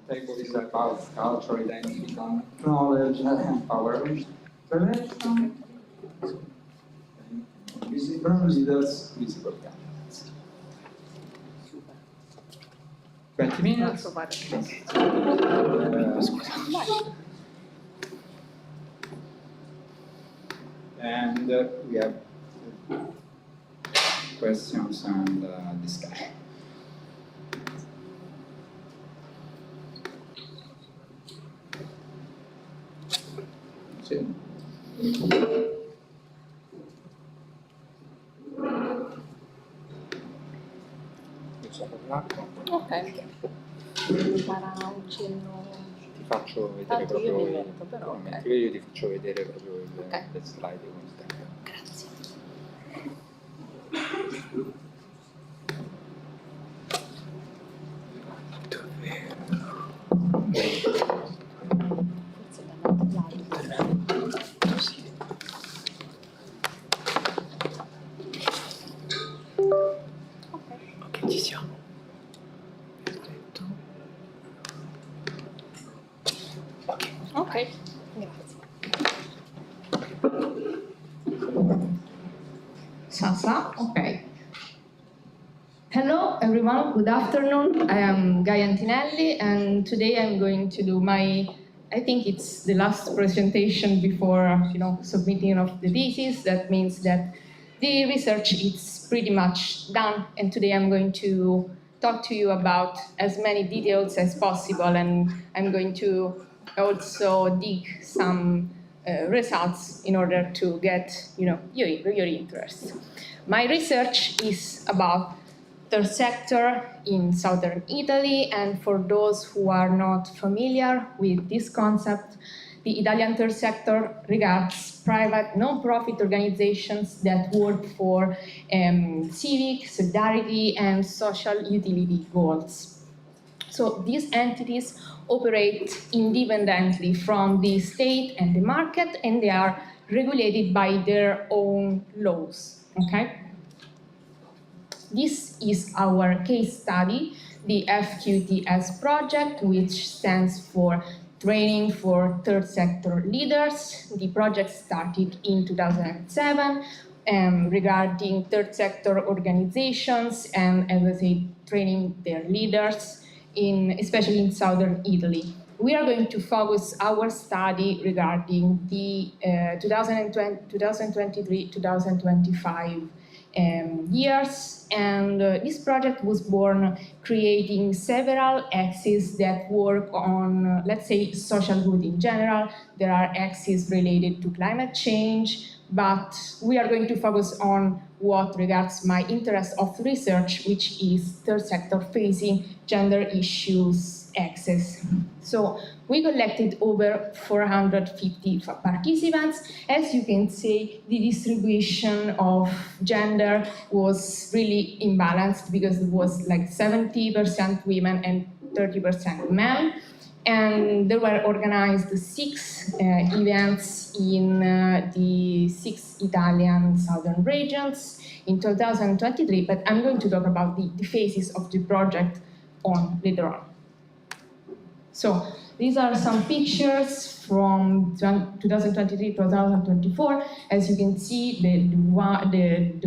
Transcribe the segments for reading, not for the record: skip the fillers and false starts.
table is about culture, identity, knowledge, empowerment, selection, visible leaders, visible candidates. 20 minutes. And we have questions and discussion. Ok. Sarà un cenno. Ti faccio vedere proprio mentre io ti faccio vedere proprio le slide con il tempo. Grazie. Forse Ok, ci siamo. Ok, grazie. Sasa, okay. Hello everyone, good afternoon. I am Gaia Antinelli and today I'm going to do I think it's the last presentation before, submitting of the thesis. That means that the research is pretty much done, and today I'm going to talk to you about as many details as possible, and I'm going to also dig some results in order to get, your interest. My research is about third sector in southern Italy, and for those who are not familiar with this concept, the Italian third sector regards private non-profit organizations that work for civic, solidarity, and social utility goals. So these entities operate independently from the state and the market, and they are regulated by their own laws, okay? This is our case study, the FQTS project, which stands for Training for Third Sector Leaders. The project started in 2007 regarding third sector organizations and, as I said, training their leaders, especially in southern Italy. We are going to focus our study regarding the 2023-2025 years, and this project was born creating several axes that work on, let's say, social good in general. There are axes related to climate change, but we are going to focus on what regards my interest of research, which is third sector facing gender issues axis. So we collected over 450 participants. As you can see, the distribution of gender was really imbalanced because it was like 70% women and 30% men. And there were organized 6 events in the 6 Italian southern regions in 2023, but I'm going to talk about the phases of the project later on. So these are some pictures from 2023-2024. As you can see, the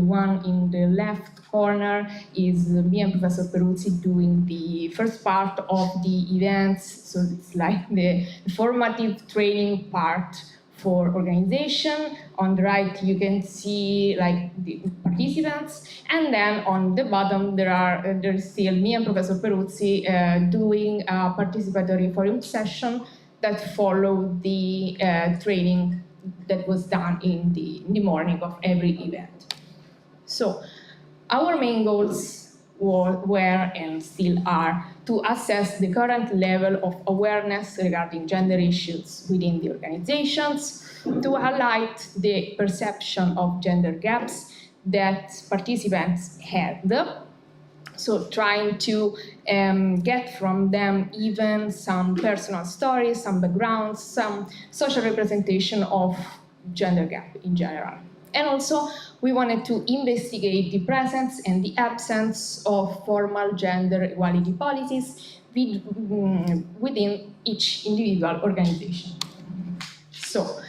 one in the left corner is me and Professor Peruzzi doing the first part of the events. So it's like the formative training part for organization. On the right, you can see like the participants, and then on the bottom there's still me and Professor Peruzzi doing a participatory forum session that followed the training that was done in the morning of every event. So our main goals were and still are to assess the current level of awareness regarding gender issues within the organizations, to highlight the perception of gender gaps that participants had. So trying to get from them even some personal stories, some backgrounds, some social representation of gender gap in general. And also, we wanted to investigate the presence and the absence of formal gender equality policies within each individual organization. So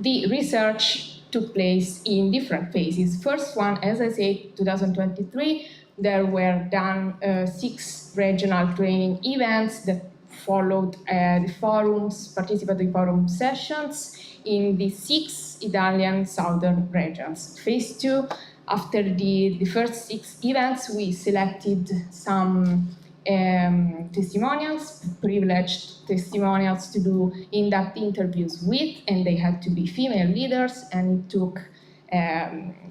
the research took place in different phases. First one, as I said, 2023, there were done 6 regional training events that followed the forums, participatory forum sessions in the 6 Italian southern regions. Phase 2, after the first 6 events, we selected some testimonials, privileged testimonials to do in-depth interviews with, and they had to be female leaders, and it took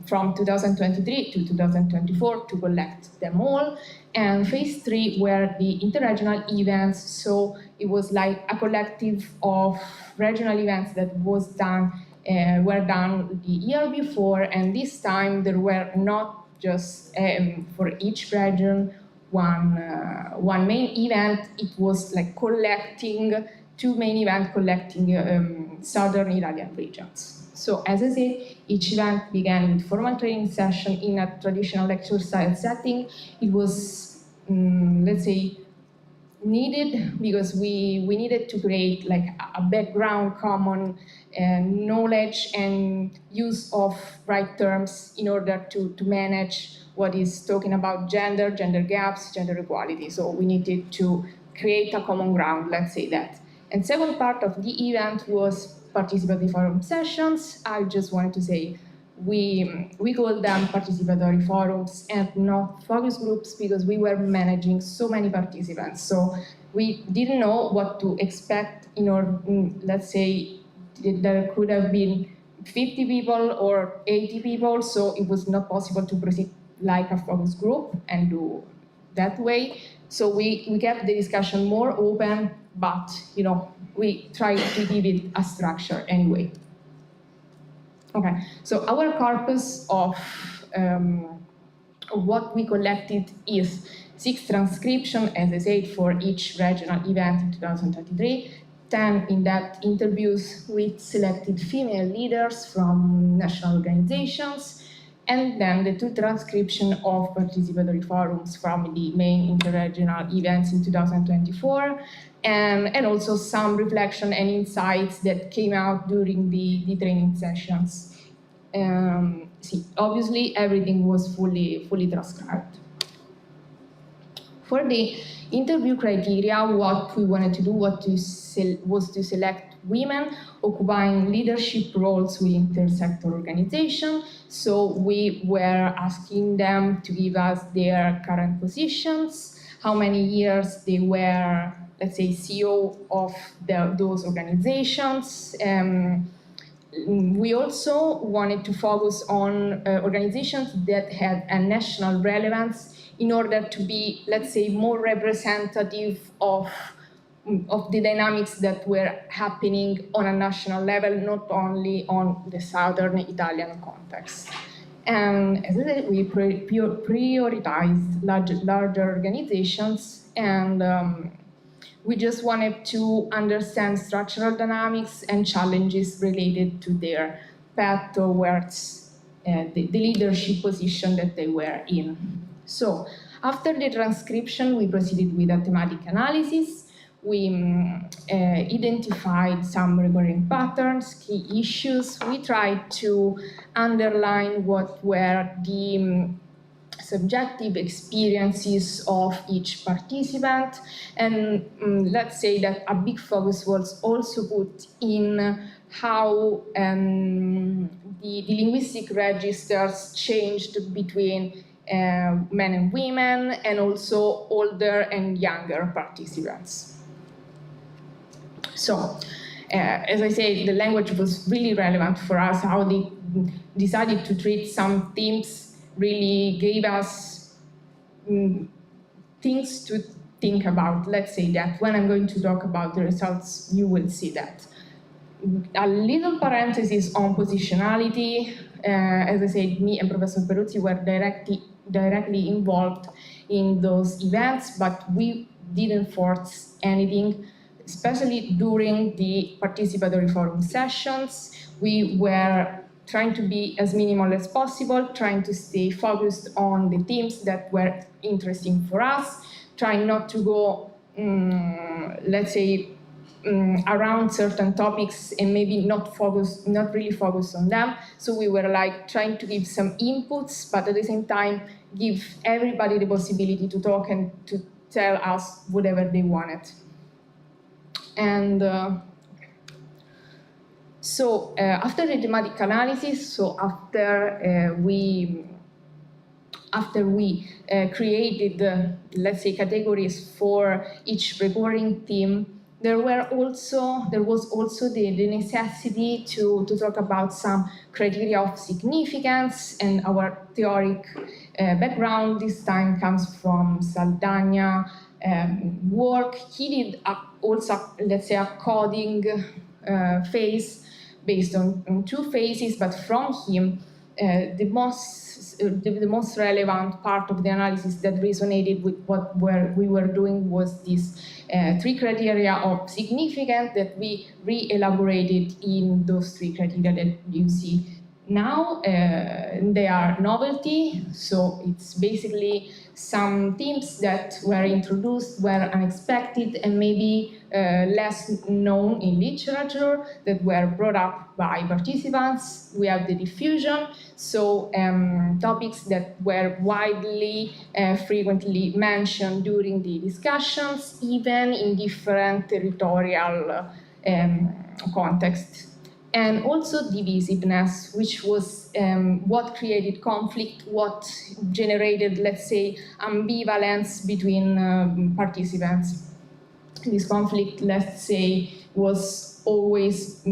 from 2023 to 2024 to collect them all. And phase 3 were the interregional events, so it was like a collective of regional events that were done the year before, and this time there were not just for each region one main event. It was like collecting 2 main events, collecting southern Italian regions. So as I said, each event began with formal training session in a traditional lecture style setting. It was, let's say, needed because we needed to create like a background, common knowledge and use of right terms in order to manage what is talking about gender gaps, gender equality. So we needed to create a common ground, let's say that. And second part of the event was participatory forum sessions. I just wanted to say we call them participatory forums and not focus groups because we were managing so many participants. So we didn't know what to expect let's say there could have been 50 people or 80 people, so it was not possible to proceed like a focus group and do that way. So we kept the discussion more open, but we tried to give it a structure anyway. Okay, so our corpus of what we collected is 6 transcriptions, as I said, for each regional event in 2023, 10 in-depth interviews with selected female leaders from national organizations, and then the 2 transcriptions of participatory forums from the main interregional events in 2024, and also some reflection and insights that came out during the training sessions. Obviously, everything was fully transcribed. For the interview criteria, what we wanted to do was to select women occupying leadership roles within inter-sector organization. So we were asking them to give us their current positions, how many years they were, let's say, CEO of those organizations. We also wanted to focus on organizations that had a national relevance in order to be, let's say, more representative of the dynamics that were happening on a national level, not only on the southern Italian context. And as I said, we prioritized larger organizations, and we just wanted to understand structural dynamics and challenges related to their path towards the leadership position that they were in. So after the transcription, we proceeded with a thematic analysis. We identified some recurring patterns, key issues. We tried to underline what were the subjective experiences of each participant. And let's say that a big focus was also put in how the linguistic registers changed between men and women, and also older and younger participants. So, as I said, the language was really relevant for us. How they decided to treat some themes really gave us things to think about. Let's say that when I'm going to talk about the results, you will see that. A little parenthesis on positionality. As I said, me and Professor Peruzzi were directly involved in those events, but we didn't force anything, especially during the participatory forum sessions. We were trying to be as minimal as possible, trying to stay focused on the themes that were interesting for us, trying not to go let's say, around certain topics and maybe not really focus on them. So we were like trying to give some inputs, but at the same time give everybody the possibility to talk and to tell us whatever they wanted. And so after the thematic analysis, so after we created, let's say, categories for each recurring theme, there was also the necessity to talk about some criteria of significance, and our theoric background this time comes from Saldana work. He did also, let's say, a coding phase based on two phases, but from him, the most relevant part of the analysis that resonated with what we were doing was this three criteria of significance that we re-elaborated in those three criteria that you see now. They are novelty, so it's basically some themes that were introduced, were unexpected, and maybe less known in literature, that were brought up by participants. We have the diffusion, so topics that were widely, frequently mentioned during the discussions, even in different territorial contexts. And also divisiveness, which was what created conflict, what generated, let's say, ambivalence between participants. This conflict, let's say, was always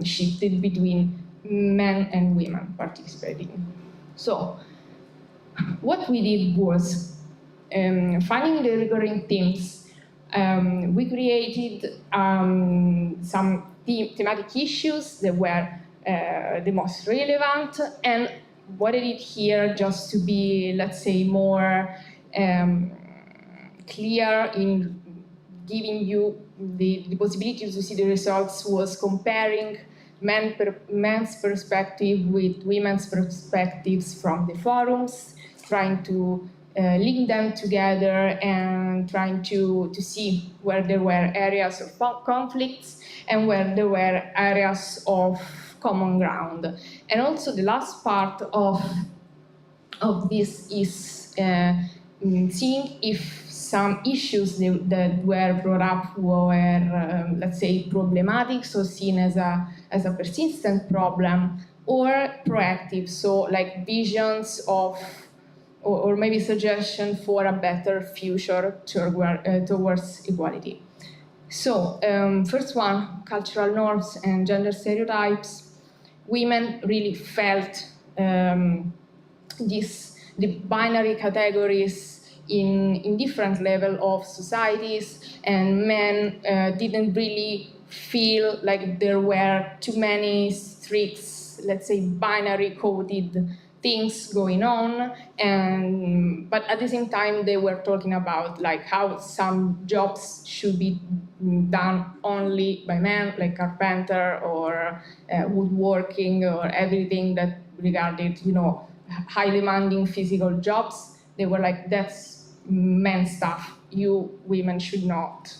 shifted between men and women participating. So what we did was, finding the recurring themes, we created some thematic issues that were the most relevant, and what I did here, just to be, let's say, more clear in giving you the possibility to see the results, was comparing men's perspective with women's perspectives from the forums, trying to link them together and trying to see where there were areas of conflicts and where there were areas of common ground. And also the last part of this is seeing if some issues that were brought up were, let's say, problematic, so seen as a persistent problem, or proactive, so like visions of, or maybe suggestion for a better future towards equality. So, first one, cultural norms and gender stereotypes. Women really felt the binary categories in different levels of societies, and men didn't really feel like there were too many strict, let's say, binary coded things going on, but at the same time they were talking about like how some jobs should be done only by men, like carpenter or woodworking or everything that regarded, high demanding physical jobs. They were like, that's men stuff, you women should not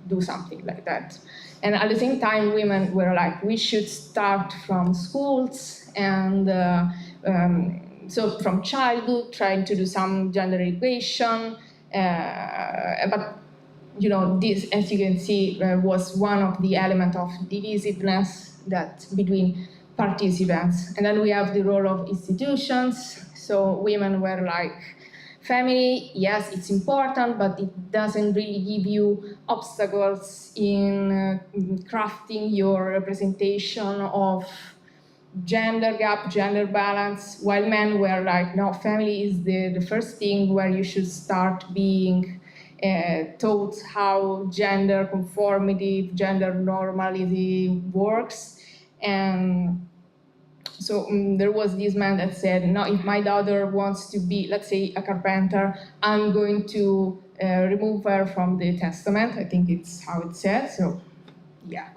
do something like that. And at the same time, women were like, we should start from schools, and so from childhood, trying to do some gender education. But this, as you can see, was one of the elements of divisiveness that between participants. And then we have the role of institutions. So women were like, family, yes, it's important, but it doesn't really give you obstacles in crafting your representation of gender gap, gender balance, while men were like, no, family is the first thing where you should start being taught how gender conformity, gender normality works. And so there was this man that said, no, if my daughter wants to be, let's say, a carpenter, I'm going to remove her from the testament. I think it's how it said. So, yeah.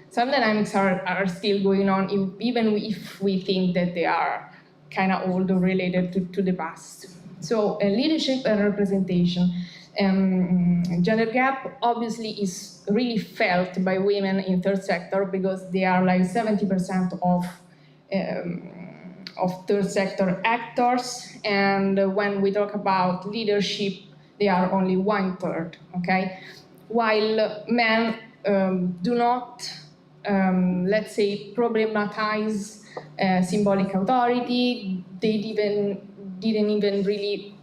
Some dynamics are still going on, even if we think that they are kind of old or related to the past. So, leadership and representation. Gender gap obviously is really felt by women in third sector because they are like 70% of third sector actors, and when we talk about leadership, they are only 1/3, okay? While men do not, let's say, problematize symbolic authority, they didn't even really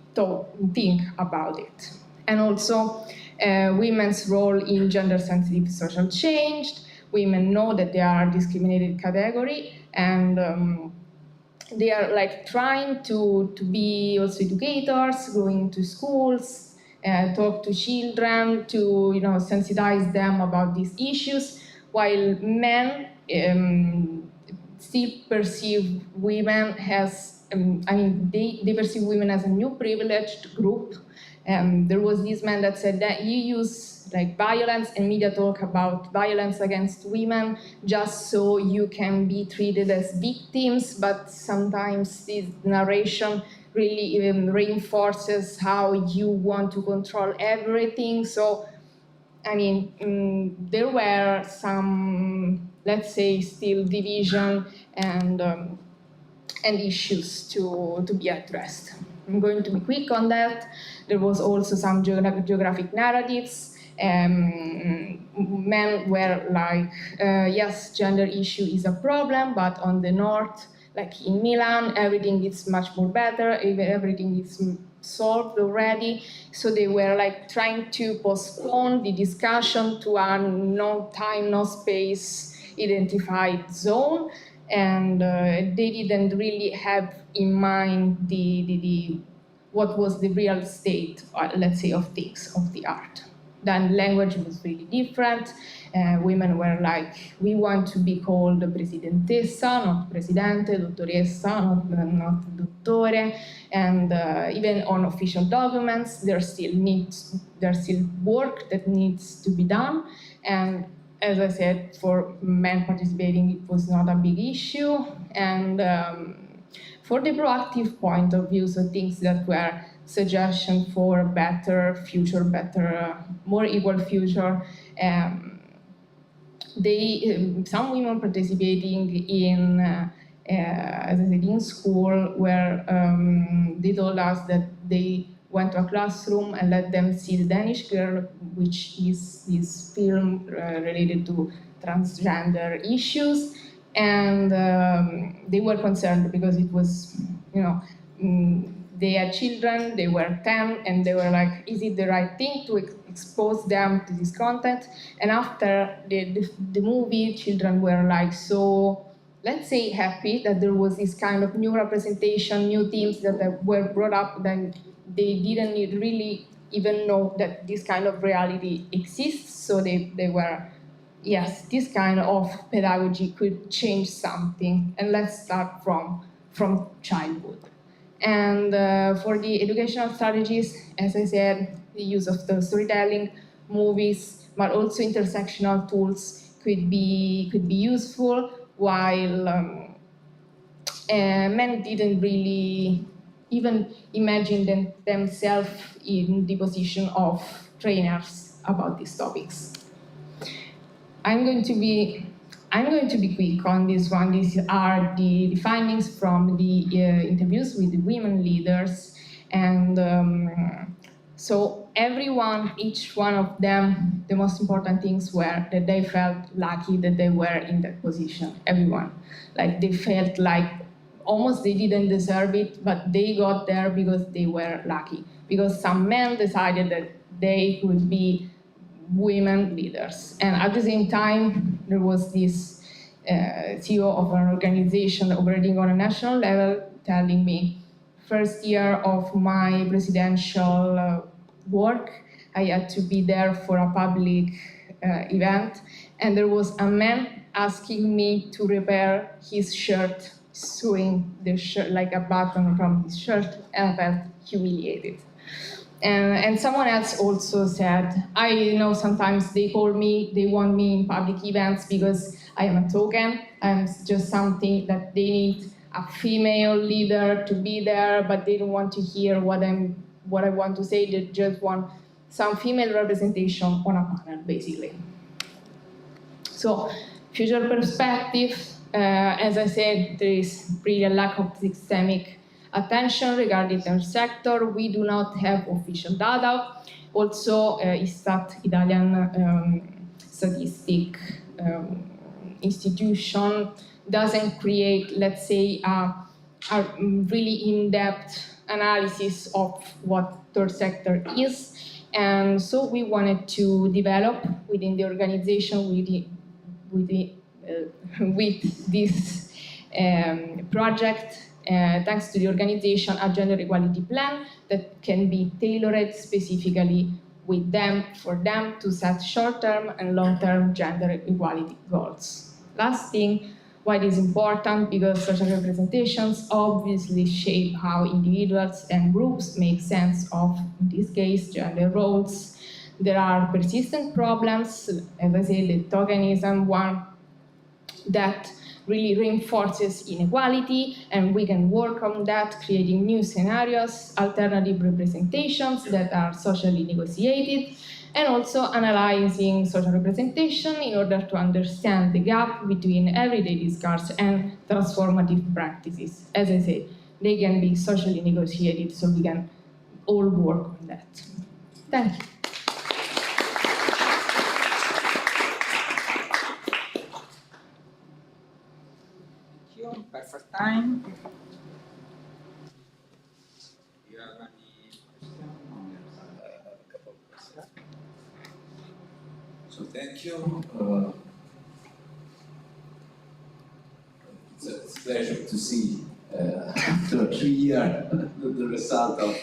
think about it. And also, women's role in gender-sensitive social change. Women know that they are a discriminated category, and they are like trying to be also educators, going to schools, talk to children, to sensitize them about these issues, while men still perceive women as, they perceive women as a new privileged group. There was this man that said that you use like violence and media talk about violence against women just so you can be treated as victims, but sometimes this narration really reinforces how you want to control everything. So, there were some, let's say, still division and issues to be addressed. I'm going to be quick on that. There was also some geographic narratives. Men were like, yes, gender issue is a problem, but on the north, like in Milan, everything is much more better, everything is solved already. So they were like trying to postpone the discussion to a no time, no space identified zone. And they didn't really have in mind what was the real state, let's say, of things, of the art. Then language was really different. Women were like, we want to be called presidentessa, not presidente, dottoressa, not dottore. And even on official documents, there's still work that needs to be done. And as I said, for men participating, it was not a big issue. And for the proactive point of view, so things that were suggestions for a better future, more equal future, some women participating in, as I said, in school, where they told us that they went to a classroom and let them see the Danish Girl, which is this film related to transgender issues. And they were concerned because it was, they had children, they were 10, and they were like, is it the right thing to expose them to this content? And after the movie, children were like so, let's say, happy that there was this kind of new representation, new themes that were brought up, then they didn't really even know that this kind of reality exists. So they were, yes, this kind of pedagogy could change something, and let's start from childhood. And for the educational strategies, as I said, the use of the storytelling, movies, but also intersectional tools could be useful, while men didn't really even imagine themselves in the position of trainers about these topics. I'm going to be quick on this one. These are the findings from the interviews with the women leaders, and so each one of them, the most important things were that they felt lucky that they were in that position. Everyone, like they felt like almost they didn't deserve it, but they got there because they were lucky. Because some men decided that they could be women leaders. And at the same time, there was this CEO of an organization operating on a national level telling me, first year of my presidential work, I had to be there for a public event, and there was a man asking me to repair his shirt, sewing the shirt, like a button from his shirt, and I felt humiliated. And someone else also said, I know sometimes they call me, they want me in public events because I am a token, I'm just something that they need a female leader to be there, but they don't want to hear what I want to say, they just want some female representation on a panel, basically. So, future perspective, as I said, there is really a lack of systemic attention regarding their sector. We do not have official data. Also, Istat, Italian statistic institution, doesn't create, let's say, a really in-depth analysis of what third sector is. And so we wanted to develop within the organization with this project, thanks to the organization, a gender equality plan that can be tailored specifically with them, for them to set short-term and long-term gender equality goals. Last thing, why it is important, because social representations obviously shape how individuals and groups make sense of, in this case, gender roles. There are persistent problems, as I said, the tokenism one, that really reinforces inequality, and we can work on that, creating new scenarios, alternative representations that are socially negotiated, and also analyzing social representation in order to understand the gap between everyday discourse and transformative practices. As I said, they can be socially negotiated, so we can all work on that. Thank you. Perfect time. You have any questions? So thank you. It's a pleasure to see after 3 years the result of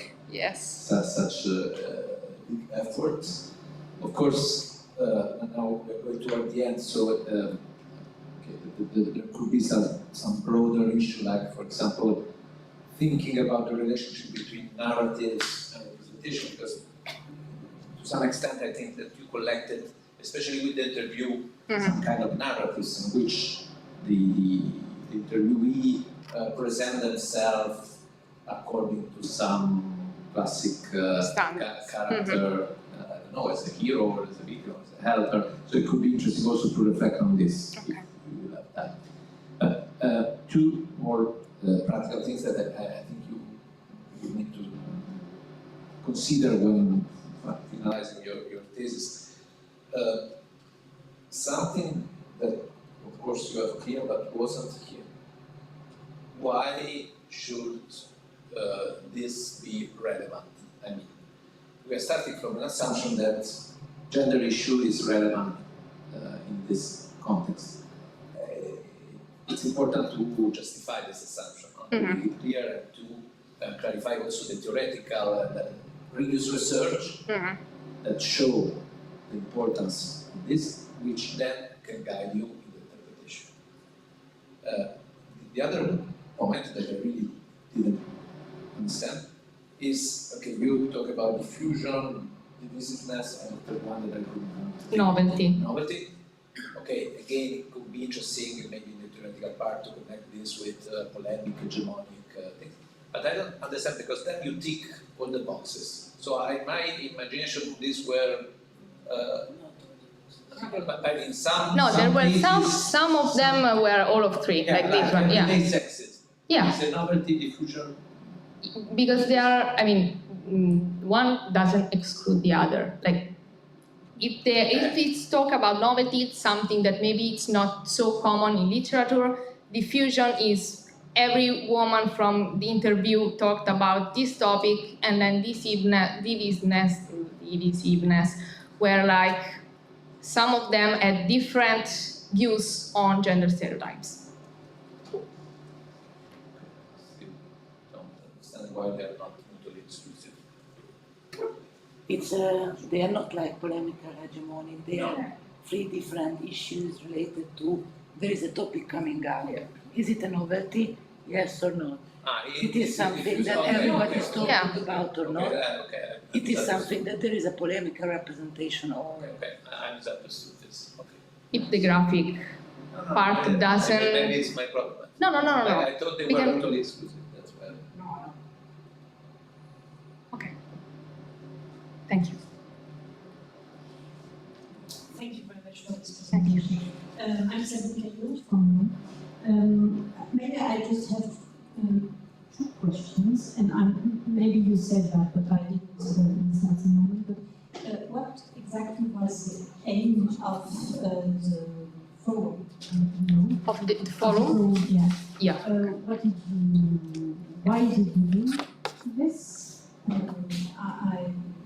such big efforts. Of course, now we're going toward the end, so there could be some broader issue, like, for example, thinking about the relationship between narratives and representation, because to some extent I think that you collected, especially with the interview, some kind of narratives in which the interviewee present themselves according to some classic character, I don't know, as a hero or as a victim or as a helper. So it could be interesting also to reflect on this. Okay. Two more practical things that I think you need to consider when finalizing your thesis. Something that, of course, you have clear but wasn't here. Why should this be relevant? I mean, we are starting from an assumption that gender issue is relevant in this context. It's important to justify this assumption, to be clear, and to clarify also the theoretical and previous research that show the importance of this, which then can guide you in the interpretation. The other point that I really didn't understand is, okay, you talk about diffusion, divisiveness, and the one that I couldn't. Novelty. Okay, again, it could be interesting, maybe in the theoretical part, to connect this with polemic, hegemonic things. But I don't understand, because then you tick all the boxes. So in my imagination, these were, I mean, some. No, there were some of them were all of three, like this one. Yeah. Sexism. Yeah. It's a novelty, diffusion. Because they are, I mean, one doesn't exclude the other. Like, if it's talk about novelty, it's something that maybe it's not so common in literature. Diffusion is every woman from the interview talked about this topic, and then divisiveness, where like some of them had different views on gender stereotypes. Don't understand why they are not mutually exclusive. They are not like polemical hegemony. They are three different issues related to, there is a topic coming out. Yeah. Is it a novelty? Yes or no? It is something that everybody is talking about or not. It is something that there is a polemical representation of. Okay, I misunderstood this. Okay. If the graphic part doesn't... Maybe it's my problem. No. I thought they were totally exclusive. That's why. Okay. Thank you. thank you very much for this presentation. I'm Ezinne from maybe I just have 2 questions, and maybe you said that, but I didn't listen at the moment. But what exactly was the aim of the forum? Of the forum? Yeah. Yeah. What did you? Why did you do this? I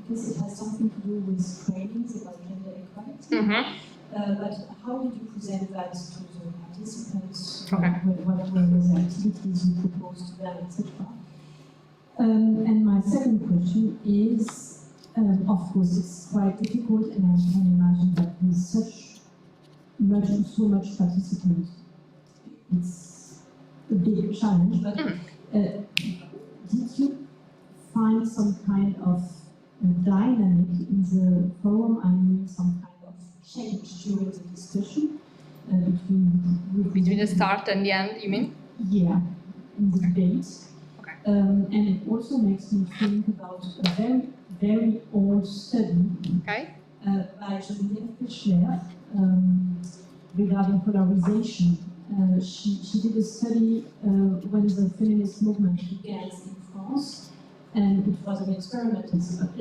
guess it has something to do with trainings about gender equality. Mm-hmm. But how did you present that to the participants? Okay. What were the activities you proposed to them, etc.? And my second question is, of course, it's quite difficult, and I can imagine that with so much participants, it's a big challenge. But did you find some kind of dynamic in the forum? I mean, some kind of change during the discussion between the start and the end, you mean? Yeah, in the debate. Okay. And it also makes me think about a very, very old study by Geneviève Fischler regarding polarization. She did a study when the feminist movement began in France, and it was an experimental,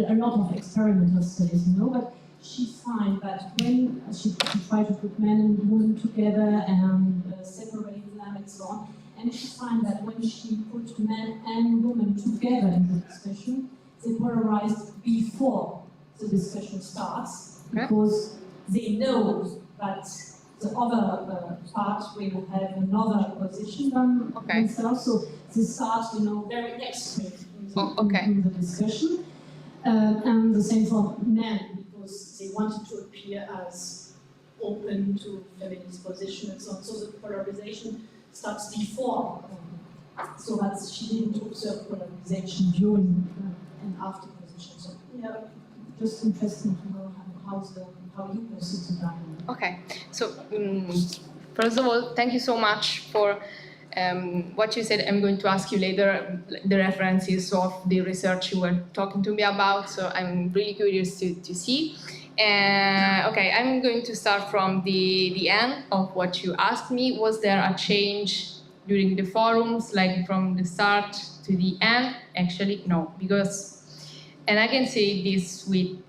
a lot of experimental studies, but she found that when she tried to put men and women together and separate them and so on, and she found that when she put men and women together in the discussion, they polarized before the discussion starts, because they know that the other part will have another position than themselves, so they start, very extreme in the discussion. And the same for men, because they wanted to appear as open to feminist position and so on. So the polarization starts before, so that she didn't observe polarization during and after position. So yeah, just interesting to know how you perceive the dynamic. Okay, so first of all, thank you so much for what you said. I'm going to ask you later the references of the research you were talking to me about, so I'm really curious to see. Okay, I'm going to start from the end of what you asked me. Was there a change during the forums, like from the start to the end? Actually, no, because, and I can say this with,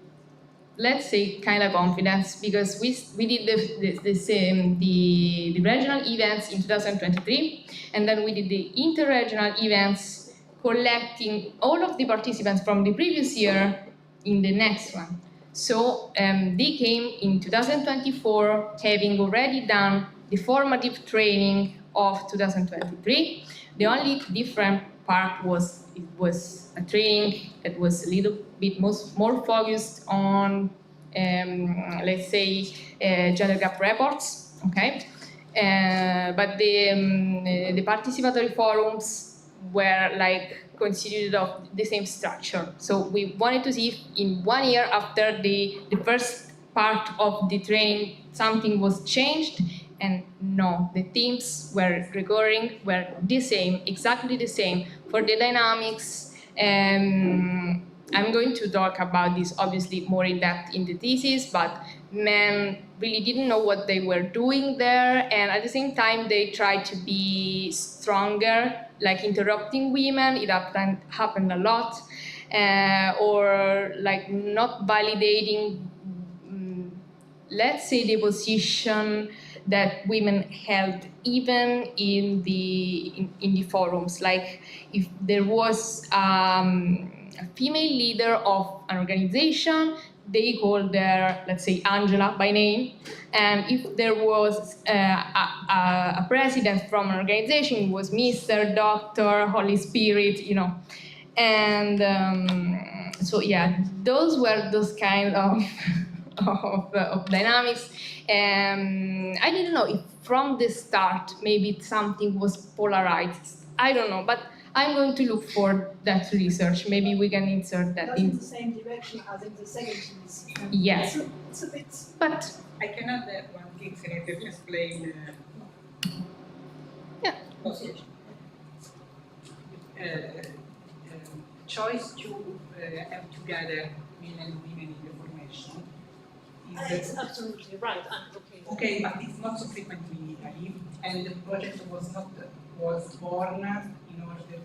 let's say, kind of confidence, because we did the regional events in 2023, and then we did the interregional events, collecting all of the participants from the previous year in the next one. So they came in 2024, having already done the formative training of 2023. The only different part was it was a training that was a little bit more focused on, let's say, gender gap reports. Okay, but the participatory forums were like considered of the same structure. So we wanted to see if in 1 year after the first part of the training something was changed, and no, the themes were recurring, were the same, exactly the same. For the dynamics, I'm going to talk about this obviously more in depth in the thesis, but men really didn't know what they were doing there, and at the same time they tried to be stronger, like interrupting women. It happened a lot, or like not validating, let's say, the position that women held even in the forums. Like if there was a female leader of an organization, they called her, let's say, Angela by name, and if there was a president from an organization, it was Mr., Dr., Holy Spirit, and so yeah, those were those kind of dynamics. I didn't know if from the start maybe something was polarized. I don't know, but I'm going to look for that research. Maybe we can insert that in the same direction as in the 70s. Yes. It's a bit. But I can add that one thing so that to explain. Yeah. Choice to have together men and women in the formation It's absolutely right. Okay, but it's not so frequent in Italy, and the project was born in order to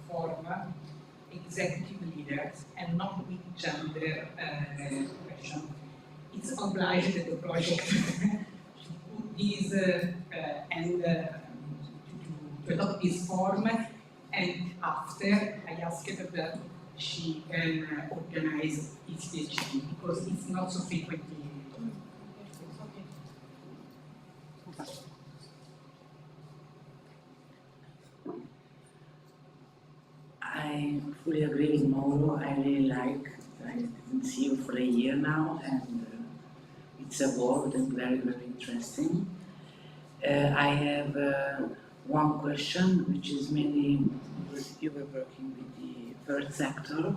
form executive leaders and not with gender question. It's obliged that the project to put this and to adopt this form, and after I asked her that she can organize its PhD because it's not so frequently. I fully agree with Mauro. I didn't see you for a year now, and it's evolved and very, very interesting. I have one question, which is mainly, you were working with the third sector,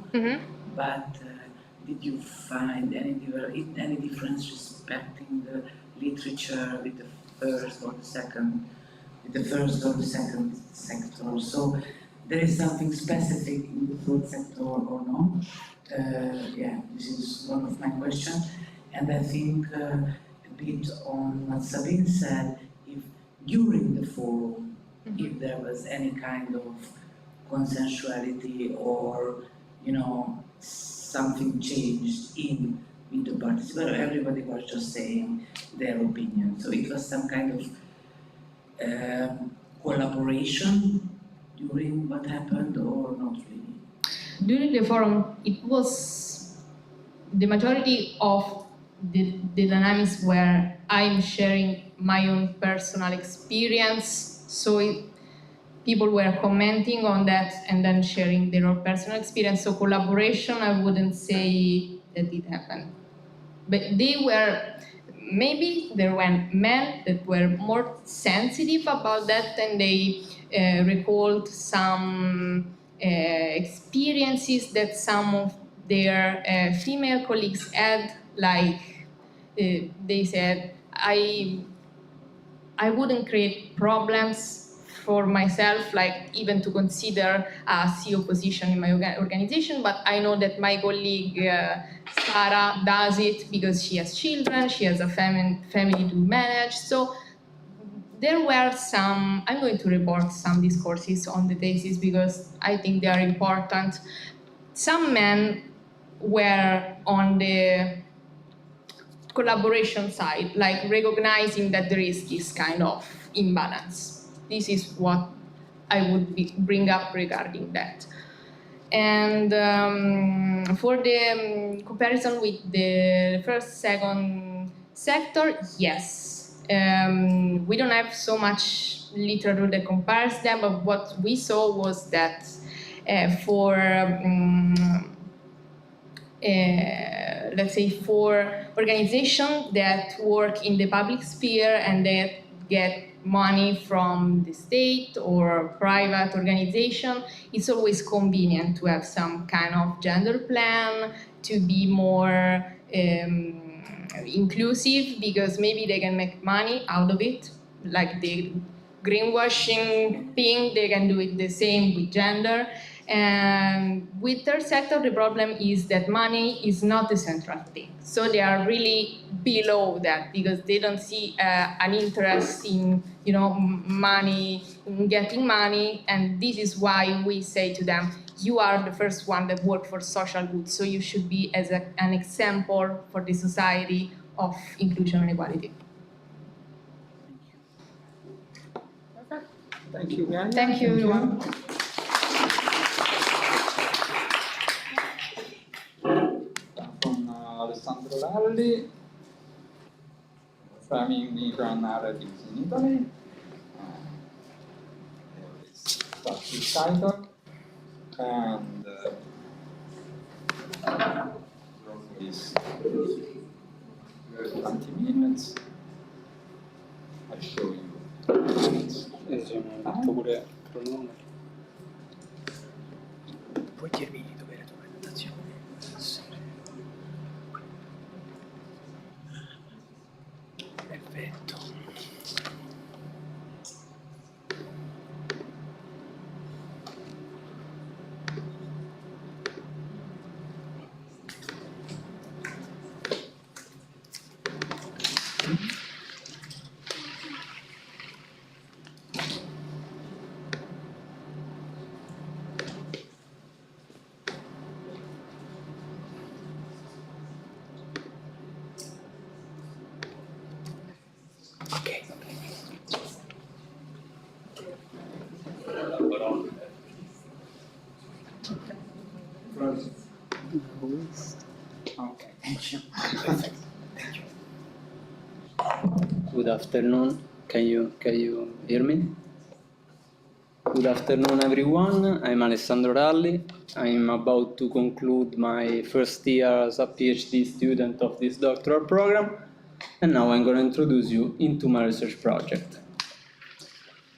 but did you find any difference respecting the literature with the first or the second sector? So there is something specific in the third sector or not? Yeah, this is one of my questions. And I think a bit on what Sabine said, if during the forum, if there was any kind of consensuality or, something changed with the participants, everybody was just saying their opinion. So it was some kind of collaboration during what happened or not really? During the forum, it was the majority of the dynamics where I'm sharing my own personal experience. So people were commenting on that and then sharing their own personal experience. So collaboration, I wouldn't say that it happened. But maybe there were men that were more sensitive about that, and they recalled some experiences that some of their female colleagues had, like they said, I wouldn't create problems for myself, like even to consider a CEO position in my organization, but I know that my colleague Sarah does it because she has children, she has a family to manage. So there were some, I'm going to report some discourses on the thesis because I think they are important. Some men were on the collaboration side, like recognizing that there is this kind of imbalance. This is what I would bring up regarding that. And for the comparison with the first, second sector, yes. We don't have so much literature that compares them, but what we saw was that for let's say for organizations that work in the public sphere and that get money from the state or private organization, it's always convenient to have some kind of gender plan to be more inclusive, because maybe they can make money out of it, like the greenwashing thing, they can do it the same with gender. And with third sector, the problem is that money is not the central thing. So they are really below that because they don't see an interest in, money, in getting money. And this is why we say to them, you are the first one that work for social good. So you should be as an example for the society of inclusion and equality. Thank you, Gaia. Thank you, everyone. From Alessandro Ralli, Reframing Migrant Narratives in Italy. That's the title. And is 20 minutes. I show you. Pure cronometro. Puoi dirmi dove è la tua presentazione? Perfetto. Okay, thank you. Good afternoon. Can you hear me? Good afternoon, everyone. I'm Alessandro Ralli. I'm about to conclude my first year as a PhD student of this doctoral program, and now I'm going to introduce you into my research project.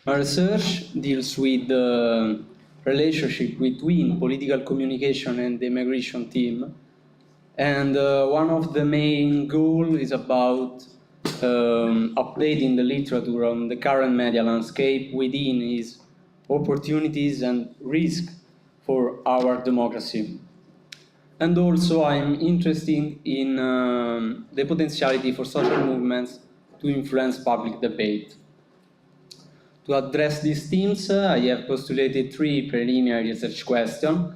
My research deals with the relationship between political communication and the immigration team. And one of the main goals is about updating the literature on the current media landscape within its opportunities and risks for our democracy. And also I'm interested in the potentiality for social movements to influence public debate. To address these themes, I have postulated 3 preliminary research questions.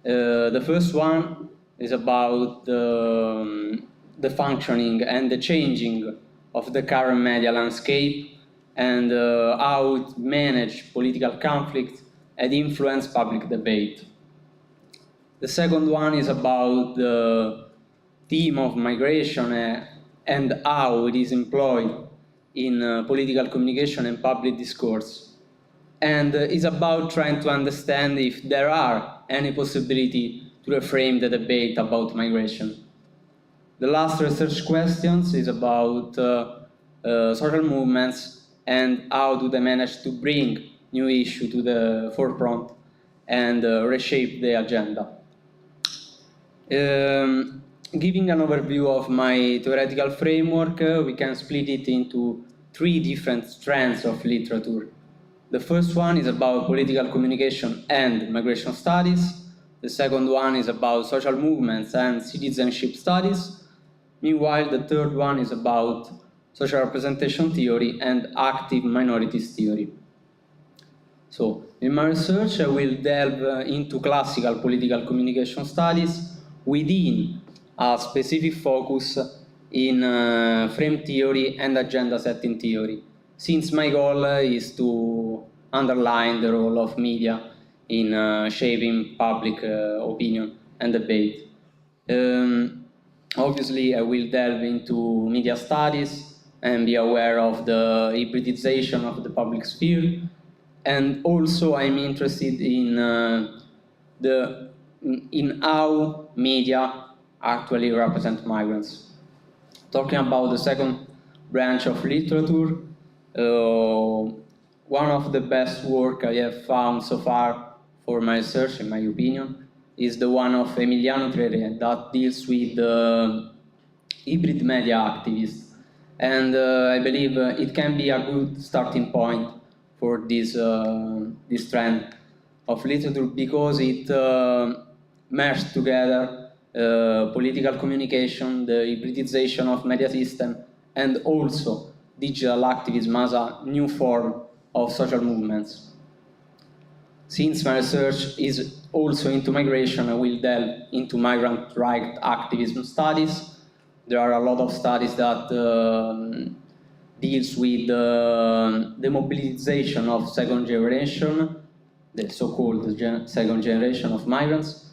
The first one is about the functioning and the changing of the current media landscape and how it manages political conflict and influence public debate. The second one is about the theme of migration and how it is employed in political communication and public discourse. And is about trying to understand if there are any possibility to reframe the debate about migration. The last research questions is about social movements and how do they manage to bring new issues to the forefront and reshape the agenda. Giving an overview of my theoretical framework, we can split it into 3 different strands of literature. The first one is about political communication and migration studies. The second one is about social movements and citizenship studies. Meanwhile, the third one is about social representation theory and active minorities theory. So, in my research, I will delve into classical political communication studies within a specific focus in frame theory and agenda setting theory, since my goal is to underline the role of media in shaping public opinion and debate. Obviously, I will delve into media studies and be aware of the hybridization of the public sphere. And also, I'm interested in how media actually represent migrants. Talking about the second branch of literature, one of the best work I have found so far for my research, in my opinion, is the one of Emiliano Trere that deals with hybrid media activists. And I believe it can be a good starting point for this trend of literature because it merged together political communication, the hybridization of media system, and also digital activism as a new form of social movements. Since my research is also into migration, I will delve into migrant rights activism studies. There are a lot of studies that deals with the mobilization of second generation, the so-called second generation of migrants,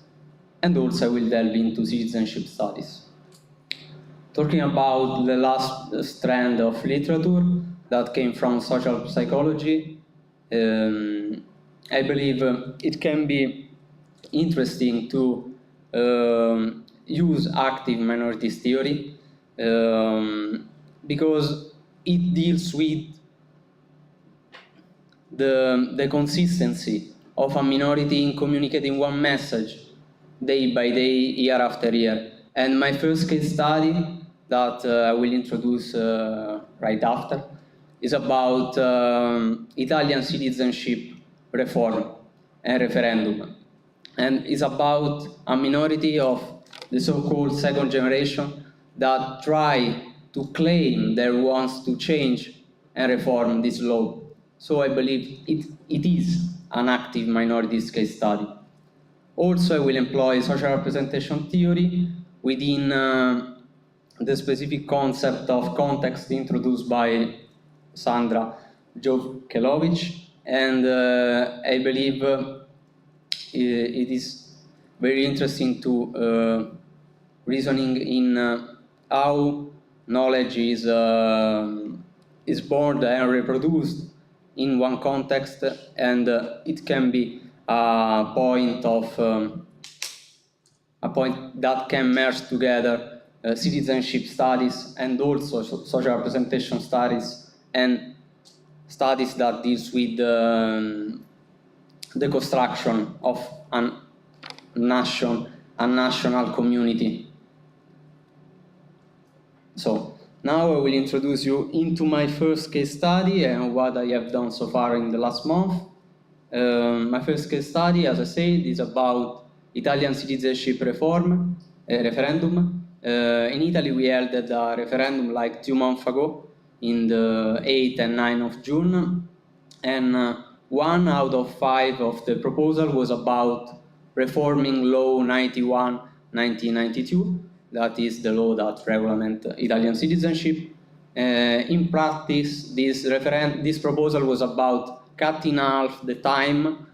and also I will delve into citizenship studies. Talking about the last strand of literature that came from social psychology, I believe it can be interesting to use active minorities theory because it deals with the consistency of a minority in communicating one message day by day, year after year. And my first case study that I will introduce right after is about Italian citizenship reform and referendum. And it's about a minority of the so-called second generation that try to claim that wants to change and reform this law. So I believe it is an active minorities case study. Also, I will employ social representation theory within the specific concept of context introduced by Sandra Jovkelovic, and I believe it is very interesting to reasoning in how knowledge is born and reproduced in one context, and it can be a point that can merge together citizenship studies and also social representation studies and studies that deals with the construction of a national community. So now I will introduce you into my first case study and what I have done so far in the last month. My first case study, as I said, is about Italian citizenship reform, referendum. In Italy, we held a referendum like 2 months ago, in the 8th and 9th of June, and 1 out of 5 of the proposal was about reforming Law 91/1992, that is the law that regulates Italian citizenship. In practice, this proposal was about cutting half the time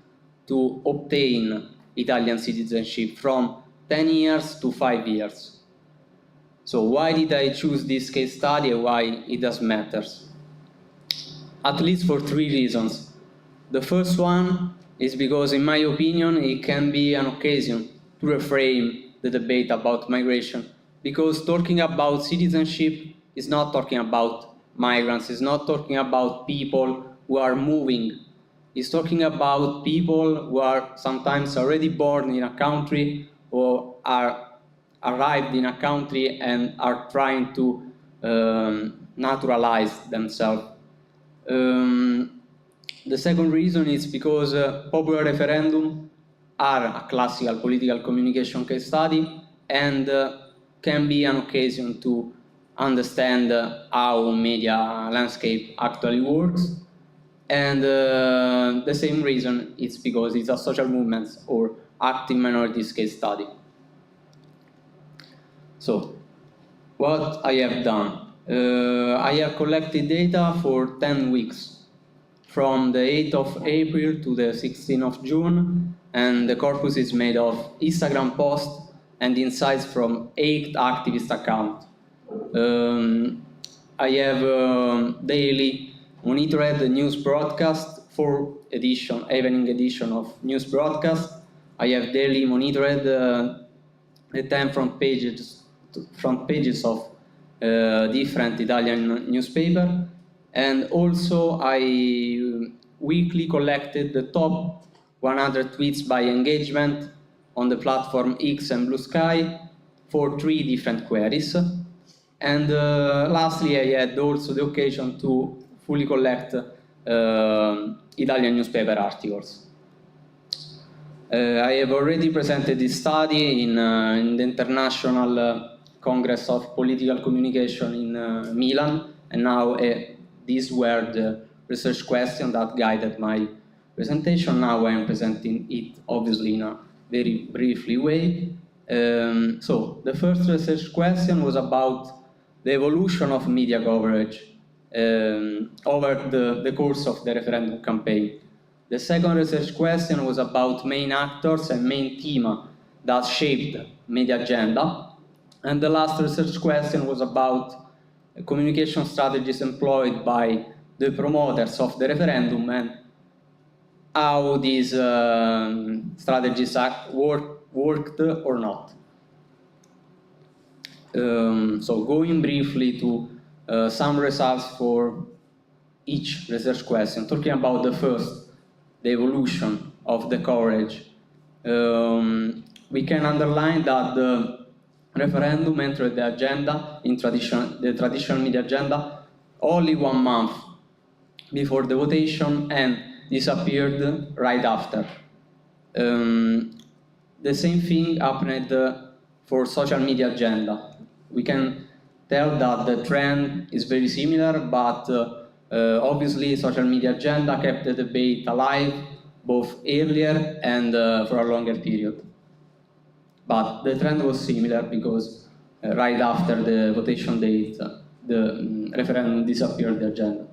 to obtain Italian citizenship from 10 years to 5 years. So why did I choose this case study and why it does matter? At least for 3 reasons. The first one is because, in my opinion, it can be an occasion to reframe the debate about migration, because talking about citizenship is not talking about migrants, it's not talking about people who are moving. It's talking about people who are sometimes already born in a country or are arrived in a country and are trying to naturalize themselves. The second reason is because popular referendum are a classical political communication case study and can be an occasion to understand how media landscape actually works. And the same reason is because it's a social movements or active minorities case study. So, what I have done? I have collected data for 10 weeks, from the 8th of April to the 16th of June, and the corpus is made of Instagram posts and insights from 8 activist accounts. I have daily monitored the news broadcast, 4 evening edition of news broadcast. I have daily monitored the 10 front pages of different Italian newspaper, and also I weekly collected the top 100 tweets by engagement on the platform X and Blue Sky for 3 different queries. And lastly, I had also the occasion to fully collect Italian newspaper articles. I have already presented this study in the International Congress of Political Communication in Milan, and now these were the research questions that guided my presentation. Now I am presenting it obviously in a very briefly way. So the first research question was about the evolution of media coverage over the course of the referendum campaign. The second research question was about main actors and main theme that shaped media agenda. And the last research question was about communication strategies employed by the promoters of the referendum and how these strategies worked or not. So going briefly to some results for each research question, talking about the first, the evolution of the coverage. We can underline that the referendum entered the agenda, the traditional media agenda, only 1 month before the votation and disappeared right after. The same thing happened for social media agenda. We can tell that the trend is very similar, but obviously social media agenda kept the debate alive both earlier and for a longer period. But the trend was similar because right after the votation date, the referendum disappeared the agenda.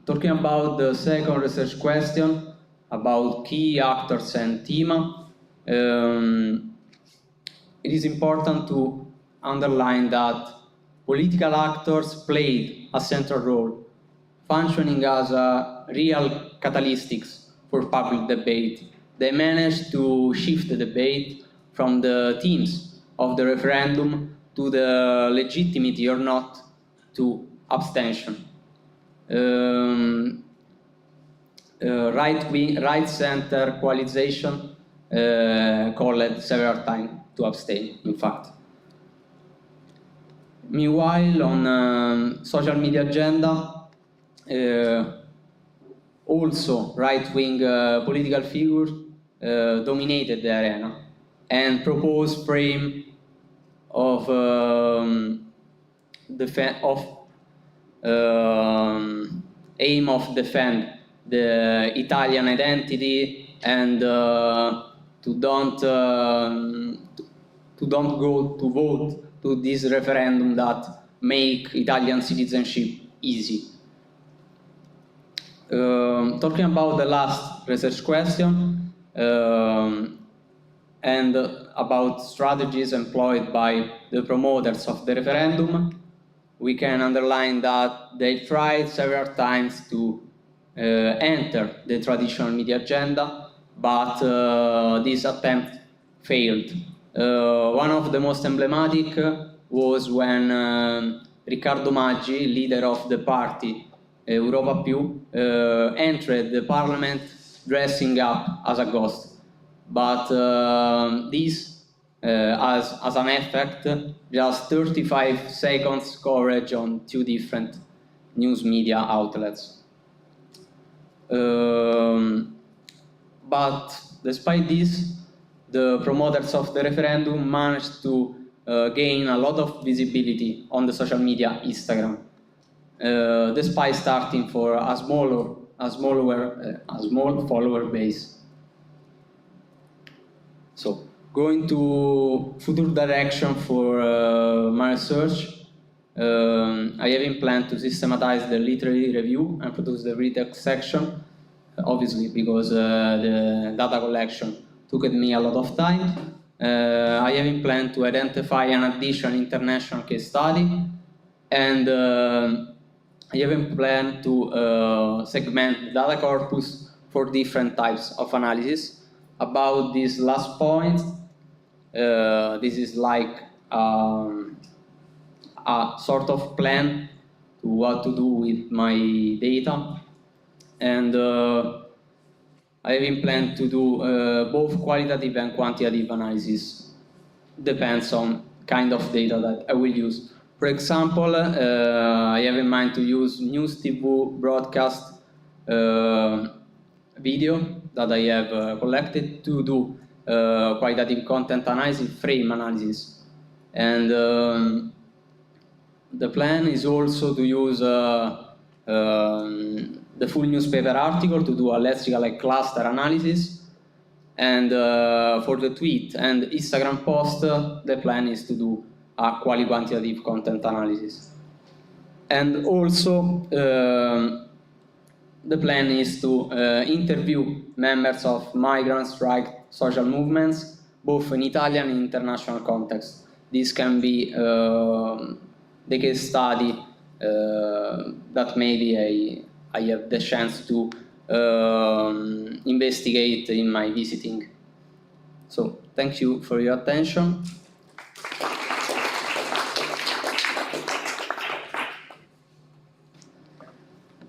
Talking about the second research question, about key actors and thema, it is important to underline that political actors played a central role, functioning as a real catalysts for public debate. They managed to shift the debate from the themes of the referendum to the legitimacy or not to abstention. Right-center coalition called several times to abstain, in fact. Meanwhile, on social media agenda, also right-wing political figures dominated the arena and proposed frame of aim of defend the Italian identity and to don't go to vote to this referendum that make Italian citizenship easy. Talking about the last research question and about strategies employed by the promoters of the referendum, we can underline that they tried several times to enter the traditional media agenda, but this attempt failed. One of the most emblematic was when Riccardo Maggi, leader of the party Europa Più, entered the parliament dressing up as a ghost. But this, as an effect, just 35 seconds coverage on 2 different news media outlets. But despite this, the promoters of the referendum managed to gain a lot of visibility on the social media Instagram, despite starting for a small follower base. So, going to future direction for my research, I have in plan to systematize the literary review and produce the retext section, obviously because the data collection took me a lot of time. I have in plan to identify an additional international case study, and I have in plan to segment the data corpus for different types of analysis. About this last point, this is like a sort of plan to what to do with my data, and I have in plan to do both qualitative and quantitative analysis. Depends on kind of data that I will use. For example, I have in mind to use News TV broadcast video that I have collected to do qualitative content analysis, frame analysis. And the plan is also to use the full newspaper article to do a lexical cluster analysis. And for the tweet and Instagram post, the plan is to do a qualitative content analysis. And also, the plan is to interview members of migrants' right social movements, both in Italian and international context. This can be the case study that maybe I have the chance to investigate in my visiting. So, thank you for your attention.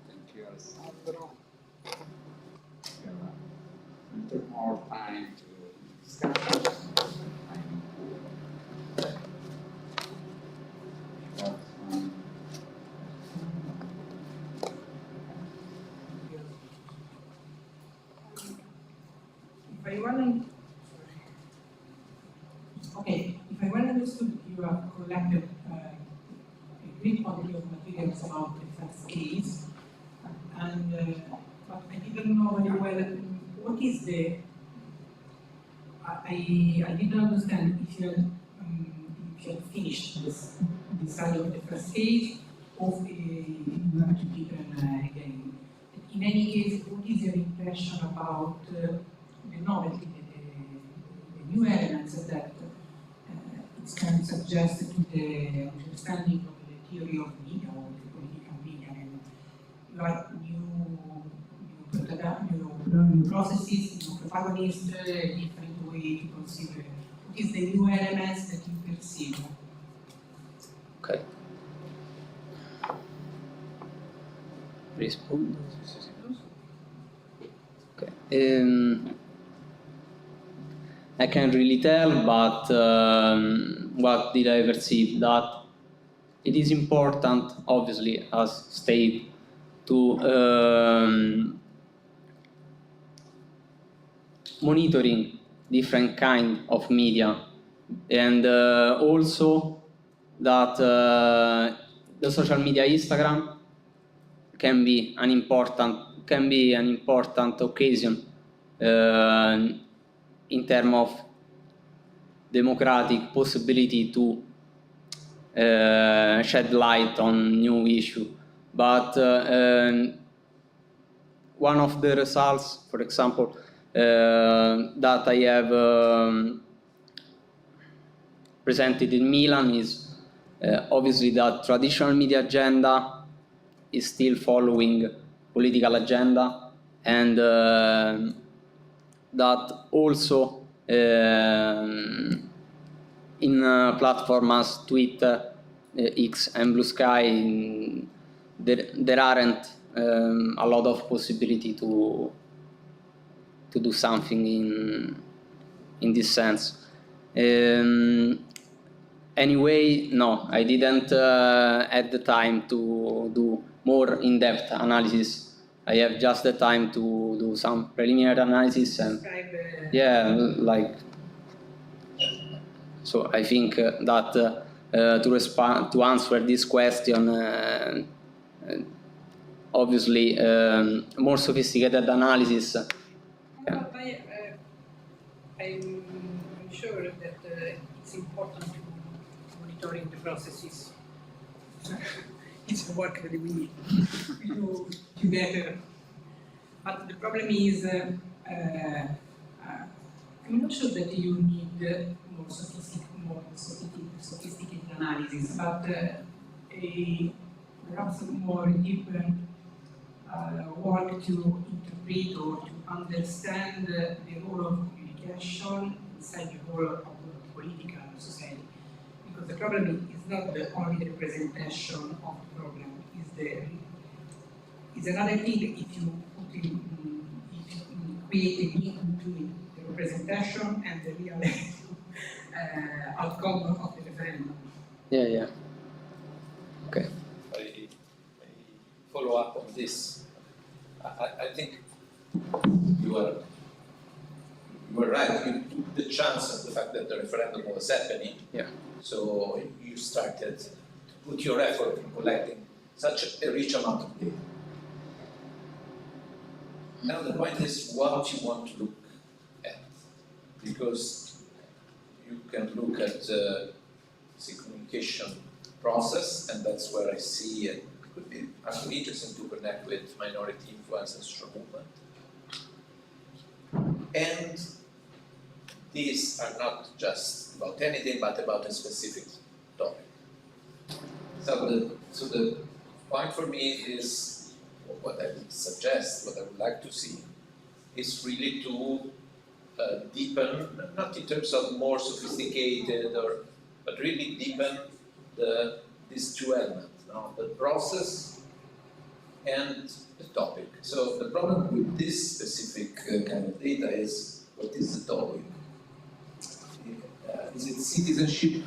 Thank you, Alessandro. We have a little more time to discuss. Okay, collected a great quantity of materials about the first case, and but I didn't know very well what is the. I didn't understand if you had finished this study of the first case, or you have to deepen again. In any case, what is your impression about the novelty, the new elements that it can suggest to the understanding of the theory of media or the political media, and new processes, new protagonists, different way to consider what is the new elements that you perceive? Okay. Rispondo. Okay. I can't really tell, but what did I perceive? That it is important, obviously, as stated, to monitoring different kind of media, and also that the social media Instagram can be an important occasion in terms of democratic possibility to shed light on new issue. But one of the results, for example, that I have presented in Milan is obviously that traditional media agenda is still following political agenda, and that also in platforms as Twitter, X and Blue Sky, there aren't a lot of possibility to do something in this sense. Anyway, no, I didn't have the time to do more in-depth analysis. I have just the time to do some preliminary analysis, and yeah, like, so I think that to answer this question, obviously more sophisticated analysis. Yeah. I'm sure that it's important to monitoring the processes. It's a work that we do together. But the problem is, I'm not sure that you need more sophisticated analysis, but perhaps more deeper work to interpret or to understand the role of communication inside the whole of the political society. Because the problem is not only the representation of the problem, is another thing if you create a link between the representation and the real outcome of the referendum. Yeah. Okay. I follow up on this. I think you were right. You took the chance of the fact that the referendum was happening. Yeah. So you started to put your effort in collecting such a rich amount of data. Now the point is what you want to look at, because you can look at the communication process, and that's where I see it could be actually interesting to connect with minority influence and social movement. And these are not just about anything, but about a specific topic. So the point for me is, what I would suggest, what I would like to see, is really to deepen, not in terms of more sophisticated, but really deepen these two elements, the process and the topic. So the problem with this specific kind of data is, what is the topic? Is it citizenship?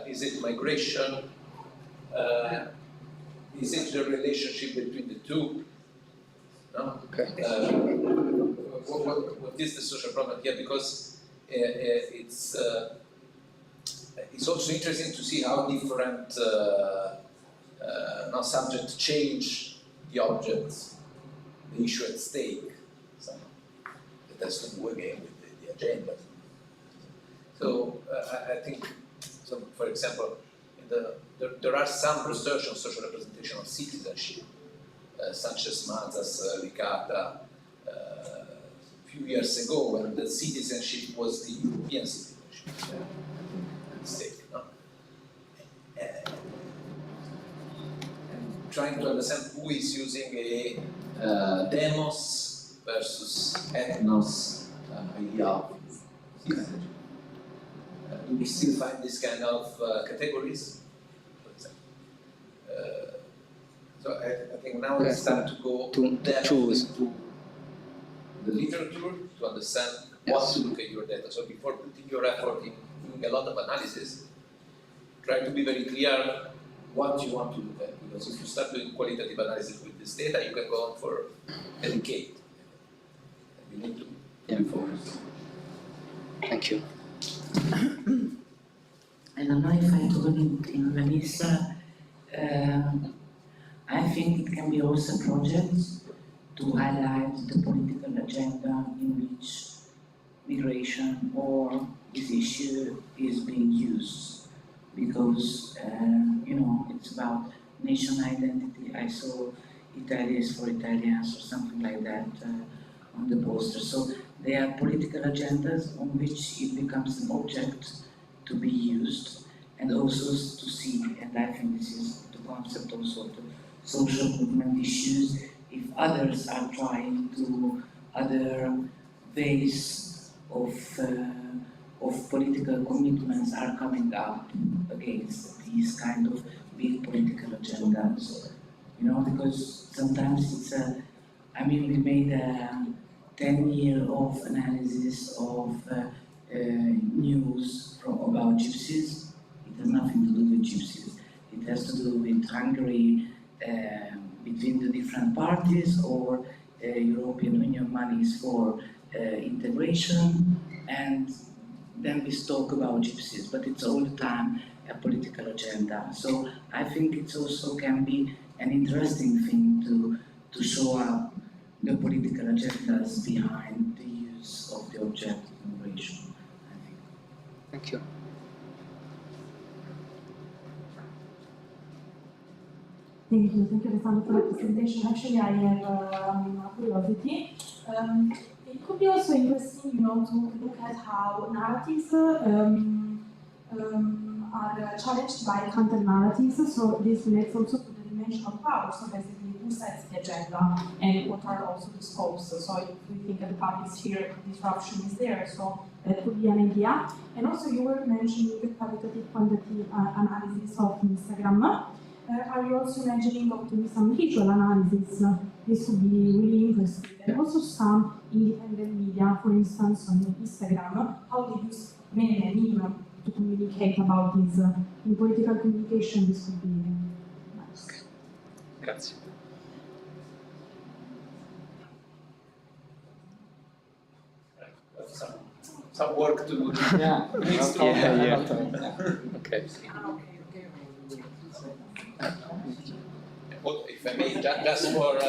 Is it migration? Is it the relationship between the two? No? Okay. What is the social problem here? Because it's it's also interesting to see how different subjects change the objects, the issue at stake. So it has to do again with the agenda. So I think, so for example, there are some research on social representation of citizenship, such as Mazas, Licata, a few years ago, when the citizenship was the European citizenship at stake. No? And trying to understand who is using a demos versus ethnos idea of citizenship. Do we still find this kind of categories? For example? So I think now it's time to go to choose into the literature to understand what to look at your data. So before putting your effort in doing a lot of analysis, try to be very clear what you want to look at. Because if you start doing qualitative analysis with this data, you can go on for a decade. And you need to be focused. Thank you. I don't know if I told it in Vanessa. I think it can be also a project to highlight the political agenda in which migration or this issue is being used. Because, it's about nation identity. I saw Italy for Italians or something like that on the poster. So there are political agendas on which it becomes an object to be used and also to see, and I think this is the concept also of the social movement issues, if others are trying to, other ways of political commitments are coming up against these kind of big political agendas, because sometimes it's we made a 10-year of analysis of news about gypsies. It has nothing to do with gypsies. It has to do with Hungary between the different parties or European Union monies for integration, and then we talk about gypsies, but it's all the time a political agenda. So I think it also can be an interesting thing to show up the political agendas behind the use of the object of immigration, I think. Thank you. Thank you, Alessandro, for the presentation. Actually, I have a curiosity. It could be also interesting, to look at how narratives are challenged by counter-narratives. So this relates also to the dimension of power. So basically, who sets the agenda and what are also the scopes. So if we think at the public sphere, disruption is there. So that could be an idea. And also, you were mentioning the qualitative quantitative analysis of Instagram. Are you also imagining of doing some visual analysis? This would be really interesting. And also some independent media, for instance, on Instagram, how they use meme to communicate about this. In political communication, this would be nice. Grazie. Some work to do. Yeah. Okay. Well, if I may, just for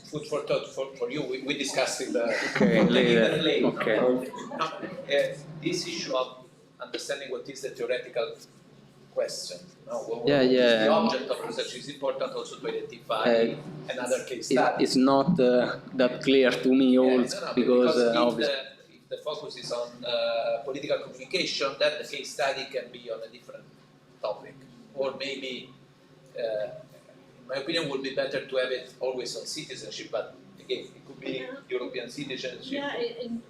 food for thought for you, we discussed it Later. Okay. This issue of understanding what is the theoretical question. The object of research is important also to identify another case study. It's not that clear to me also, because if the focus is on political communication, then the case study can be on a different topic, or maybe. In my opinion, would be better to have it always on citizenship, but again, it could be European citizenship. Yeah,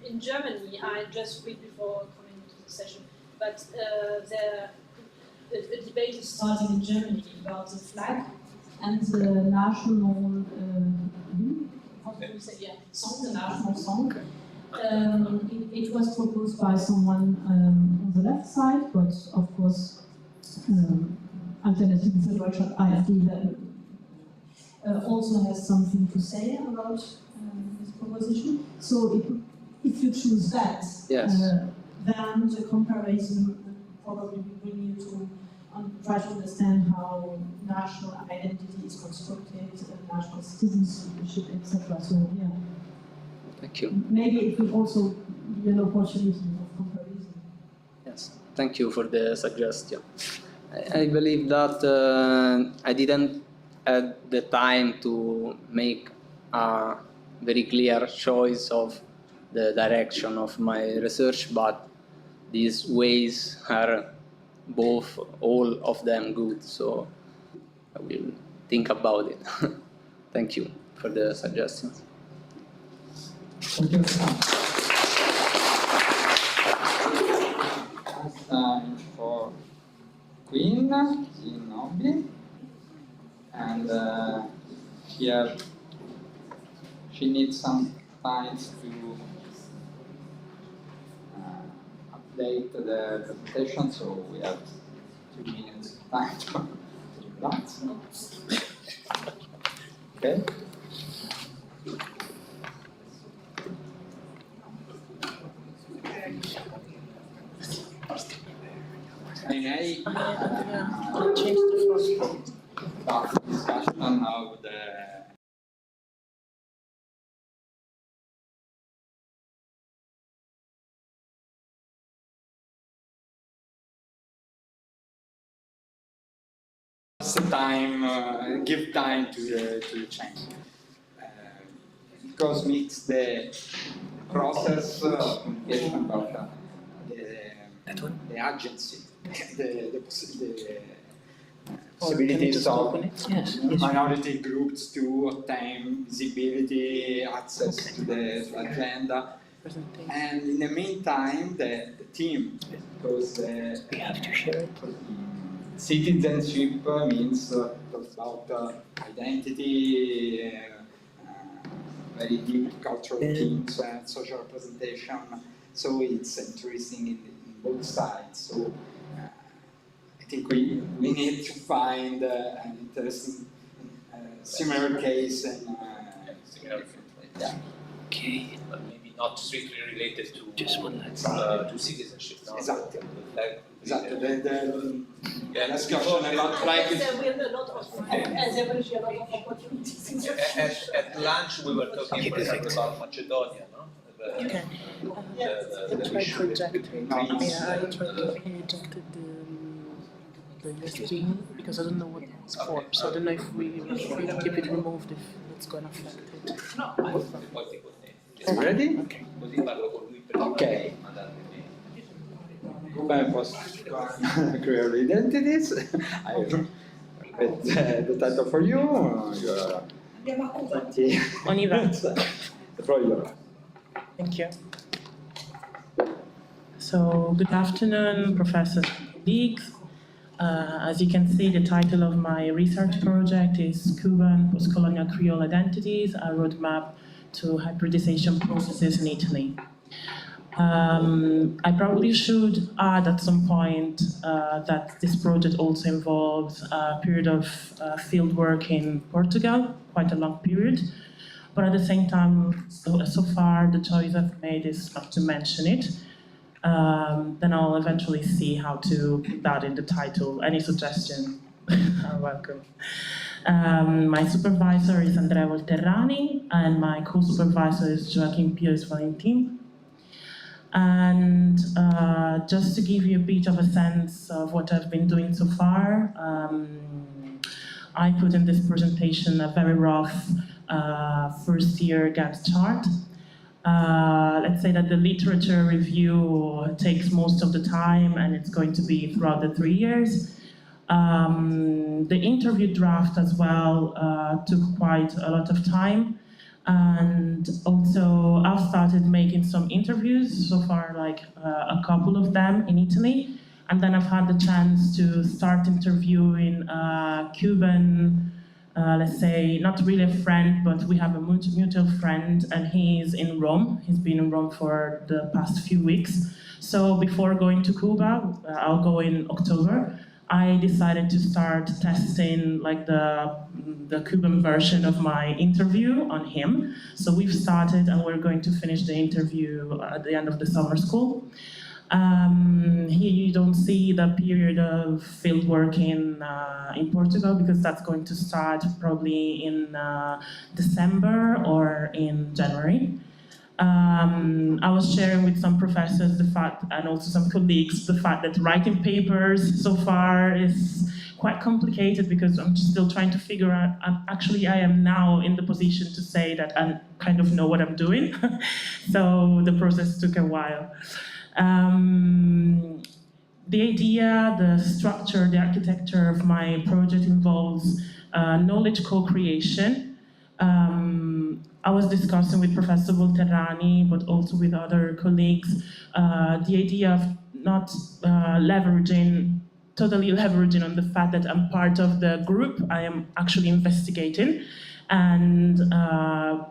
in Germany, I just read before coming to the session, but a debate is starting in Germany about the flag and the national, how do you say, song, the national song. It was proposed by someone on the left side, but of course, Alternative for Deutschland, AfD, also has something to say about this proposition. So if you choose that, then the comparison probably will bring you to try to understand how national identity is constructed, national citizenship, etc. So yeah. Thank you. Maybe it will also be an opportunity of comparison. Yes, thank you for the suggestion. I believe that I didn't have the time to make a very clear choice of the direction of my research, but these ways are both, all of them good, so I will think about it. Thank you for the suggestions. Thank you. Time for Queen Nnodi, and here she needs some time to update the presentation, so we have 2 minutes time to do that. Okay. May I change the floor. start the discussion of the time, give time to the change, because makes the process of communication about the agency, the possibilities of minority groups to obtain visibility, access to the agenda, and in the meantime, the team, because we have to share it. Citizenship means about identity, very deep cultural themes, social representation. So it's interesting in both sides. So I think we need to find an interesting similar case and similar place. Yeah. Okay, but maybe not strictly related to just one to citizenship. No? Exactly. Exactly. The discussion about like There will be a lot of, as there will be a lot of opportunities. At lunch we were talking for example about Macedonia, no? Okay. I tried projecting. Yeah, I tried to rejected the stream because I don't know what it's for. So I don't know if we keep it removed, if it's going to affect it. Ready? Okay. Okay. Cuba Post-Colonial Identities. I read the title for you. You're 20 On y va. The floor is yours. Thank you. So, good afternoon, professors and colleagues. As you can see, the title of my research project is Cuban Post-Colonial Creole Identities, a roadmap to hybridization processes in Italy. I probably should add at some point that this project also involves a period of field work in Portugal, quite a long period. But at the same time, so far, the choice I've made is not to mention it. Then I'll eventually see how to put that in the title. Any suggestion are welcome. My supervisor is Andrea Volterrani, and my co-supervisor is Joaquim Pius Valentin. And just to give you a bit of a sense of what I've been doing so far, I put in this presentation a very rough first-year Gantt chart. Let's say that the literature review takes most of the time, and it's going to be throughout the 3 years. The interview draft as well took quite a lot of time. And also, I've started making some interviews, so far like a couple of them in Italy. And then I've had the chance to start interviewing Cuban, let's say, not really a friend, but we have a mutual friend, and he's in Rome. He's been in Rome for the past few weeks. So before going to Cuba, I'll go in October, I decided to start testing like the Cuban version of my interview on him. So we've started, and we're going to finish the interview at the end of the summer school. Here you don't see the period of fieldwork in Portugal, because that's going to start probably in December or in January. I was sharing with some professors the fact, and also some colleagues, the fact that writing papers so far is quite complicated, because I'm still trying to figure out, actually I am now in the position to say that I kind of know what I'm doing. So the process took a while. The idea, the structure, the architecture of my project involves knowledge co-creation. I was discussing with Professor Volterrani, but also with other colleagues, the idea of not totally leveraging on the fact that I'm part of the group I am actually investigating, and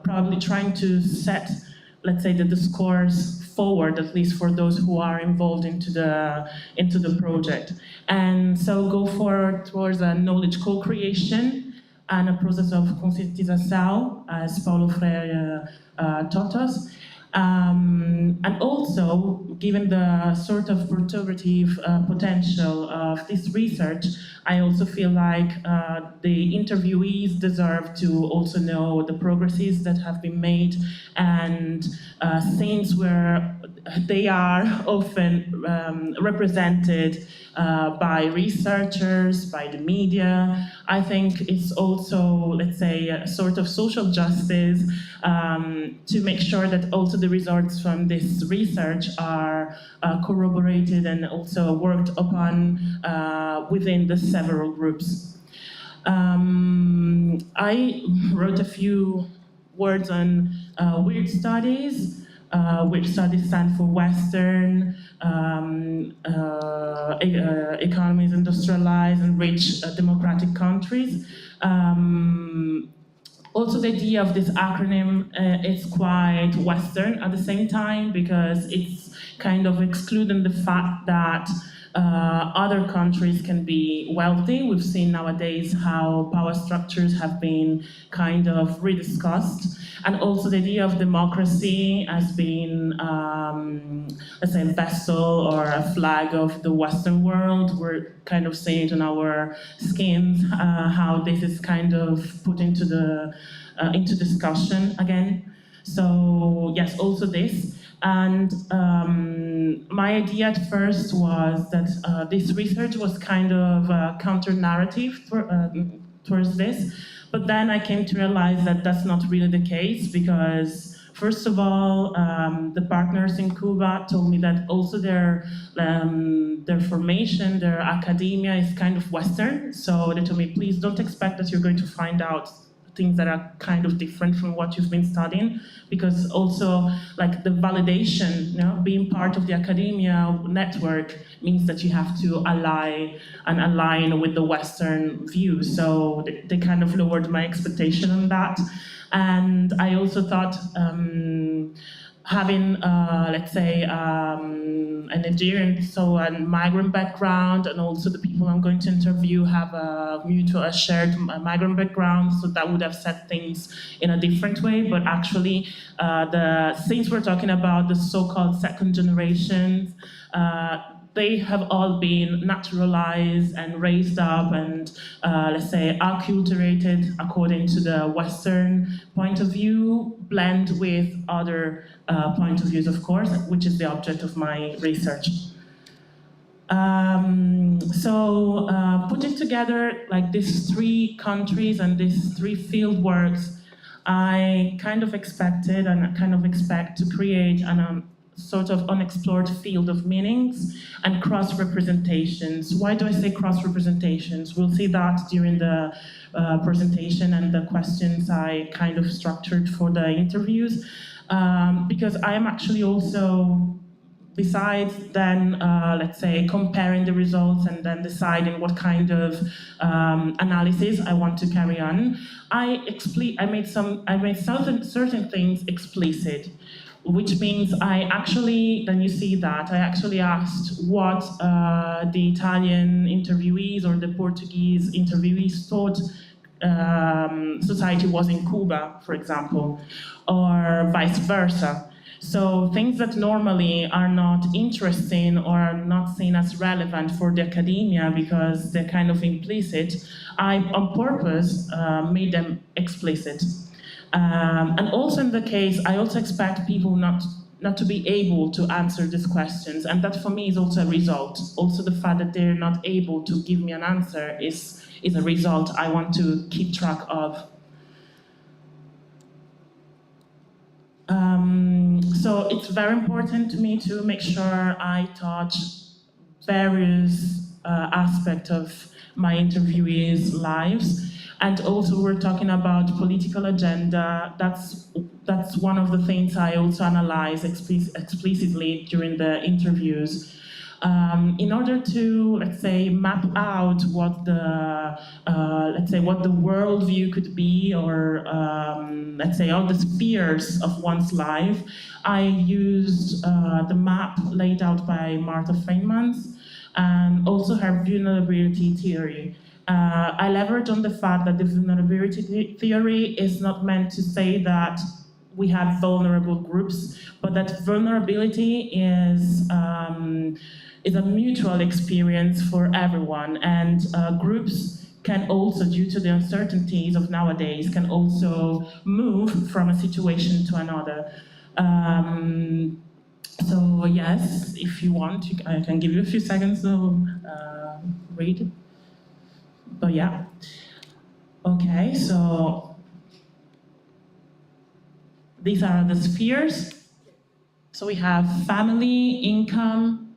probably trying to set, let's say, the discourse forward, at least for those who are involved into the project. And so go forward towards a knowledge co-creation and a process of conscientisation, as Paulo Freire taught us. And also, given the sort of perturbative potential of this research, I also feel like the interviewees deserve to also know the progresses that have been made, and things where they are often represented by researchers, by the media. I think it's also, let's say, a sort of social justice to make sure that also the results from this research are corroborated and also worked upon within the several groups. I wrote a few words on weird studies. Which studies stand for Western economies, industrialized and rich democratic countries. Also, the idea of this acronym is quite Western at the same time, because it's kind of excluding the fact that other countries can be wealthy. We've seen nowadays how power structures have been kind of rediscussed. And also the idea of democracy as being, let's say, a vessel or a flag of the Western world. We're kind of seeing it on our skins, how this is kind of put into discussion again. So yes, also this. And my idea at first was that this research was kind of a counter-narrative towards this, but then I came to realize that that's not really the case, because first of all, the partners in Cuba told me that also their formation, their academia is kind of Western, so they told me, please don't expect that you're going to find out things that are kind of different from what you've been studying, because also like the validation, being part of the academia network means that you have to align with the Western view. So they kind of lowered my expectation on that. And I also thought having, let's say, a Nigerian, so a migrant background, and also the people I'm going to interview have a shared migrant background, so that would have set things in a different way. But actually, the things we're talking about, the so-called second generations, they have all been naturalized and raised up and, let's say, acculturated according to the Western point of view, blend with other point of views, of course, which is the object of my research. So putting together like these three countries and these three field works, I kind of expected and kind of expect to create an sort of unexplored field of meanings and cross-representations. Why do I say cross-representations? We'll see that during the presentation and the questions I kind of structured for the interviews, because I am actually also, besides then, let's say, comparing the results and then deciding what kind of analysis I want to carry on, I made certain things explicit, which means I actually, then you see that, I actually asked what the Italian interviewees or the Portuguese interviewees thought society was in Cuba, for example, or vice versa. So things that normally are not interesting or are not seen as relevant for the academia because they're kind of implicit, I, on purpose, made them explicit. And also in the case, I also expect people not to be able to answer these questions, and that for me is also a result. Also the fact that they're not able to give me an answer is a result I want to keep track of. So it's very important to me to make sure I touch various aspects of my interviewees' lives. And also we're talking about political agenda. That's one of the things I also analyze explicitly during the interviews. In order to, let's say, map out what the, what the worldview could be, or let's say all the spheres of one's life, I used the map laid out by Martha Feynman's and also her vulnerability theory. I leverage on the fact that the vulnerability theory is not meant to say that we have vulnerable groups, but that vulnerability is a mutual experience for everyone, and groups can also, due to the uncertainties of nowadays, can also move from a situation to another. So yes, if you want, I can give you a few seconds to read it. But yeah, okay, so these are the spheres. So we have family, income,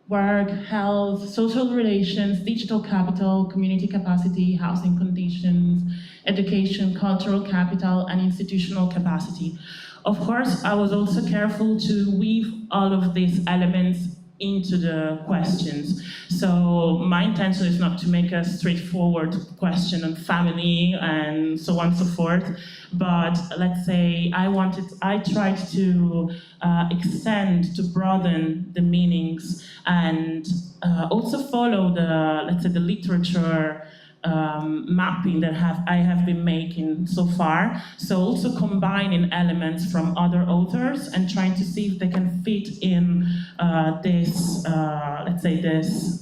work, health, social relations, digital capital, community capacity, housing conditions, education, cultural capital, and institutional capacity. Of course, I was also careful to weave all of these elements into the questions. So my intention is not to make a straightforward question on family and so on and so forth, but let's say I tried to extend, to broaden the meanings, and also follow the, let's say, the literature mapping that I have been making so far. So also combining elements from other authors and trying to see if they can fit in this, let's say, this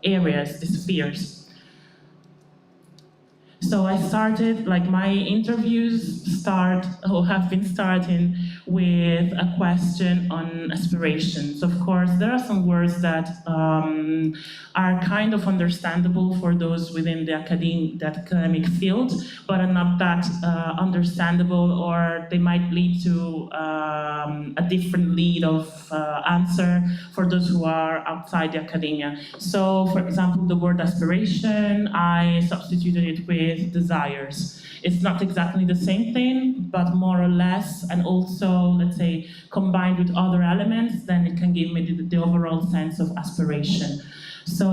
areas, these spheres. So I started, like my interviews have been starting with a question on aspirations. Of course, there are some words that are kind of understandable for those within the academic field, but are not that understandable, or they might lead to a different lead of answer for those who are outside the academia. So, for example, the word aspiration, I substituted it with desires. It's not exactly the same thing, but more or less, and also, let's say, combined with other elements, then it can give me the overall sense of aspiration. So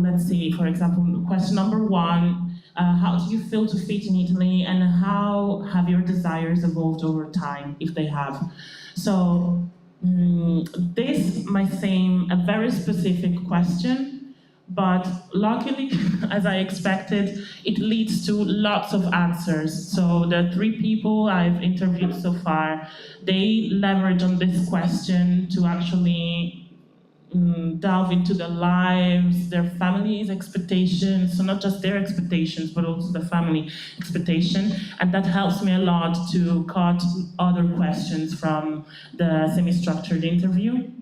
let's see, for example, question number 1, how do you feel to fit in Italy, and how have your desires evolved over time, if they have? So this might seem a very specific question, but luckily, as I expected, it leads to lots of answers. So the 3 people I've interviewed so far, they leverage on this question to actually delve into their lives, their families' expectations, so not just their expectations, but also the family expectation. And that helps me a lot to cut other questions from the semi-structured interview.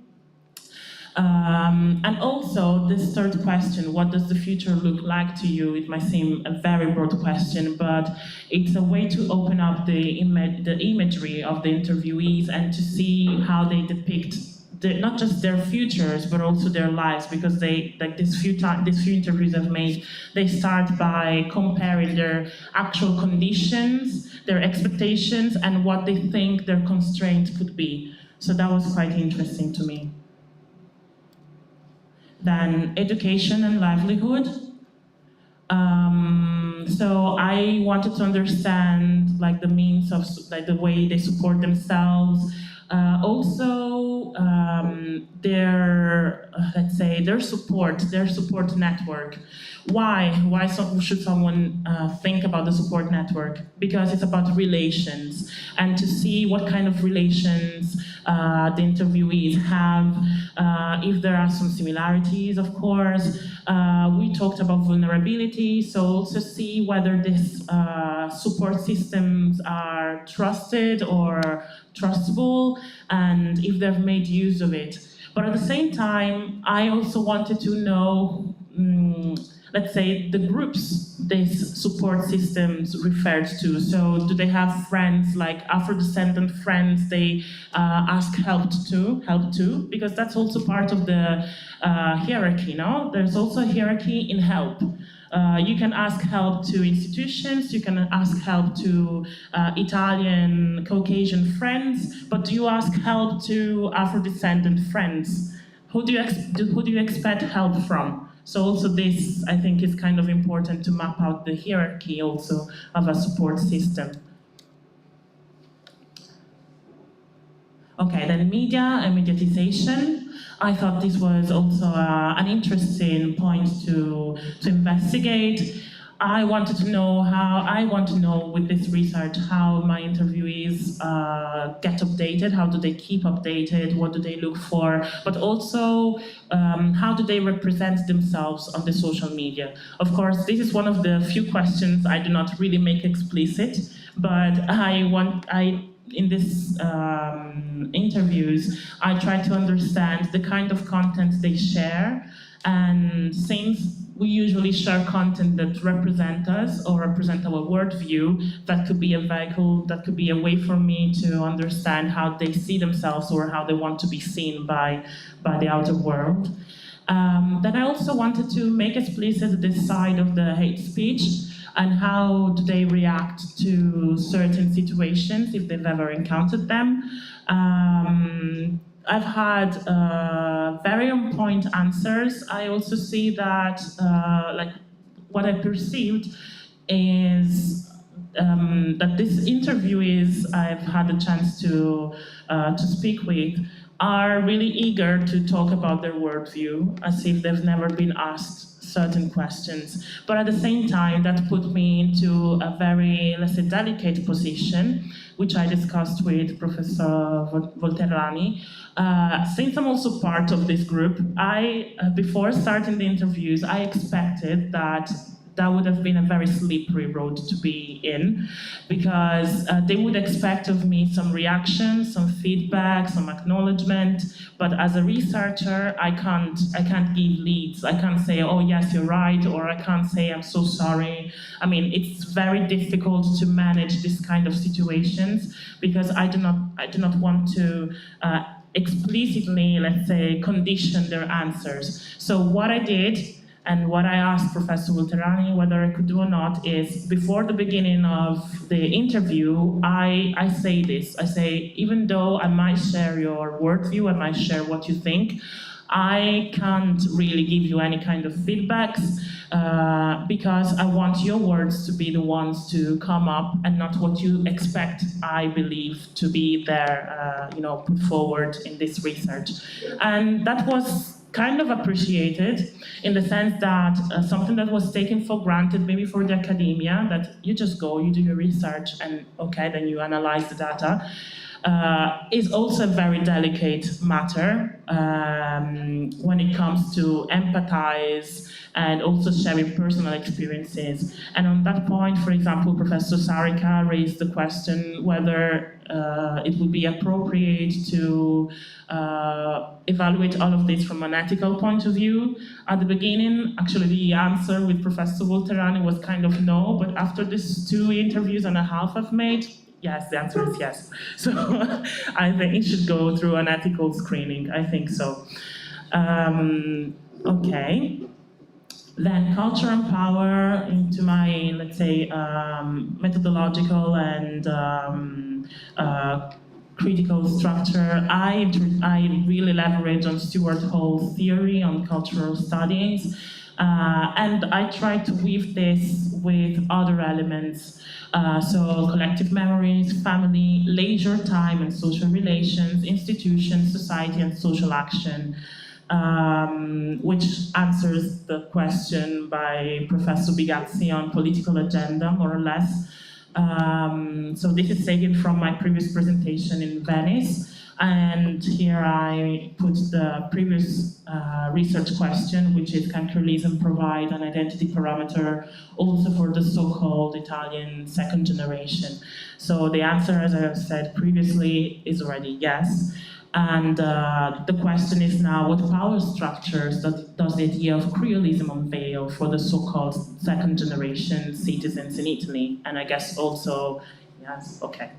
And also, this third question, what does the future look like to you? It might seem a very broad question, but it's a way to open up the imagery of the interviewees and to see how they depict not just their futures, but also their lives, because they, like these few interviews I've made, they start by comparing their actual conditions, their expectations, and what they think their constraint could be. So that was quite interesting to me. Then education and livelihood. So I wanted to understand like the means of, like the way they support themselves, Also, let's say, their support network. Why should someone think about the support network? Because it's about relations, and to see what kind of relations the interviewees have, if there are some similarities, of course. We talked about vulnerability, so also see whether these support systems are trusted or trustable, and if they've made use of it. But at the same time, I also wanted to know, let's say, the groups these support systems referred to. So do they have friends, like Afro-descendant friends they ask help to? Because that's also part of the hierarchy, no? There's also a hierarchy in help. You can ask help to institutions, you can ask help to Italian, Caucasian friends, but do you ask help to Afro-descendant friends? Who do you expect help from? So also this, I think, is kind of important to map out the hierarchy also of a support system. Okay, then media and mediatization. I thought this was also an interesting point to investigate. I want to know with this research how my interviewees get updated, how do they keep updated, what do they look for, but also how do they represent themselves on the social media. Of course, this is one of the few questions I do not really make explicit, but in these interviews, I try to understand the kind of content they share, and since we usually share content that represent us or represent our worldview, that could be a vehicle, that could be a way for me to understand how they see themselves or how they want to be seen by the outer world. Then I also wanted to make explicit this side of the hate speech and how do they react to certain situations if they've ever encountered them. I've had very on-point answers. I also see that, like, what I perceived is that these interviewees I've had a chance to speak with are really eager to talk about their worldview, as if they've never been asked certain questions. But at the same time, that put me into a very, let's say, delicate position, which I discussed with Professor Volterrani. Since I'm also part of this group, before starting the interviews, I expected that would have been a very slippery road to be in, because they would expect of me some reaction, some feedback, some acknowledgement. But as a researcher, I can't give leads. I can't say, oh yes, you're right, or I can't say, I'm so sorry. I mean, it's very difficult to manage this kind of situations, because I do not want to explicitly, let's say, condition their answers. So what I did, and what I asked Professor Volterrani whether I could do or not, is before the beginning of the interview, I say this. I say, even though I might share your worldview, I might share what you think, I can't really give you any kind of feedbacks because I want your words to be the ones to come up and not what you expect, I believe, to be there, put forward in this research. And that was kind of appreciated in the sense that something that was taken for granted, maybe for the academia, that you just go, you do your research, and okay, then you analyze the data, is also a very delicate matter when it comes to empathize and also sharing personal experiences. And on that point, for example, Professor Sarika raised the question whether it would be appropriate to evaluate all of this from an ethical point of view. At the beginning, actually, the answer with Professor Volterrani was kind of no, but after these 2.5 interviews I've made, yes, the answer is yes. So I think it should go through an ethical screening, I think so. Okay. Then culture and power into my, let's say, methodological and critical structure. I really leverage on Stuart Hall's theory on cultural studies. And I try to weave this with other elements. So collective memories, family, leisure time and social relations, institutions, society and social action, which answers the question by Professor Bigazzi on political agenda, more or less. So this is taken from my previous presentation in Venice. And here I put the previous research question, which is, can Creolism provide an identity parameter also for the so-called Italian second generation? So the answer, as I have said previously, is already yes. And the question is now, what power structures does the idea of Creolism unveil for the so-called second generation citizens in Italy? And I guess also, yes, okay,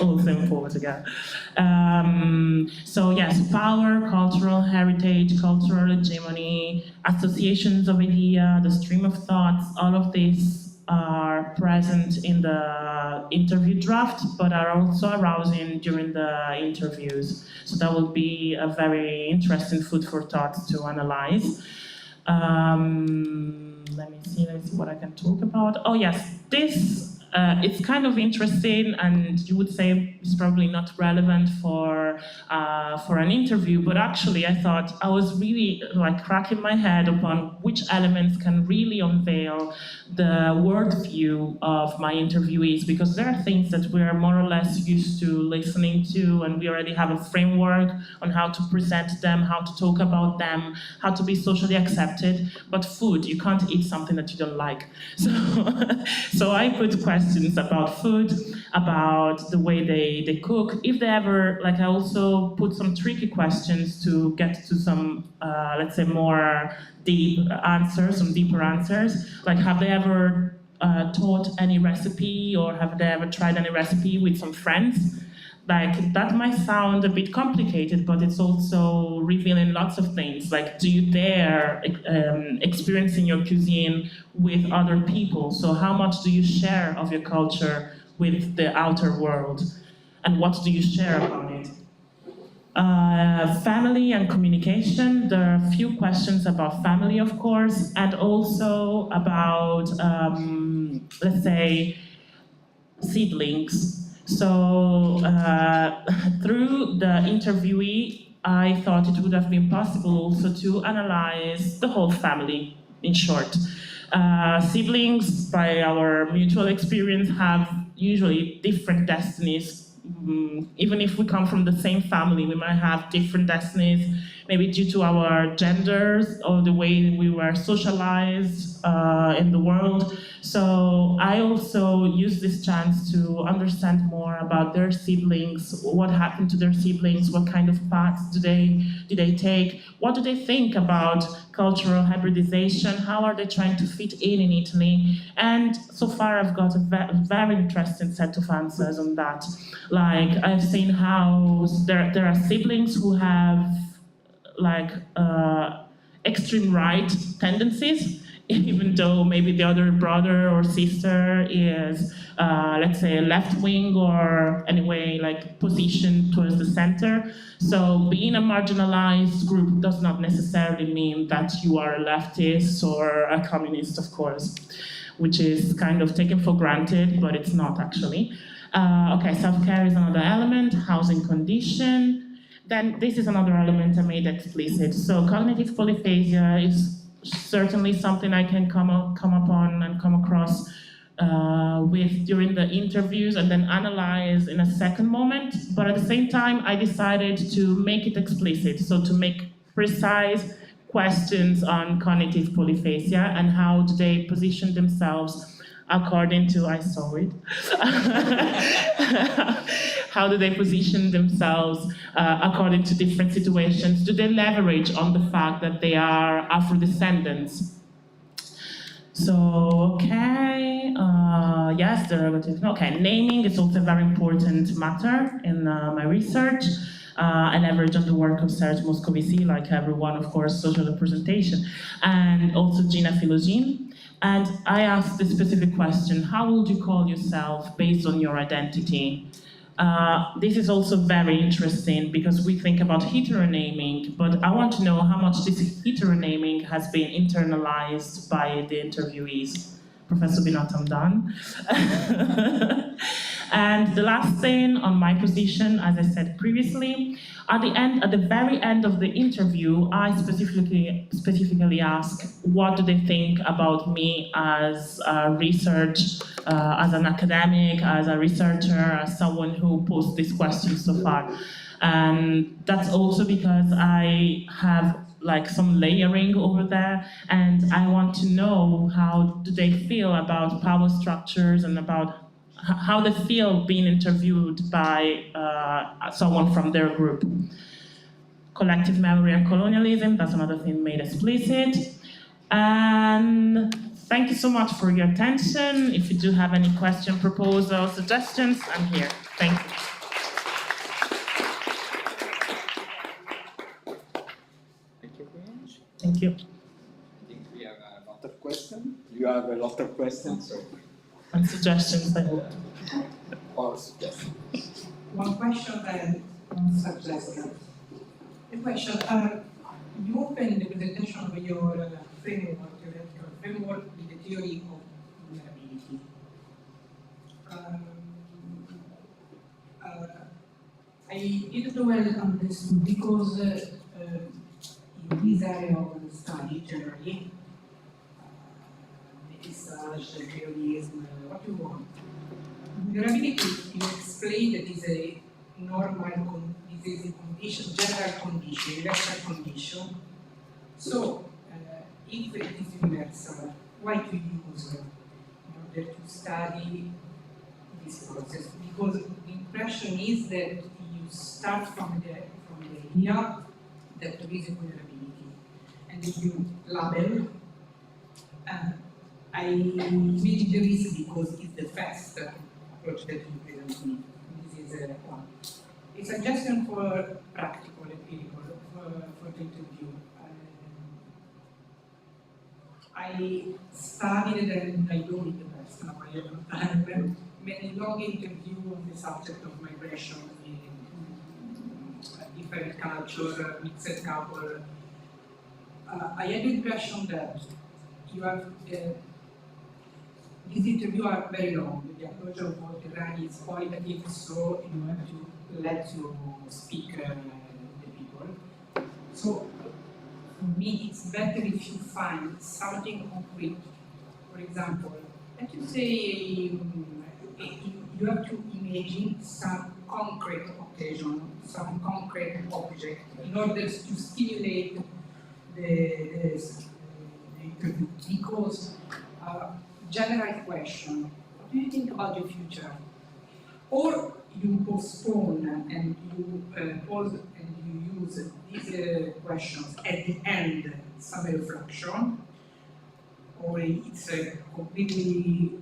also in Portugal. So yes, power, cultural heritage, cultural hegemony, associations of idea, the stream of thoughts, all of these are present in the interview draft, but are also arousing during the interviews. So that will be a very interesting food for thought to analyze. Let me see what I can talk about. Oh yes, this it's kind of interesting, and you would say it's probably not relevant for an interview, but actually I thought I was really like cracking my head upon which elements can really unveil the worldview of my interviewees, because there are things that we're more or less used to listening to, and we already have a framework on how to present them, how to talk about them, how to be socially accepted. But food, you can't eat something that you don't like. So I put questions about food, about the way they cook. If they ever, like, I also put some tricky questions to get to some, let's say, more deep answers, some deeper answers. Like, have they ever taught any recipe, or have they ever tried any recipe with some friends? Like, that might sound a bit complicated, but it's also revealing lots of things. Like, do you dare experiencing your cuisine with other people? So how much do you share of your culture with the outer world? And what do you share about it? Family and communication. There are a few questions about family, of course, and also about, let's say, siblings. So through the interviewee, I thought it would have been possible also to analyze the whole family, in short. Siblings, by our mutual experience, have usually different destinies. Even if we come from the same family, we might have different destinies, maybe due to our genders or the way we were socialized in the world. So I also use this chance to understand more about their siblings, what happened to their siblings, what kind of paths do they take, what do they think about cultural hybridization, how are they trying to fit in Italy. And so far I've got a very interesting set of answers on that. Like, I've seen how there are siblings who have like extreme right tendencies, even though maybe the other brother or sister is, let's say, left-wing or anyway, like, positioned towards the center. So being a marginalized group does not necessarily mean that you are a leftist or a communist, of course, which is kind of taken for granted, but it's not actually. Okay, self-care is another element, housing condition. Then this is another element I made explicit. So cognitive polyphasia is certainly something I can come upon and come across with during the interviews and then analyze in a second moment. But at the same time, I decided to make it explicit, so to make precise questions on cognitive polyphasia and how do they position themselves according to, I saw it. How do they position themselves according to different situations? Do they leverage on the fact that they are Afro-descendants? So, okay, yes, derivative. Okay, naming is also a very important matter in my research. I leverage on the work of Serge Moscovici, like everyone, of course, social representation, and also Gina Philogene. And I asked this specific question: how would you call yourself based on your identity? This is also very interesting because we think about heteronaming, but I want to know how much this heteronaming has been internalized by the interviewees. Professor Binotto, I'm done. And the last thing on my position, as I said previously, at the very end of the interview, I specifically ask what do they think about me as a research, as an academic, as a researcher, as someone who posed these questions so far. And that's also because I have like some layering over there, and I want to know how do they feel about power structures and about how they feel being interviewed by someone from their group. Collective memory and colonialism, that's another thing made explicit. And thank you so much for your attention. If you do have any question, proposals, suggestions, I'm here. Thank you. Thank you very much. Thank you. I think we have a lot of questions. You have a lot of questions, so. And suggestions, I hope. Or suggestions. One question and one suggestion. The question, you opened the presentation of your framework, theoretical framework with the theory of vulnerability. I didn't well understood because in this area of study generally, research, creolism, what you want. Vulnerability, you explained that is a normal, this is a condition, general condition, universal condition. So, if it is universal, why to use in order to study this process? Because the impression is that you start from the idea that there is a vulnerability, and if you label, I imagine there is because it's the first approach that you present me. This is one. A suggestion for practical, empirical, for the interview. I studied and I do it the best now. I have no time. Many long interview on the subject of migration in different culture, mixed couple. I had the impression that you have these interviews are very long. The approach of Ralli is qualitative, so you have to let you speak the people. So for me, it's better if you find something concrete. For example, let you say you have to imagine some concrete occasion, some concrete object, in order to stimulate the interview. Because general question, what do you think about your future? Or you postpone and you pause and you use these questions at the end, some reflection, or it's completely,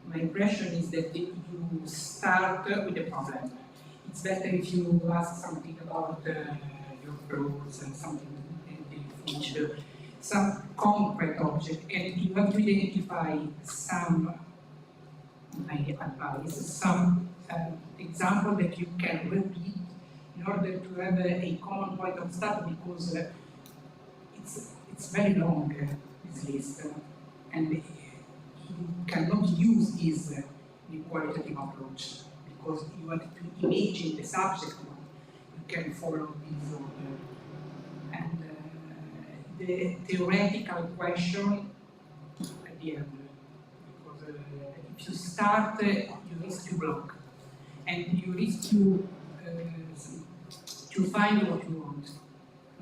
my impression is that you start with the problem. It's better if you ask something about your growth and something in the future, some concrete object, and you have to identify some, my advice, some example that you can repeat in order to have a common point of start, because it's very long, this list, and you cannot use this in a qualitative approach, because you have to imagine the subject one. You can follow this order. And the theoretical question at the end, because if you start, you risk to block, and you risk to find what you want,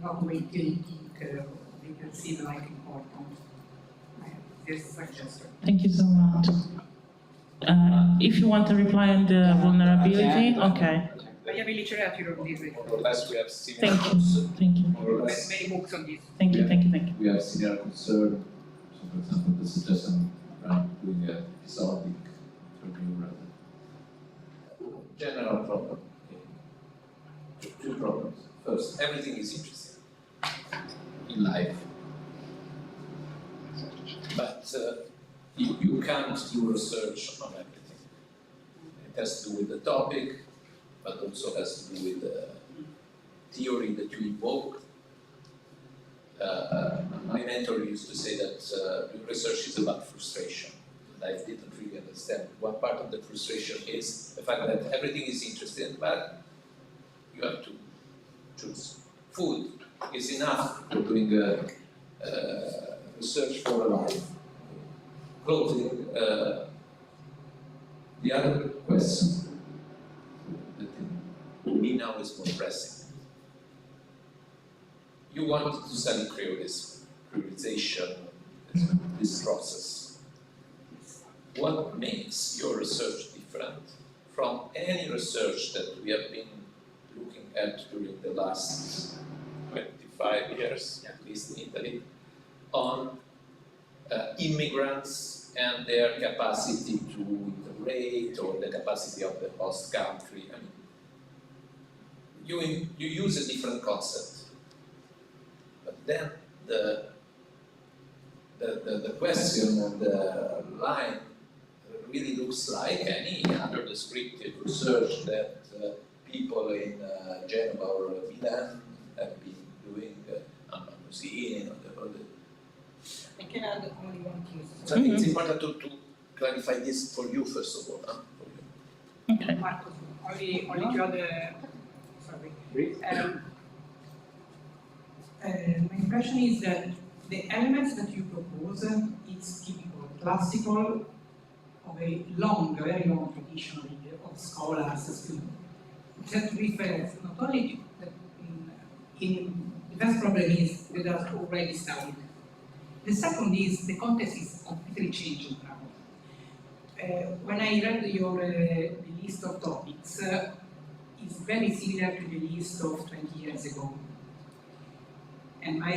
not wait till you think you can see like important. This suggestion. Thank you so much. If you want to reply on the vulnerability, okay. I have a literature on this. More or less, we have similar Thank you. Thank you. More or less. Many books on this. Thank you. Thank you. Thank you. We have similar concern. So, for example, the suggestion around doing a episodic interview rather. General problem. Okay. Two problems. First, Everything is interesting. in life, But you can't do research on everything. It has to do with the topic, but also has to do with the theory that you evoke. My mentor used to say that research is about frustration. And I didn't really understand. One part of the frustration is the fact that everything is interesting, but you have to choose. Food is enough for doing research for a life. Clothing. The other question that to me now is more pressing. You wanted to study Creolism, Creolization, this process. What makes your research different from any research that we have been looking at during the last 25 years, at least in Italy, on immigrants and their capacity to integrate or the capacity of the host country? I mean, you use a different concept, but then the question and the line really looks like any other descriptive research that people in Genova or Milan have been doing on Museum or the I can add only one thing. So it's important to clarify this for you first of all. Huh? For you. Okay. Marcos, only to other. Sorry. My impression is that the elements that you propose is typical, classical of a long, very long tradition of scholars that refers not only to the first problem is that are already studied. The second is the context is completely changing now. When I read your the list of topics, it's very similar to the list of 20 years ago. And my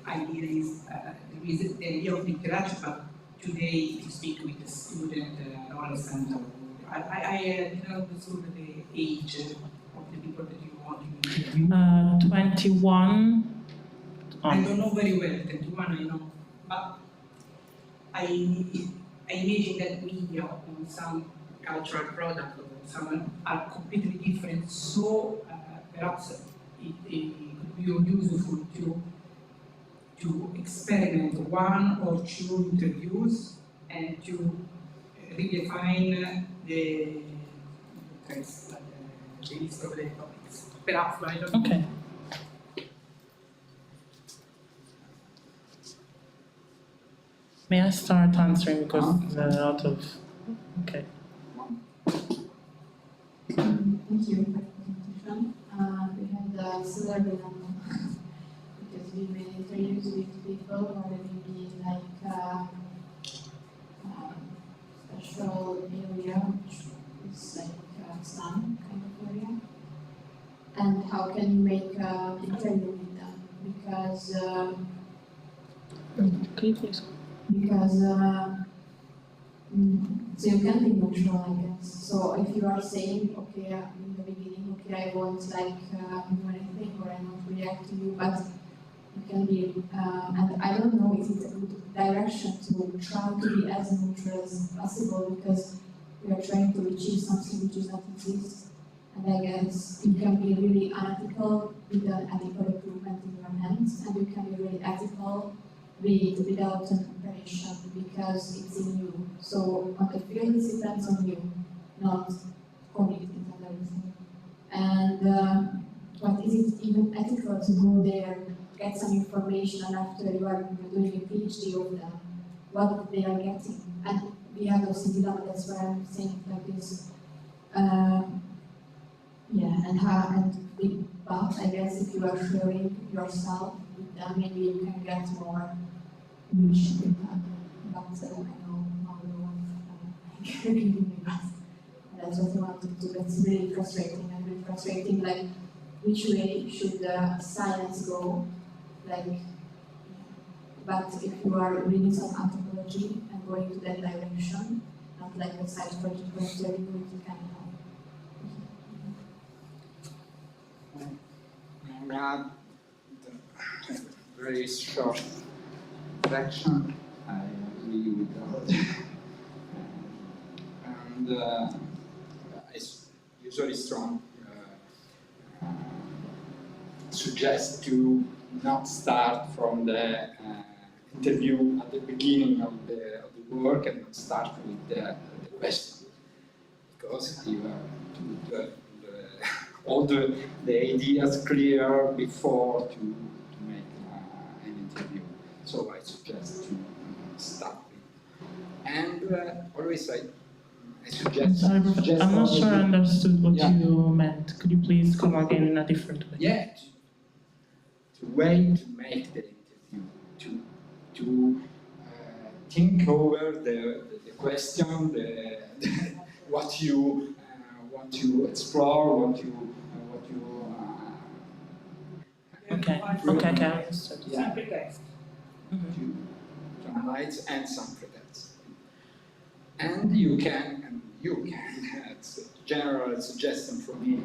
idea is the idea of interaction, but today to speak with the student, Alessandro, I didn't understand the age of the people that you want to interview. 21. I don't know very well, 21 I know, but I imagine that media on some cultural product or some are completely different, so perhaps it could be useful to experiment one or two interviews and to redefine the list of the topics. Perhaps, I don't know. Okay. May I start answering because there are a lot of. Okay. Thank you for the presentation. We had similar dilemma because we made interviews with people who are living in like special area, which is like slum kind of area. And how can you make an interview with them? Because so you can be neutral, I guess. So if you are saying, okay, in the beginning, okay, I won't like do anything or I won't react to you, but you can be, and I don't know if it's a good direction to try to be as neutral as possible because we are trying to achieve something which does not exist. And I guess you can be really unethical with an ethical equipment in your hands, and you can be really ethical without an operation because it's in you. So on the field it depends on you, not committing and everything. And but is it even ethical to go there, get some information, and after you are doing a PhD of them, what they are getting? And we have those dilemma, that's why I'm saying like this. But I guess if you are sharing yourself with them, maybe you can get more reach with them. But I know how the one that's what I want to do. That's really frustrating and really frustrating. Like, which way should the science go? Like, but if you are reading some anthropology and going to that direction, not like a side project where you can help. Very short section. I agree with that. And you usually strong suggest to not start from the interview at the beginning of the work and not start with the question, because you have to all the ideas clear before to make an interview. So I suggest to start with. And always I suggest... I'm not sure I understood what you meant. Could you please come again in a different way? Yeah, to wait to make the interview, to think over the question, what you want to explore, what you okay, understood. Some pretext. To analyze and some pretext. And you can, it's a general suggestion for me,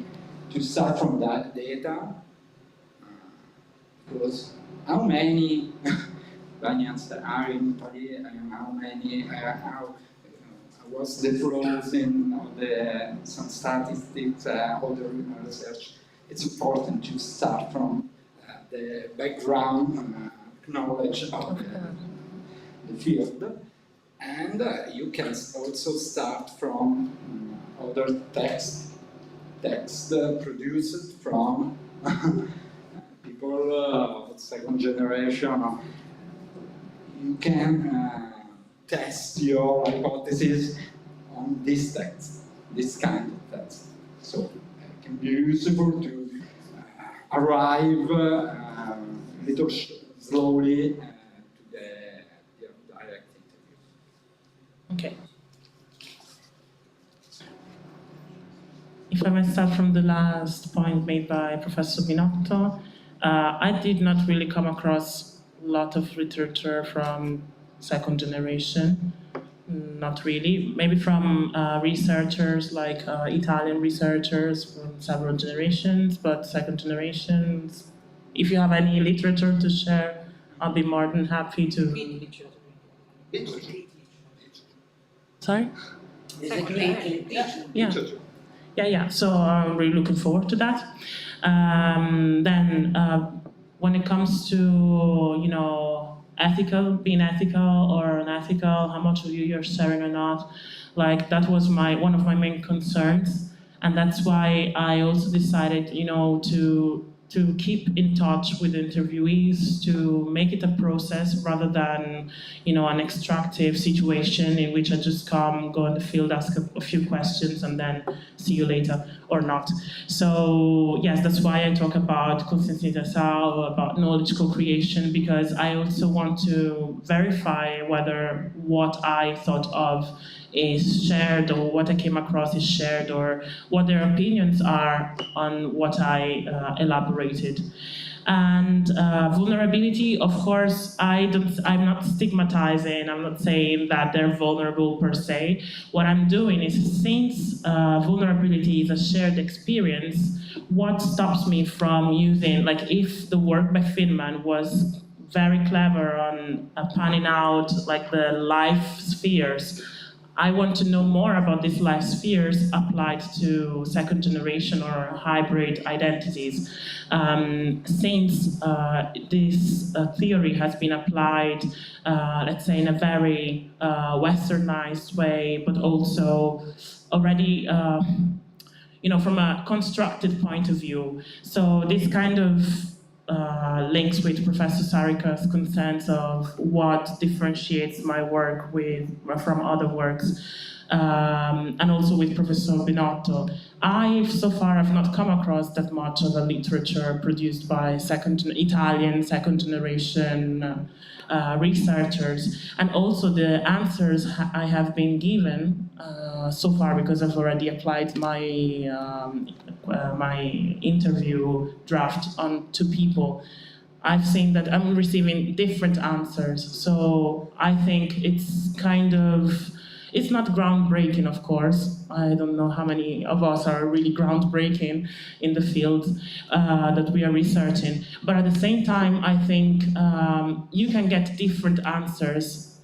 to start from that data, because how many Banyans there are in Italy, and how many, what's the flows in some statistics, other research. It's important to start from the background knowledge of the field, and you can also start from other text produced from people of second generation. You can test your hypothesis on this text, this kind of text. So it can be useful to arrive a little slowly to the direct interview. Okay. If I may start from the last point made by Professor Binotto, I did not really come across a lot of literature from second generation, not really. Maybe from researchers like Italian researchers from several generations, but second generations. If you have any literature to share, I'll be more than happy to. Sorry? Yeah. So I'm really looking forward to that. Then, when it comes to being ethical or unethical, how much of you're sharing or not, like that was one of my main concerns, and that's why I also decided, to keep in touch with interviewees, to make it a process rather than, an extractive situation in which I just go in the field, ask a few questions, and then see you later or not. So yes, that's why I talk about conscientization, about knowledge co-creation, because I also want to verify whether what I thought of is shared, or what I came across is shared, or what their opinions are on what I elaborated. And vulnerability, of course, I'm not stigmatizing, I'm not saying that they're vulnerable per se. What I'm doing is, since vulnerability is a shared experience, what stops me from using, like if the work by Feynman was very clever on panning out like the life spheres, I want to know more about these life spheres applied to second generation or hybrid identities. Since this theory has been applied, let's say in a very westernized way, but also already from a constructed point of view. So this kind of links with Professor Sarika's concerns of what differentiates my work from other works, and also with Professor Binotto. I, so far, have not come across that much of a literature produced by Italian second generation researchers, and also the answers I have been given so far, because I've already applied my interview draft to people. I've seen that I'm receiving different answers, so I think it's it's not groundbreaking, of course. I don't know how many of us are really groundbreaking in the field that we are researching. But at the same time, I think you can get different answers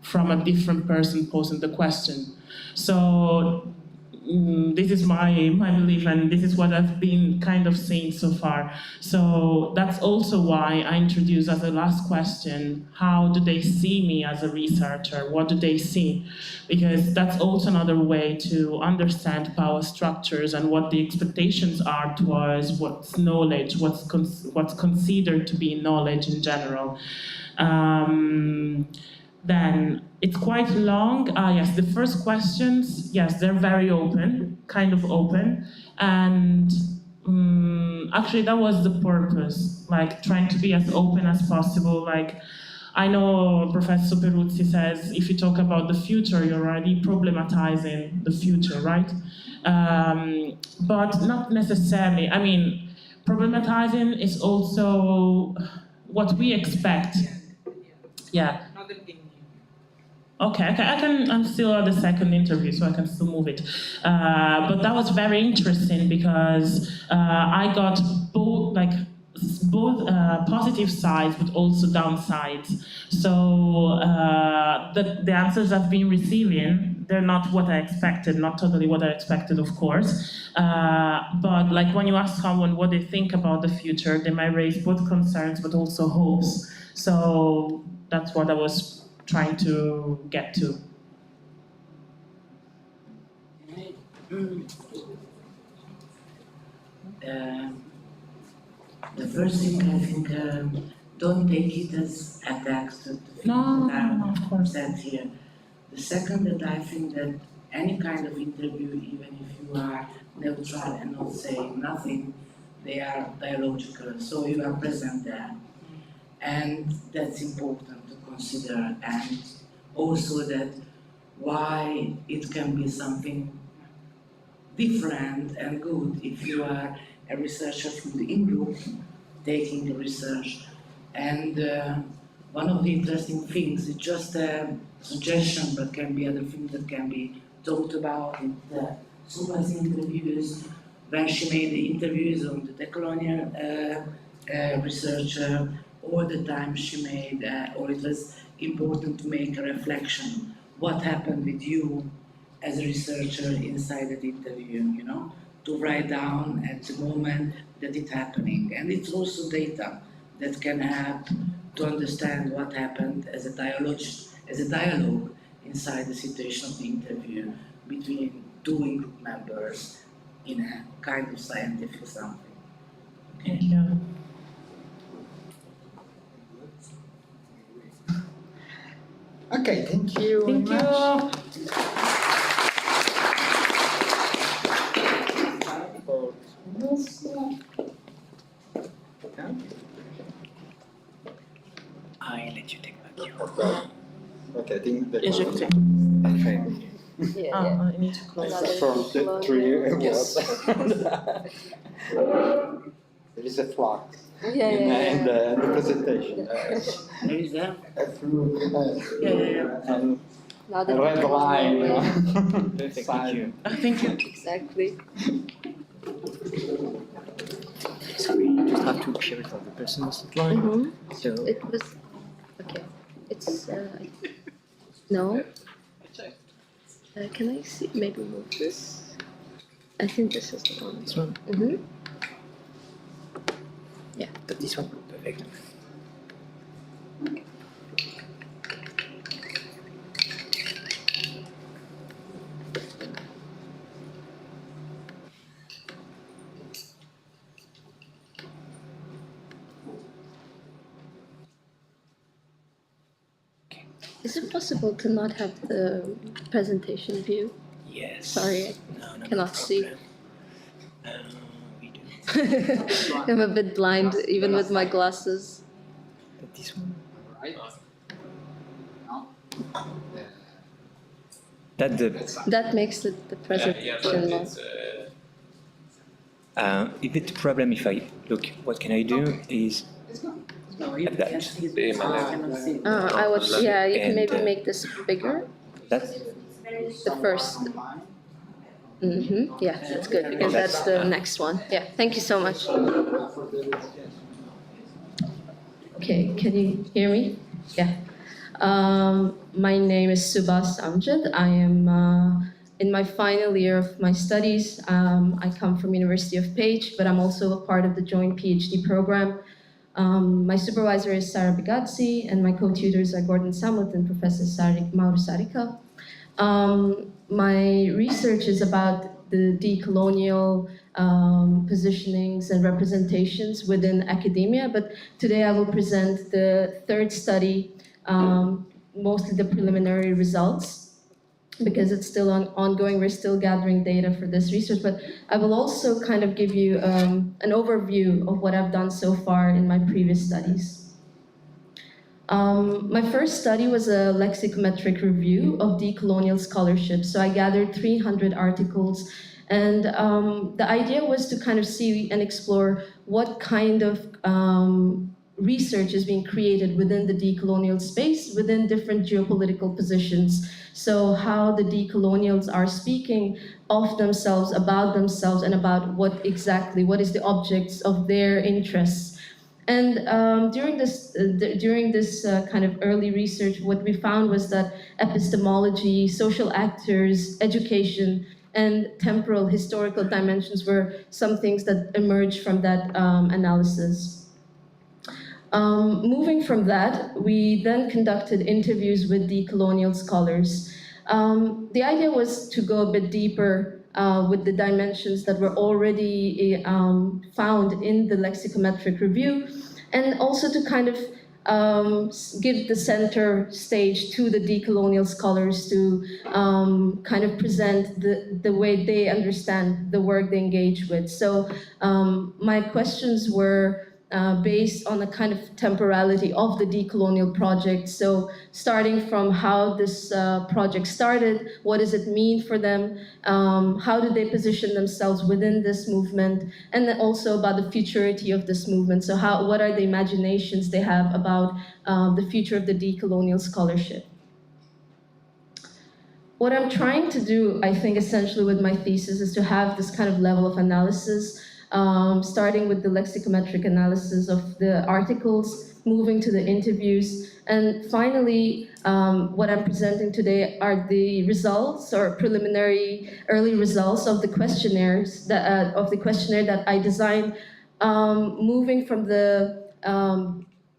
from a different person posing the question. So this is my belief, and this is what I've been kind of saying so far. So that's also why I introduced as a last question, how do they see me as a researcher? What do they see? Because that's also another way to understand power structures and what the expectations are towards what's knowledge, what's considered to be knowledge in general. Then it's quite long. Yes, the first questions, yes, they're very open, kind of open. And actually that was the purpose, like trying to be as open as possible. Like, I know Professor Peruzzi says, if you talk about the future, you're already problematizing the future, right? But not necessarily. I mean, problematizing is also what we expect. Yeah. Okay, I'm still at the second interview, so I can still move it. But that was very interesting because I got both positive sides, but also downsides. So the answers I've been receiving, they're not what I expected, not totally what I expected, of course. But like when you ask someone what they think about the future, they might raise both concerns, but also hopes. So that's what I was trying to get to. The first thing I think, don't take it as attacks to No, of course. said here. The second, that I think that any kind of interview, even if you are neutral and not saying nothing, they are dialogical, so you are present there. And that's important to consider, and also that why it can be something different and good if you are a researcher from the in-group taking the research. And one of the interesting things, it's just a suggestion, but can be other things that can be talked about in the Subas interviews, when she made the interviews on the Decolonial researcher, all the time she made, or it was important to make a reflection. What happened with you as a researcher inside that interview, you know? To write down at the moment that it's happening. And it's also data that can help to understand what happened as a dialogue inside the situation of the interview between two in-group members in a kind of scientific something. Okay. Thank you. Okay, thank you. Thank you. I let you take back your. Okay, I think that. Éjecté. Parfait. I need to close. From the three Yes. There is a flux in Yeah. the presentation. There is that? And Now a that red line, you know. Perfect, Sign. thank you. Thank you. exactly. So we just have to share it on the person's line. Mm-hmm. So It was okay. It's no. Can I see? Maybe move this. I think this is the one. this one, Mm-hmm. this one, perfect. Is it possible to not have the presentation view? Yes. Sorry, No, cannot see. We do. I'm a bit blind, even with my glasses. But this one. Right? No? That makes it the presentation long. If it's a problem if I look, what can I do is No, you that. can see it. I cannot see it. I would, yeah, you can And, maybe make this bigger. that's The first. Mm-hmm. Yeah, that's good because that's the next one. Yeah, thank you so much. Okay, can you hear me? Yeah. My name is Subas Amjad. I am in my final year of my studies. I come from University of Page, but I'm also a part of the joint PhD program. My supervisor is Sarah Bigazzi, and my co-tutors are Gordon Samut and Professor Mauro Sarika. My research is about the decolonial positionings and representations within academia, but today I will present the third study, mostly the preliminary results, because it's still ongoing. We're still gathering data for this research, but I will also kind of give you an overview of what I've done so far in my previous studies. My first study was a lexicometric review of decolonial scholarship. So I gathered 300 articles, and the idea was to kind of see and explore what kind of research is being created within the decolonial space, within different geopolitical positions. So how the decolonials are speaking of themselves, about themselves, and about what is the objects of their interests. And during this kind of early research, what we found was that epistemology, social actors, education, and temporal historical dimensions were some things that emerged from that analysis. Moving from that, we then conducted interviews with decolonial scholars. The idea was to go a bit deeper with the dimensions that were already found in the lexicometric review, and also to kind of give the center stage to the decolonial scholars to kind of present the way they understand the work they engage with. So my questions were based on a kind of temporality of the decolonial project. So starting from how this project started, what does it mean for them, how do they position themselves within this movement, and then also about the futurity of this movement. So what are the imaginations they have about the future of the decolonial scholarship. What I'm trying to do, I think, essentially with my thesis is to have this kind of level of analysis, starting with the lexicometric analysis of the articles, moving to the interviews, and finally, what I'm presenting today are the results or preliminary early results of the questionnaires that I designed, moving from the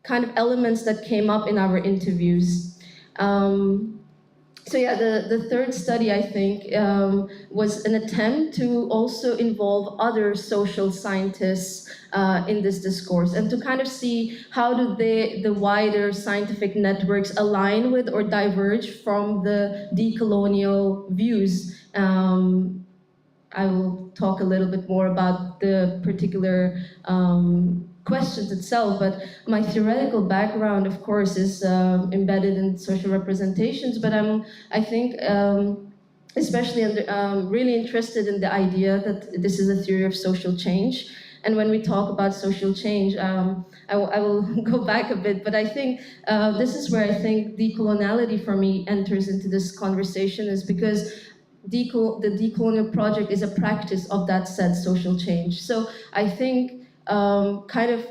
kind of elements that came up in our interviews. So yeah, the third study, I think, was an attempt to also involve other social scientists in this discourse, and to kind of see how do the wider scientific networks align with or diverge from the decolonial views. I will talk a little bit more about the particular questions itself, but my theoretical background, of course, is embedded in social representations, but I think especially really interested in the idea that this is a theory of social change. And when we talk about social change, I will go back a bit, but I think this is where I think decoloniality for me enters into this conversation, is because the decolonial project is a practice of that said social change. So I think kind of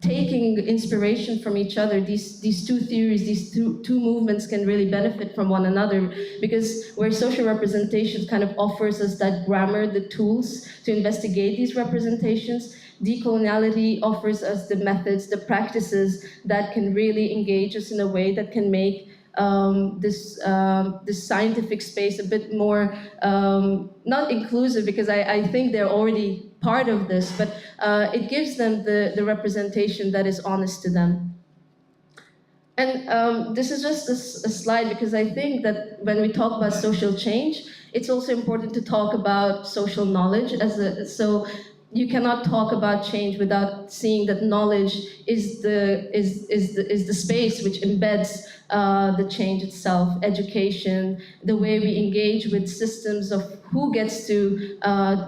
taking inspiration from each other, these two theories, these two movements can really benefit from one another, because where social representation kind of offers us that grammar, the tools to investigate these representations, decoloniality offers us the methods, the practices that can really engage us in a way that can make this scientific space a bit more, not inclusive, because I think they're already part of this, but it gives them the representation that is honest to them. And this is just a slide, because I think that when we talk about social change, it's also important to talk about social knowledge so you cannot talk about change without seeing that knowledge is the space which embeds the change itself. Education, the way we engage with systems of who gets to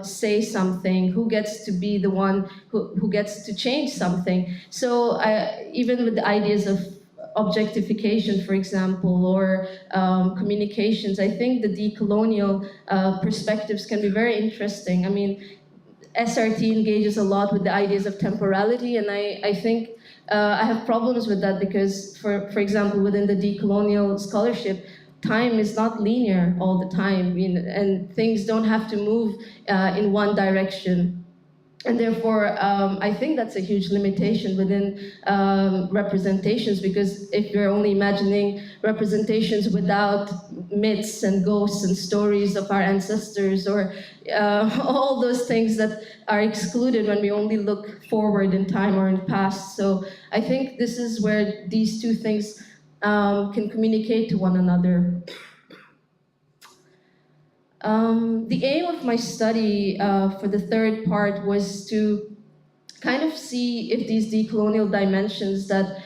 say something, who gets to be the one who gets to change something. So even with the ideas of objectification, for example, or communications, I think the decolonial perspectives can be very interesting. I mean, SRT engages a lot with the ideas of temporality, and I think I have problems with that, because, for example, within the decolonial scholarship, time is not linear all the time, and things don't have to move in one direction. And therefore, I think that's a huge limitation within representations, because if you're only imagining representations without myths and ghosts and stories of our ancestors, or all those things that are excluded when we only look forward in time or in the past. So I think this is where these two things can communicate to one another. The aim of my study for the third part was to kind of see if these decolonial dimensions that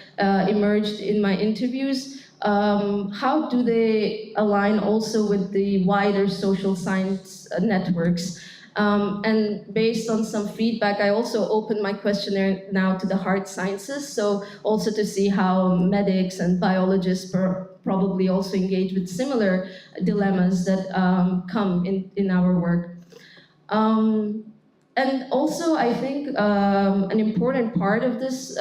emerged in my interviews, how do they align also with the wider social science networks? And based on some feedback, I also opened my questionnaire now to the hard sciences, so also to see how medics and biologists probably also engage with similar dilemmas that come in our work. And also, I think an important part of this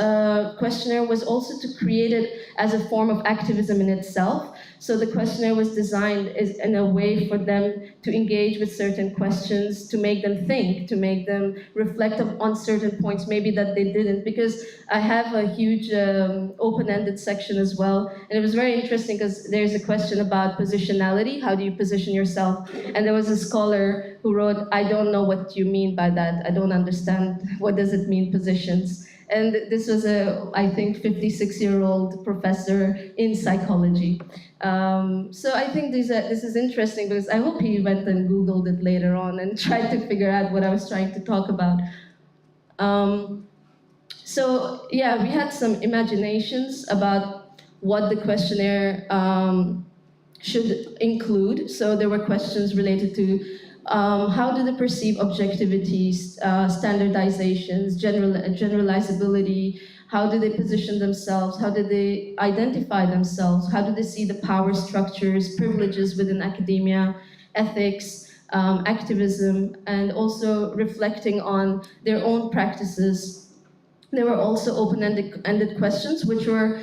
questionnaire was also to create it as a form of activism in itself. So the questionnaire was designed in a way for them to engage with certain questions, to make them think, to make them reflect on certain points maybe that they didn't, because I have a huge open-ended section as well. And it was very interesting because there's a question about positionality. How do you position yourself? And there was a scholar who wrote, I don't know what you mean by that. I don't understand. What does it mean, positions? And this was a, I think, 56-year-old professor in psychology. So I think this is interesting, because I hope he went and Googled it later on and tried to figure out what I was trying to talk about. So yeah, we had some imaginations about what the questionnaire should include. So there were questions related to how do they perceive objectivities, standardizations, generalizability, how do they position themselves, how do they identify themselves, how do they see the power structures, privileges within academia, ethics, activism, and also reflecting on their own practices. There were also open-ended questions, which were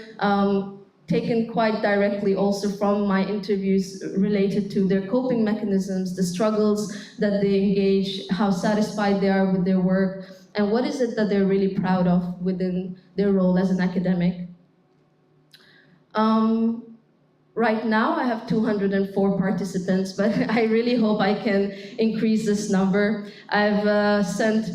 taken quite directly also from my interviews related to their coping mechanisms, the struggles that they engage, how satisfied they are with their work, and what is it that they're really proud of within their role as an academic. Right now, I have 204 participants, but I really hope I can increase this number. I've sent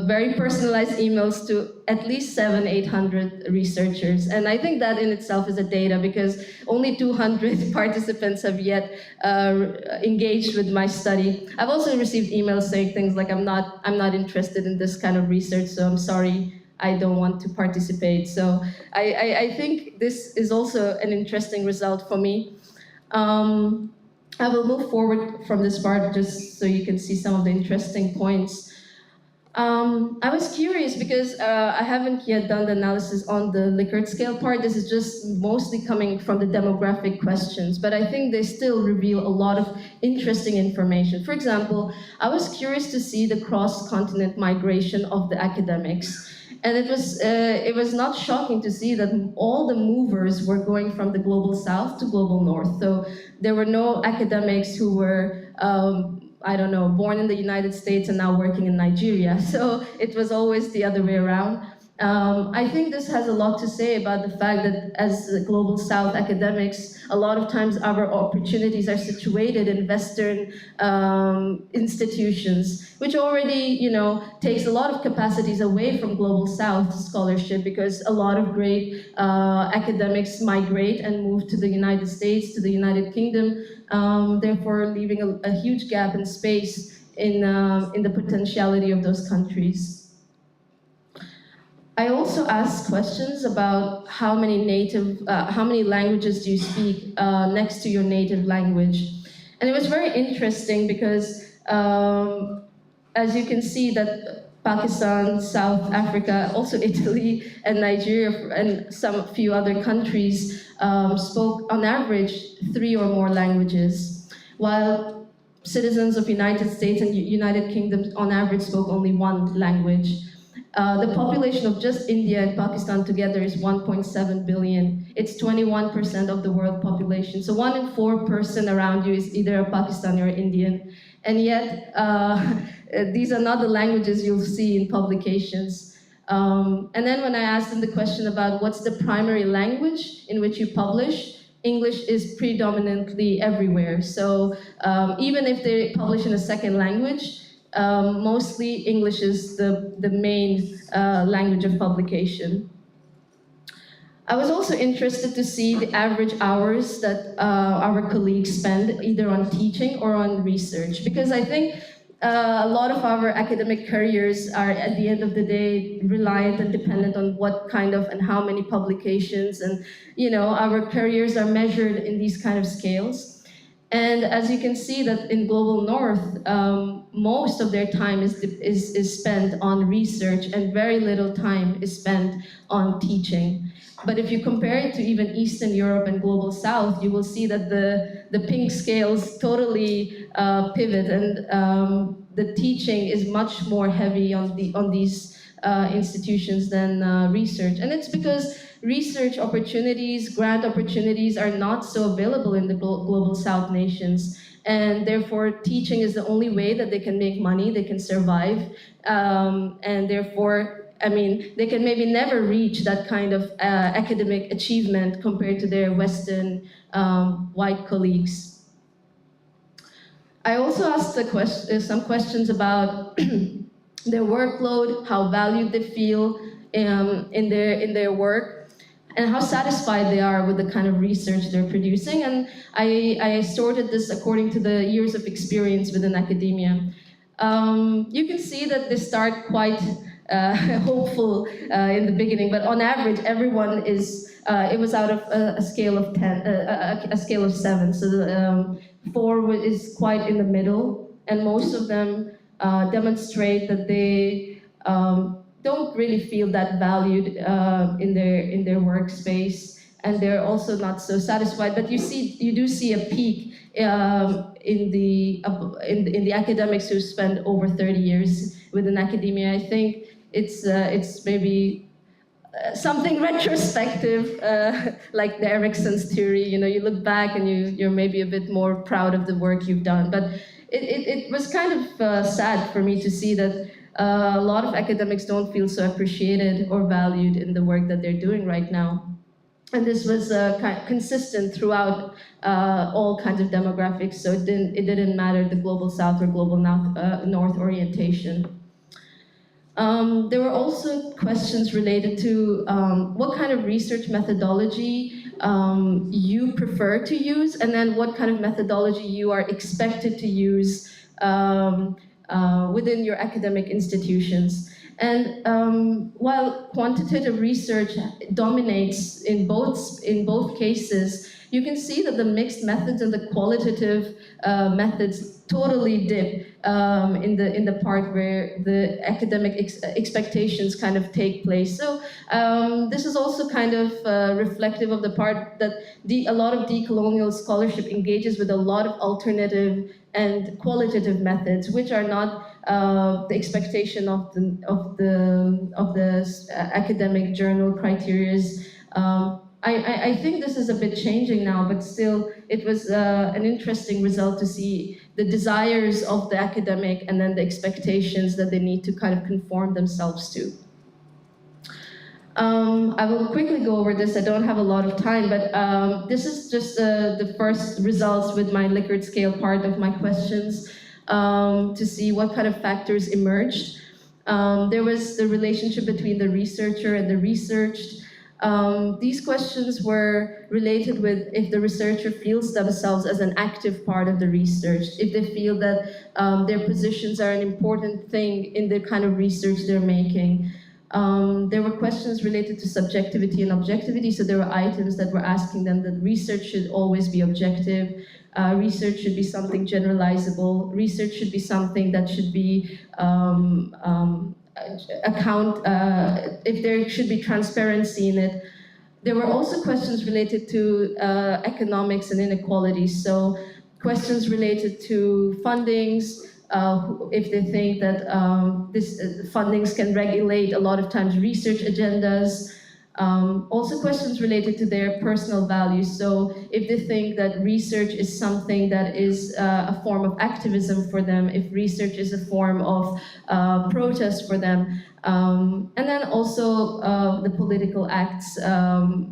very personalized emails to at least 700-800 researchers, and I think that in itself is a data, because only 200 participants have yet engaged with my study. I've also received emails saying things like, I'm not interested in this kind of research, so I'm sorry, I don't want to participate. So I think this is also an interesting result for me. I will move forward from this part just so you can see some of the interesting points. I was curious because I haven't yet done the analysis on the Likert scale part. This is just mostly coming from the demographic questions, but I think they still reveal a lot of interesting information. For example, I was curious to see the cross-continent migration of the academics. And it was not shocking to see that all the movers were going from the global south to global north. So there were no academics who were, I don't know, born in the United States and now working in Nigeria. So it was always the other way around. I think this has a lot to say about the fact that as global south academics, a lot of times our opportunities are situated in Western institutions, which already, takes a lot of capacities away from global south scholarship, because a lot of great academics migrate and move to the United States, to the United Kingdom, therefore leaving a huge gap in space in the potentiality of those countries. I also asked questions about how many languages do you speak next to your native language. And it was very interesting because, as you can see, that Pakistan, South Africa, also Italy and Nigeria and a few other countries spoke on average 3 or more languages, while citizens of United States and United Kingdom on average spoke only 1 language. The population of just India and Pakistan together is 1.7 billion. It's 21% of the world population. So 1 in 4 person around you is either a Pakistani or Indian. And yet, these are not the languages you'll see in publications. And then when I asked them the question about what's the primary language in which you publish, English is predominantly everywhere. So even if they publish in a second language, mostly English is the main language of publication. I was also interested to see the average hours that our colleagues spend either on teaching or on research, because I think a lot of our academic careers are, at the end of the day, reliant and dependent on what kind of and how many publications, and our careers are measured in these kind of scales. And as you can see that in Global North, most of their time is spent on research and very little time is spent on teaching. But if you compare it to even Eastern Europe and Global South, you will see that the pink scales totally pivot, and the teaching is much more heavy on these institutions than research. And it's because research opportunities, grant opportunities are not so available in the Global South nations. And therefore, teaching is the only way that they can make money, they can survive, and therefore, they can maybe never reach that kind of academic achievement compared to their Western white colleagues. I also asked some questions about their workload, how valued they feel in their work, and how satisfied they are with the kind of research they're producing. And I sorted this according to the years of experience within academia. You can see that they start quite hopeful in the beginning, but on average, everyone is, it was out of a scale of 10, a scale of 7. So 4 is quite in the middle, and most of them demonstrate that they don't really feel that valued in their workspace, and they're also not so satisfied. But you do see a peak in the academics who spend over 30 years within academia. I think it's maybe something retrospective, like the Erickson's theory. You look back and you're maybe a bit more proud of the work you've done. But it was kind of sad for me to see that a lot of academics don't feel so appreciated or valued in the work that they're doing right now. And this was consistent throughout all kinds of demographics, so it didn't matter the Global South or Global North orientation. There were also questions related to what kind of research methodology you prefer to use, and then what kind of methodology you are expected to use within your academic institutions. And while quantitative research dominates in both cases, you can see that the mixed methods and the qualitative methods totally dip in the part where the academic expectations kind of take place. So this is also kind of reflective of the part that a lot of decolonial scholarship engages with a lot of alternative and qualitative methods, which are not the expectation of the academic journal criterias. I think this is a bit changing now, but still, it was an interesting result to see the desires of the academic and then the expectations that they need to kind of conform themselves to. I will quickly go over this. I don't have a lot of time, but this is just the first results with my Likert scale part of my questions to see what kind of factors emerged. There was the relationship between the researcher and the researched. These questions were related with if the researcher feels themselves as an active part of the research, if they feel that their positions are an important thing in the kind of research they're making. There were questions related to subjectivity and objectivity, so there were items that were asking them that research should always be objective, research should be something generalizable, research should be something that should be if there should be transparency in it. There were also questions related to economics and inequalities, so questions related to fundings, if they think that this fundings can regulate a lot of times research agendas. Also questions related to their personal values. So if they think that research is something that is a form of activism for them, if research is a form of protest for them, and then also the political acts,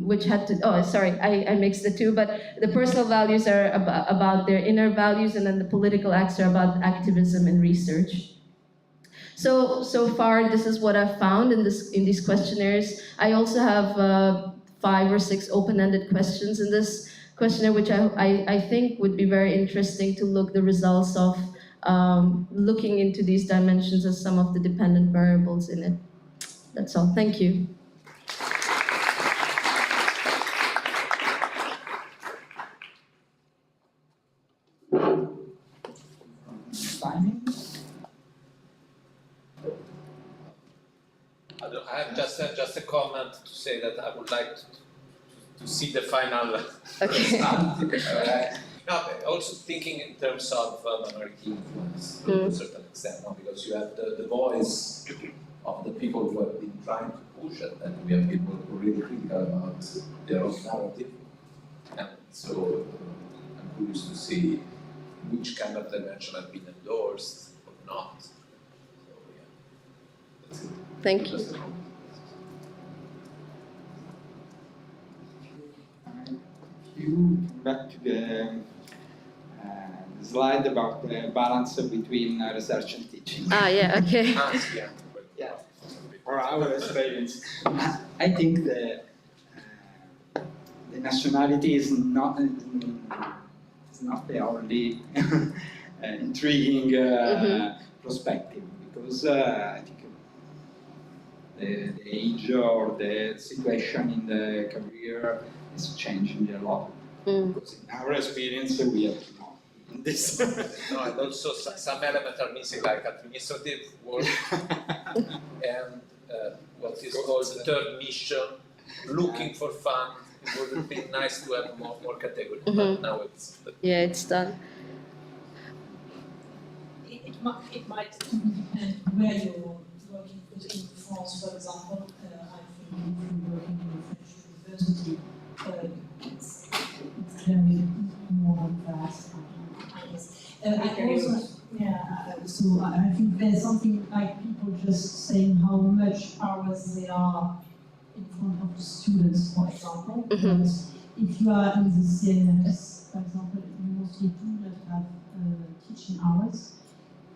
which had to, oh, sorry, I mixed the two, but the personal values are about their inner values, and then the political acts are about activism and research. So far, this is what I've found in these questionnaires. I also have 5 or 6 open-ended questions in this questionnaire, which I think would be very interesting to look the results of looking into these dimensions as some of the dependent variables in it. That's all. Thank you. I have just a comment to say that I would like to see the final result. No, also thinking in terms of minority influence to a certain extent, no? Because you have the voice of the people who have been trying to push it, and we have people who are really critical about their own narrative. And so I'm curious to see which kind of dimension have been endorsed or not. So yeah, that's it. Thank you. You back to the slide about the balance between research and teaching. Yeah, okay. Yeah, for our experience, I think the nationality is not the only intriguing perspective, because I think the age or the situation in the career is changing a lot. Because in our experience, we have to know this. No, and also some elements are missing, like administrative work and what is called the third mission, looking for fun. It would have been nice to have more categories, but now it's... Yeah, it's done. It might depend where you're working. But in France, for example, I think if you're working in a French university, it's very more vast, I guess. So I think there's something like people just saying how much hours they are in front of the students, for example. But if you are in the CNS, for example, you mostly do not have teaching hours,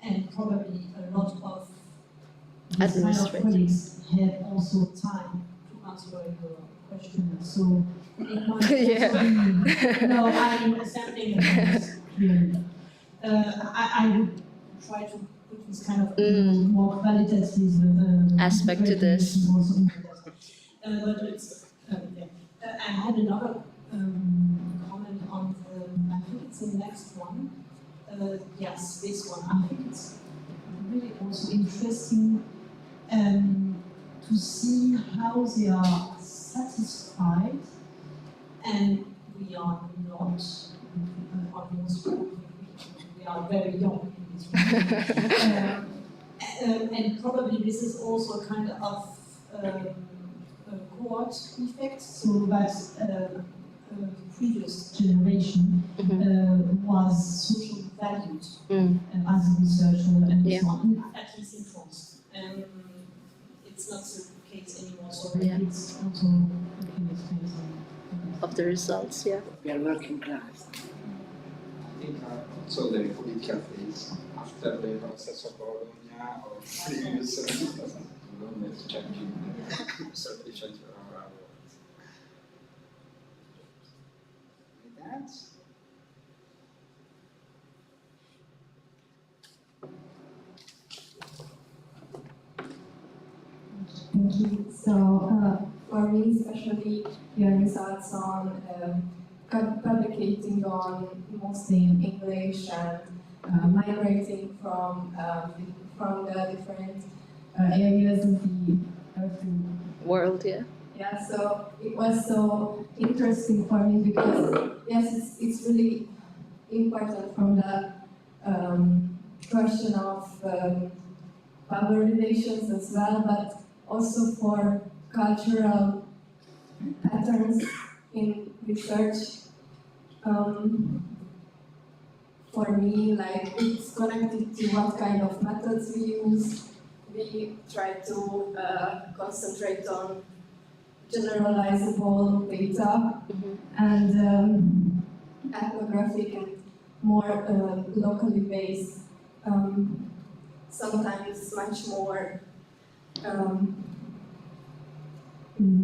and probably a lot of these kind of colleagues have also time to answer your question. So it might also be, no, I'm assembling clearly. I would try to put this kind of more qualitative aspect to this. But it's, I had another comment on the, I think it's the next one. Yes, this one. I think it's really also interesting to see how they are satisfied, and we are not, almost, we are very young in this room. And probably this is also a kind of cohort effect, so that previous generation was socially valued as a researcher and so on, at least in France. It's not the case anymore, so it's also looking at of the results, We are working class. I think also the political phase after the process of Bologna or previous Bologna is changing certainly changing our world. Any dance? Thank you. So, for me, especially your results on publicating on mostly in English and migrating from the different areas of the world, Yeah, so it was so interesting for me because yes, it's really important from the question of power relations as well, but also for cultural patterns in research. For me, like, it's connected to what kind of methods we use. We try to concentrate on generalizable data and ethnographic and more locally based, sometimes much more.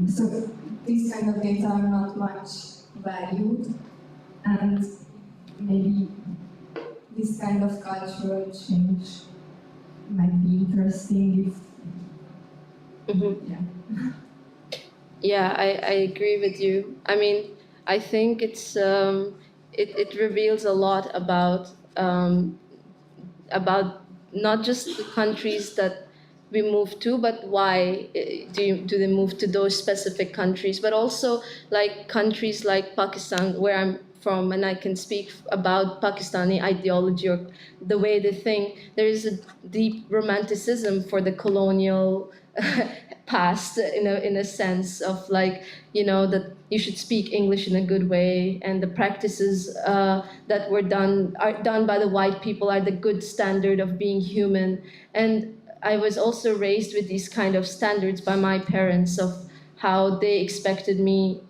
So these kind of data are not much valued, and maybe this kind of cultural change might be interesting if, Yeah, I agree with you. I mean, I think it's it reveals a lot about not just the countries that we move to, but why do they move to those specific countries, but also like countries like Pakistan, where I'm from, and I can speak about Pakistani ideology or the way they think. There is a deep romanticism for the colonial past, in a sense of, like, that you should speak English in a good way, and the practices that are done by the white people are the good standard of being human. And I was also raised with these kind of standards by my parents of how they expected me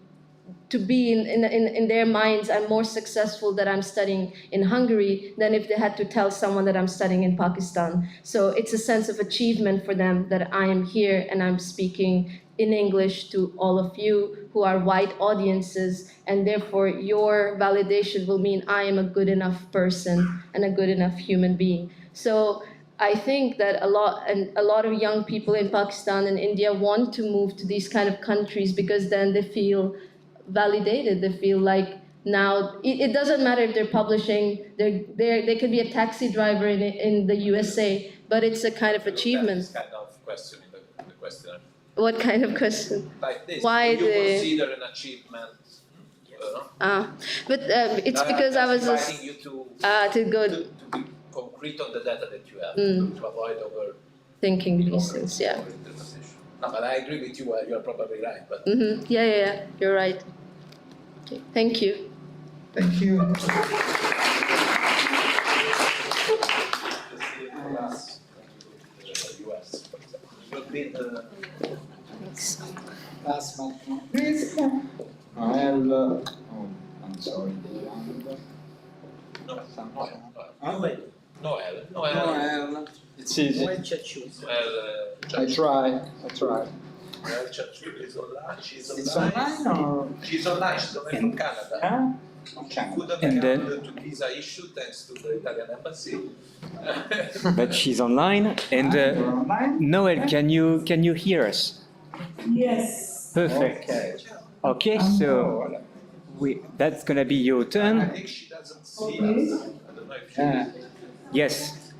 to be in their minds. I'm more successful that I'm studying in Hungary than if they had to tell someone that I'm studying in Pakistan. So it's a sense of achievement for them that I am here and I'm speaking in English to all of you who are white audiences, and therefore your validation will mean I am a good enough person and a good enough human being. So I think that a lot of young people in Pakistan and India want to move to these kind of countries because then they feel validated. They feel like now it doesn't matter if they're publishing. They could be a taxi driver in the USA, but it's a kind of achievement. This kind of question in the questionnaire. What kind of question? Like this. Why do you consider an achievement? But it's because I was inviting you to go to be concrete on the data that you have, to avoid thinking these things. Yeah. No, but I agree with you. You are probably right. But Yeah. You're right. Okay. Thank you. Thank you. US. You'll be the Last but not least, Noëlle. Oh, I'm sorry. Noëlle. It's easy. Tchatchou. I try. Tchatchou is online. It's online or? She's online. She's online from Canada. Huh? She couldn't come to visa issue thanks to the Italian embassy. But she's online. And Noëlle, can you hear us? Yes. Perfect. Okay, so that's gonna be your turn. I think she doesn't see us. I don't know if she Yes.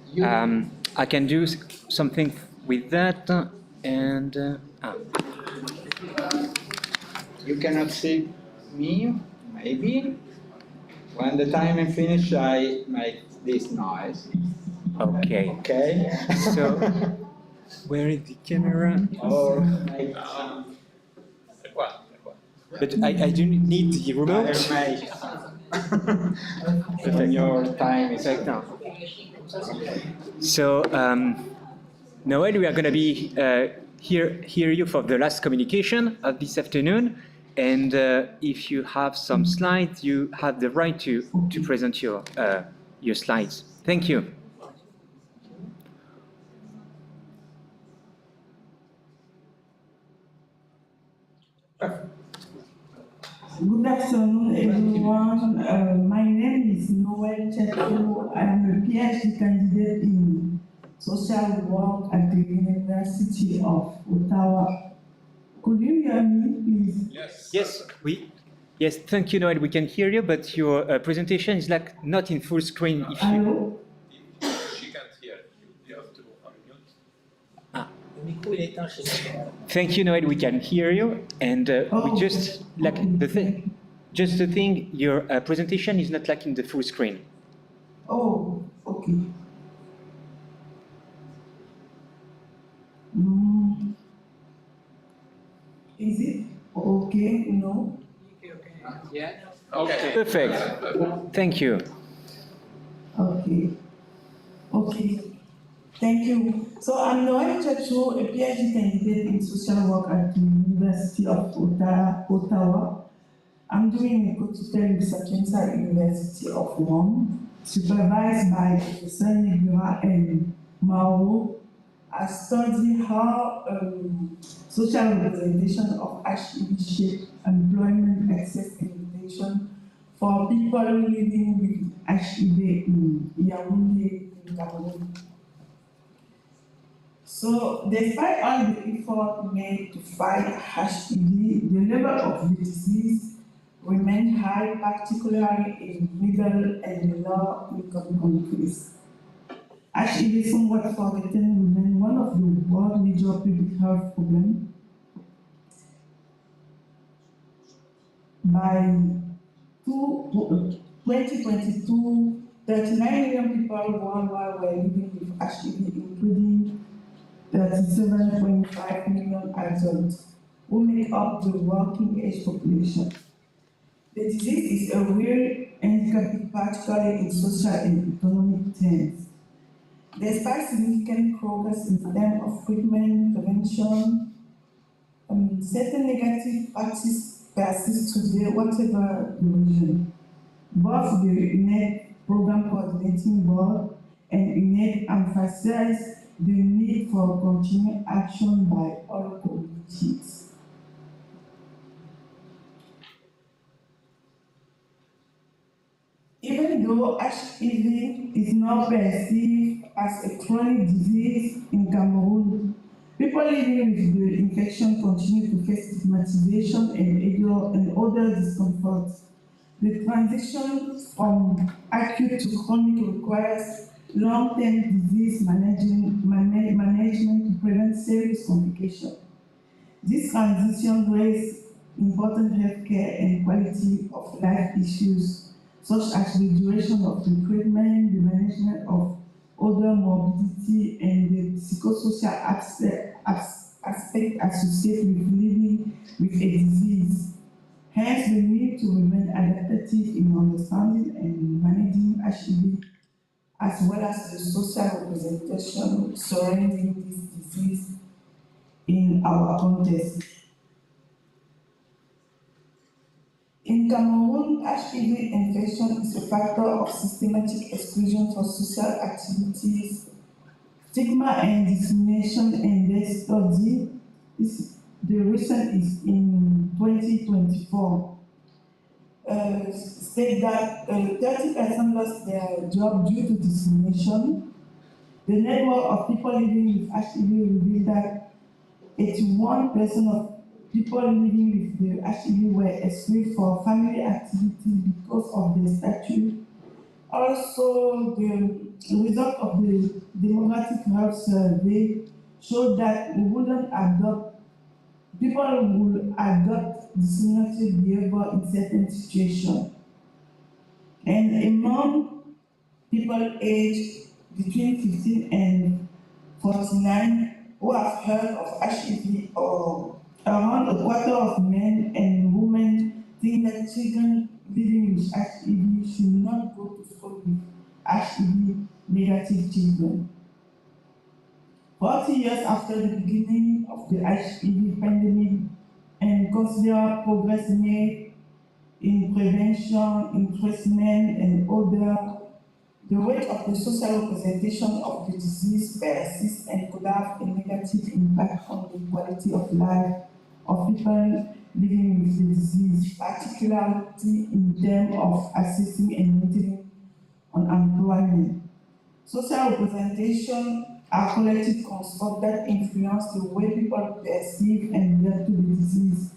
I can do something with that, and You cannot see me, maybe. When the time is finished, I make this noise. okay. Okay? So, where is the camera? Or make some. But I do need the remote. When your time is Right now. So, Noëlle, we are going to be hear you for the last communication of this afternoon. And if you have some slides, you have the right to present your slides. Thank you. Good afternoon, everyone. My name is Noëlle Tchatchou. I'm a PhD candidate in social work at the University of Ottawa. Could you hear me, please? Yes, thank you, Noëlle. We can hear you, but your presentation is like not in full screen. If you... She can't hear. You have to unmute. Thank you, Noëlle. We can hear you, and we just like the thing. Your presentation is not like in the full screen. Oh, okay. Is it okay? No? Yeah. Okay. Perfect. Thank you. Okay. Okay. Thank you. So I'm Noëlle Tchatchou, a PhD candidate in social work at the University of Ottawa. I'm doing a co-tutor research inside the University of Rome, supervised by Professor Negura and Mauro. I study how social representation of HIV shape employment access and education for people living with HIV in Yaoundé, in Cameroon. So, despite all the effort made to fight HIV, the level of the disease remains high, particularly in middle and low-income countries. HIV, somewhat forgotten, remains one of the world's major public health problems. By 2022, 39 million people worldwide were living with HIV, including 37.5 million adults, who make up the working age population. The disease is a real handicap, particularly in social and economic terms. Despite significant progress in terms of treatment, prevention, certain negative practices persist today, whatever the reason. Both the UNED Program Coordinating Board and UNED emphasize the need for continued action by all communities. Even though HIV is not perceived as a chronic disease in Cameroon, people living with the infection continue to face stigmatization and other discomfort. The transition from acute to chronic requires long-term disease management to prevent serious complications. This transition raises important healthcare and quality of life issues, such as the duration of the treatment, the management of other morbidity, and the psychosocial aspect associated with living with a disease. Hence, the need to remain adaptive in understanding and managing HIV, as well as the social representation surrounding this disease in our context. In Cameroon, HIV infection is a factor of systematic exclusion for social activities, stigma and discrimination, and their study. The recent is in 2024. State that 30% lost their job due to discrimination. The network of people living with HIV revealed that 81% of people living with the HIV were excluded for family activities because of their stature. Also, the result of the demographic health survey showed that people will adopt discriminatory behavior in certain situations. And among people aged between 15 and 49 who have heard of HIV, or around a quarter of men and women think that children living with HIV should not go to school with HIV-negative children. 40 years after the beginning of the HIV pandemic, and consider progress made in prevention, in treatment, and other, the rate of the social representation of the disease persists and could have a negative impact on the quality of life of people living with the disease, particularly in terms of assessing and maintaining unemployment. Social representation are collective constructs that influence the way people perceive and relate to the disease.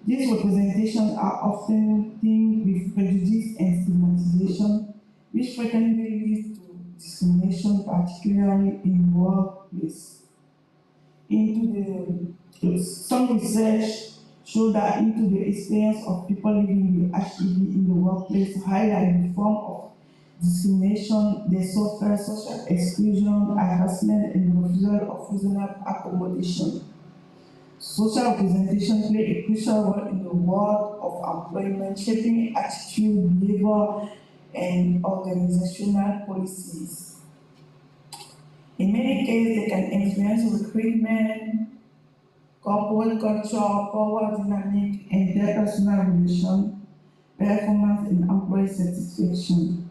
These representations are often tinged with prejudice and stigmatization, which frequently leads to discrimination, particularly in workplace. Some research show that into the experience of people living with HIV in the workplace highlight the form of discrimination, they suffer social exclusion, harassment, and refusal of reasonable accommodation. Social representation play a crucial role in the world of employment, shaping attitude, behavior, and organizational policies. In many cases, they can influence recruitment, corporate culture, power dynamic, interpersonal relations, performance, and employee satisfaction.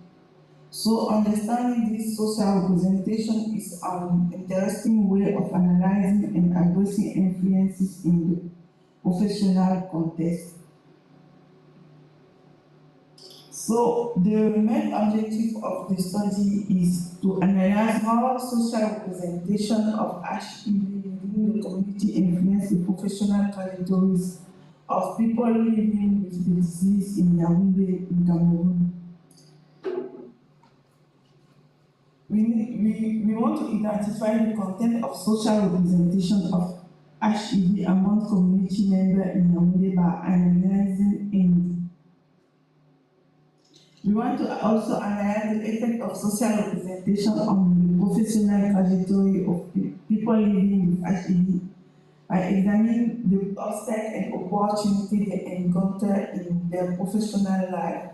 So understanding this social representation is an interesting way of analyzing and addressing influences in the professional context. So the main objective of the study is to analyze how social representation of HIV within the community influence the professional trajectories of people living with the disease in Yaoundé, in Cameroon. We want to identify the content of social representation of HIV among community members in Yaoundé by analyzing in. We want to also analyze the effect of social representation on the professional trajectory of people living with HIV by examining the obstacles and opportunities they encounter in their professional life.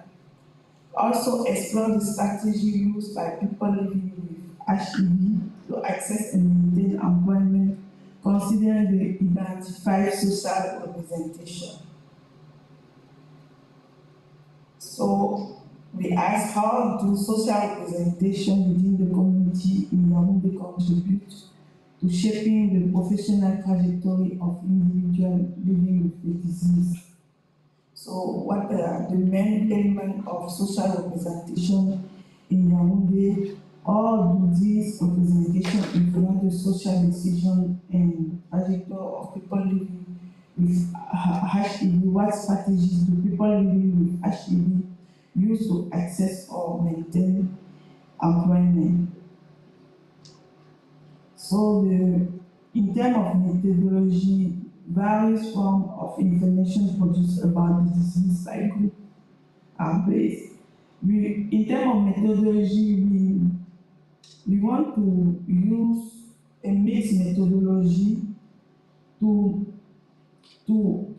Also explore the strategy used by people living with HIV to access and maintain employment, considering the identified social representation. So we ask, how do social representation within the community in Yaoundé contribute to shaping the professional trajectory of individuals living with the disease? So what are the main elements of social representation in Yaoundé? How do these representations influence the social decision and trajectory of people living with HIV? What strategies do people living with HIV use to access or maintain employment? So in terms of methodology, various forms of information produced about the disease cycle are based. In terms of methodology, we want to use a mixed methodology to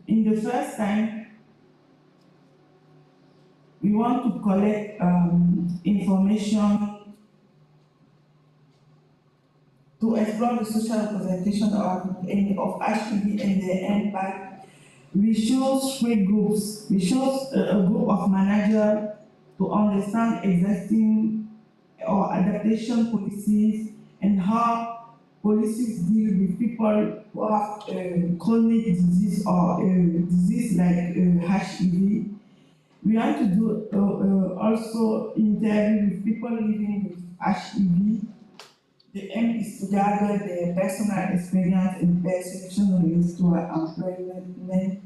in the first time, we want to collect information to explore the social representation of HIV and their impact. We chose 3 groups. We chose a group of managers to understand existing or adaptation policies and how policies deal with people who have chronic disease or disease like HIV. We want to do also interview with people living with HIV. The aim is to gather their personal experience and perception related to employment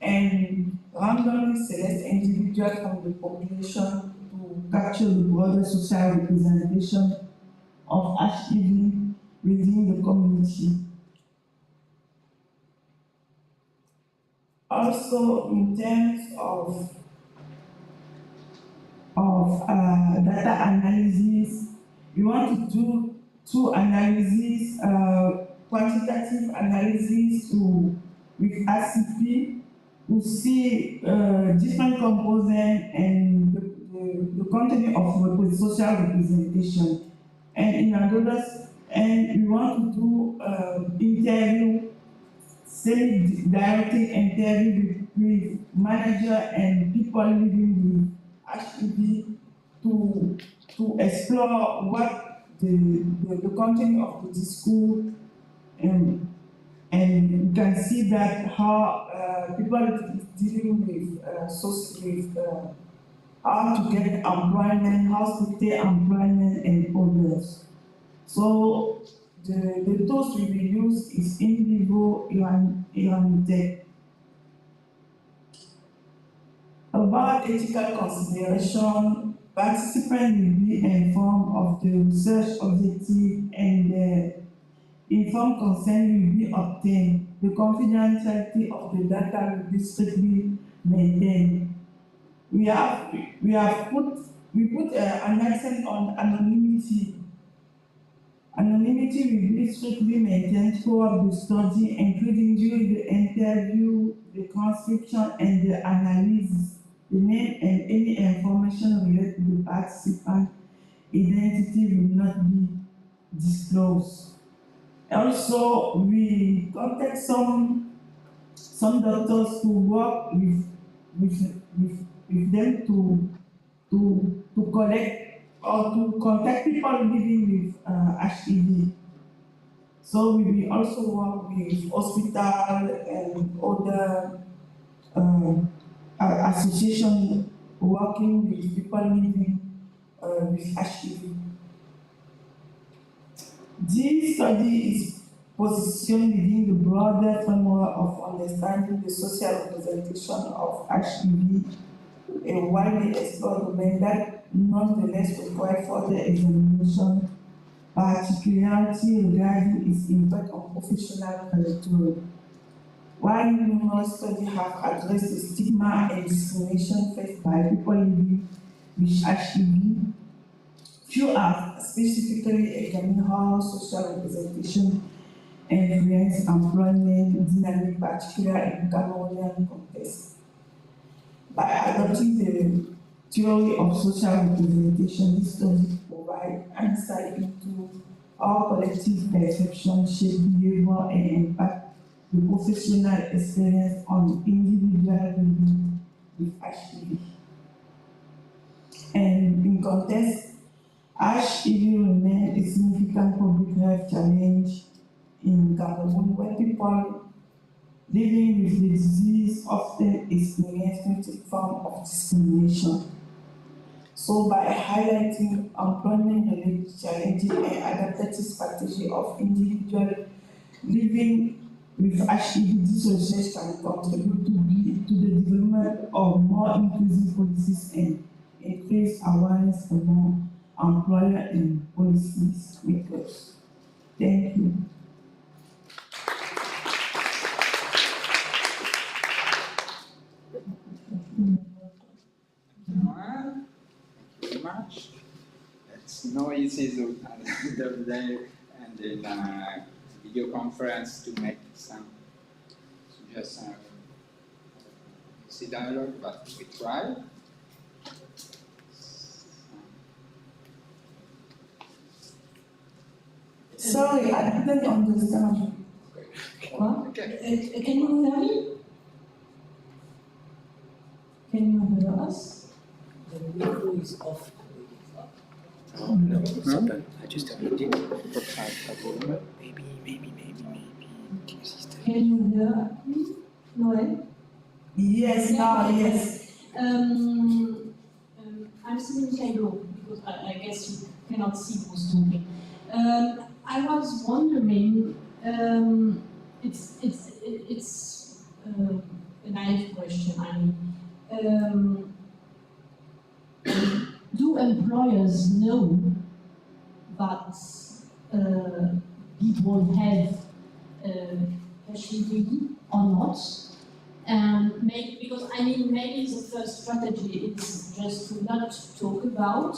and randomly select individuals from the population to capture the broader social representation of HIV within the community. Also, in terms of data analysis, we want to do 2 analyses, quantitative analysis with ACP to see different components and the content of social representation. And in others, we want to do interview, semi-directed interview with manager and people living with HIV to explore what the content of the discourse, and you can see that how people dealing with how to get employment, how to stay employment, and others. So the tools we will use is in vivo Iranitek. About ethical consideration, participants will be informed of the research objective and the informed consent will be obtained. The confidentiality of the data will be strictly maintained. We have put we put an accent on anonymity. Anonymity will be strictly maintained throughout the study, including during the interview, the transcription, and the analysis. The name and any information related to the participant identity will not be disclosed. Also, we contact some doctors to work with them to collect or to contact people living with HIV. So we will also work with hospital and other associations working with people living with HIV. This study is positioned within the broader framework of understanding the social representation of HIV, a widely explored domain that nonetheless requires further examination, particularly regarding its impact on professional trajectory. While numerous studies have addressed the stigma and discrimination faced by people living with HIV, few have specifically examined how social representation influence employment dynamic, particularly in Cameroonian context. By adopting the theory of social representation, this study provides insight into how collective perception shape behavior and impact the professional experience on individuals living with HIV. And in context, HIV remains a significant public health challenge in Cameroon, where people living with the disease often experience multiple forms of discrimination. So by highlighting employment-related challenges and adaptive strategy of individuals living with HIV, this research can contribute to the development of more inclusive policies and increase awareness among employer and policies makers. Thank you. Thank you very much. It's no easy to the other day and in a video conference to make some just easy dialogue, but we try. Sorry, I didn't understand. What? Okay. Can you hear me? Can you hear us? The micro is off. Oh, no, it's open. I just turned it. Maybe. Can you hear me? Noëlle? Yes, now, yes. I'm sitting Cairo because I guess you cannot see who's talking. I was wondering, it's a naive question. I mean, do employers know that people have HIV or not? Maybe, because I mean, maybe the first strategy is just to not talk about,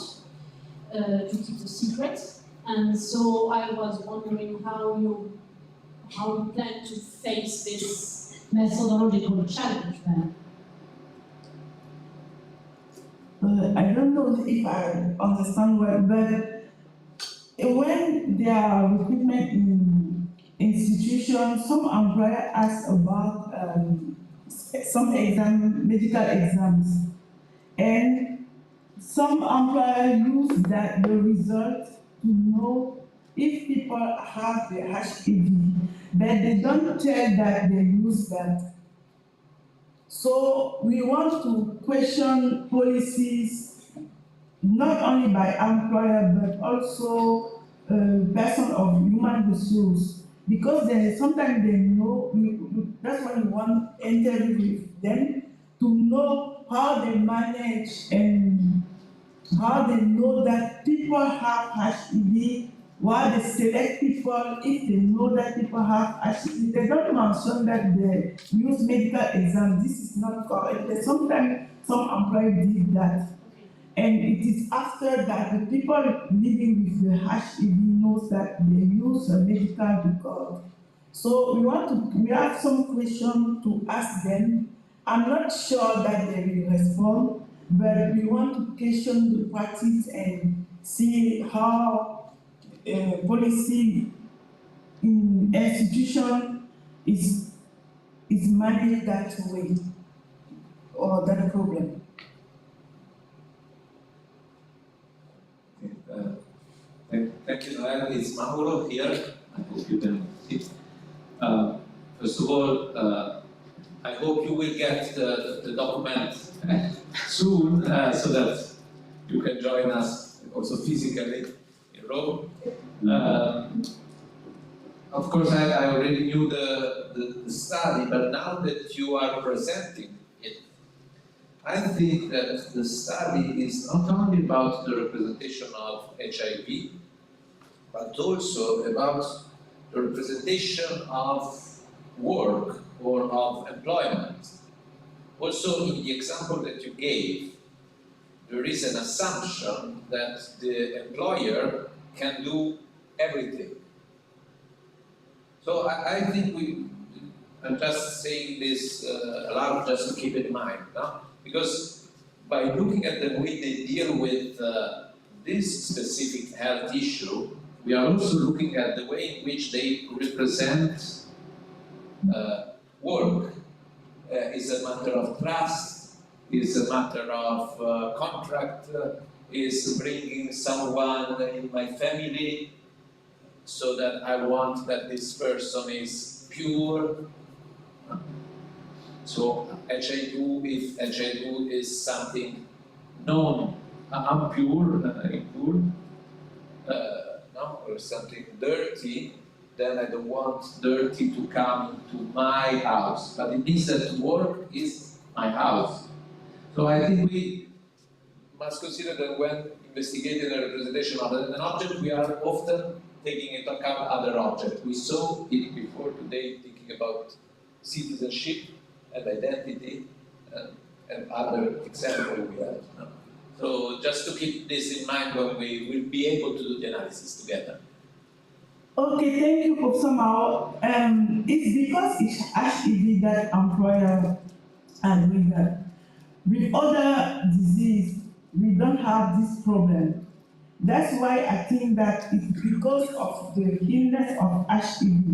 to keep the secret. And so I was wondering how you plan to face this methodological challenge then. I don't know if I understand well, but when there are recruitment in institutions, some employers ask about some medical exams, and some employers use the result to know if people have the HIV, but they don't tell that they use that. So we want to question policies, not only by employer, but also person of human resource, because sometimes they know, that's why we want to interview with them, to know how they manage and how they know that people have HIV, why they select people if they know that people have HIV. They don't mention that they use medical exams. This is not correct. Sometimes some employees did that. And it is after that the people living with the HIV knows that they use a medical record. So we have some questions to ask them. I'm not sure that they will respond, but we want to question the practice and see how policy in institution is managed that way, or that problem. Thank you, Noëlle. It's Mauro here. I hope you can see. First of all, I hope you will get the document soon so that you can join us also physically in Rome. Of course, I already knew the study, but now that you are presenting it, I think that the study is not only about the representation of HIV, but also about the representation of work or of employment. Also, in the example that you gave, there is an assumption that the employer can do everything. So I think I'm just saying this aloud just to keep in mind, no? Because by looking at the way they deal with this specific health issue, we are also looking at the way in which they represent work. Is a matter of trust, is a matter of contract, is bringing someone in my family so that I want that this person is pure. So HIV, if HIV is something known, impure, impure, no, or something dirty, then I don't want dirty to come into my house. But it means that work is my house. So I think we must consider that when investigating the representation of an object, we are often taking into account other objects. We saw it before today, thinking about citizenship and identity and other examples we have. So just to keep this in mind when we will be able to do the analysis together. Okay, thank you, Professor Mao. It's because it's HIV that employer are doing that. With other disease, we don't have this problem. That's why I think that it's because of the illness of HIV.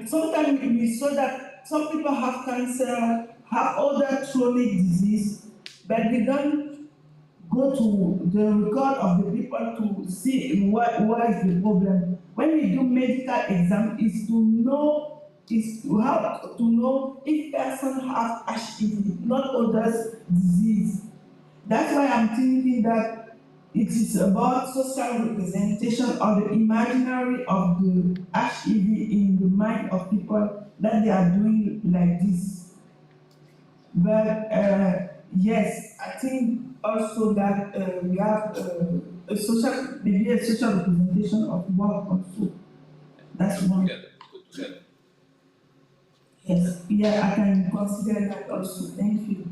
Sometimes we saw that some people have cancer, have other chronic disease, but we don't go to the record of the people to see what is the problem. When we do medical exam, is to have to know if person has HIV, not others disease. That's why I'm thinking that it is about social representation or the imaginary of the HIV in the mind of people that they are doing like this. But yes, I think also that we have maybe a social representation of work also. That's one. Yes, yeah, I can consider that also. Thank you.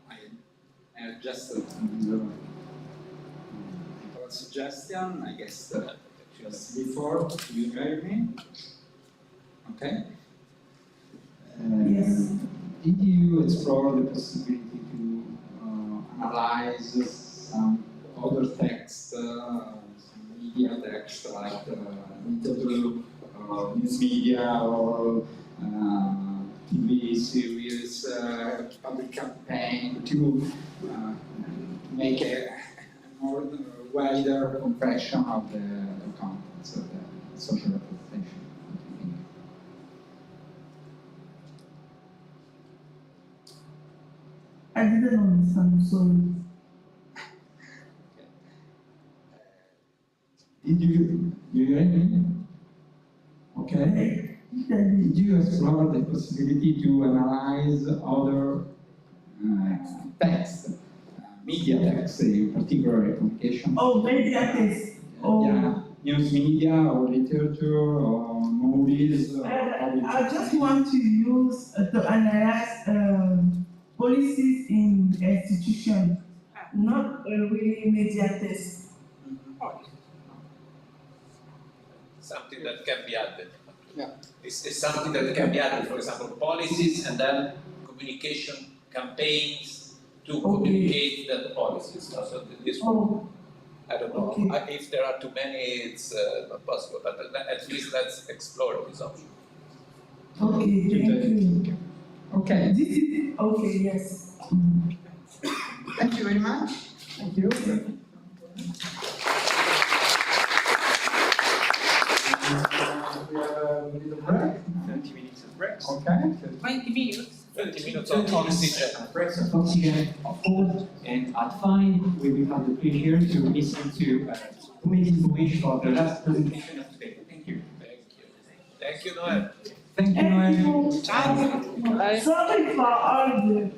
I have just a suggestion, I guess, just before you heard me. Okay. Yes. Did you explore the possibility to analyze some other text, some media text like interview, news media, or TV series, public campaign to make a more wider compression of the contents of the social representation? I didn't understand, sorry. Did you hear me? Okay. Did you explore the possibility to analyze other text, media text, in particular communication? Oh, media text. Oh. Yeah, news media or literature or movies? I just want to use to analyze policies in institutions, not really media tests. Something that can be added. Yeah. It's something that can be added, for example, policies and then communication campaigns to communicate the policies. So this one, I don't know. If there are too many, it's not possible, but at least let's explore this option. Okay, thank you. Okay. This is, okay, yes. Thank you very much. Thank you. We have a little break. 30 minutes of break. Okay. 20 minutes. 20 minutes of oxygen. Breaks of oxygen, of course. And at 5, we will have the pleasure to listen to Nnodi for the last presentation of today. Thank you. Thank you. Thank you, Noëlle. Thank you, Noëlle. Sorry for all the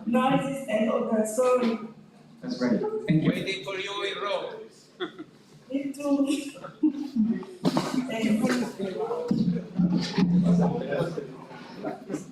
noises and other, sorry. That's right. Thank you. Waiting for you in Rome. Me too. Thank you.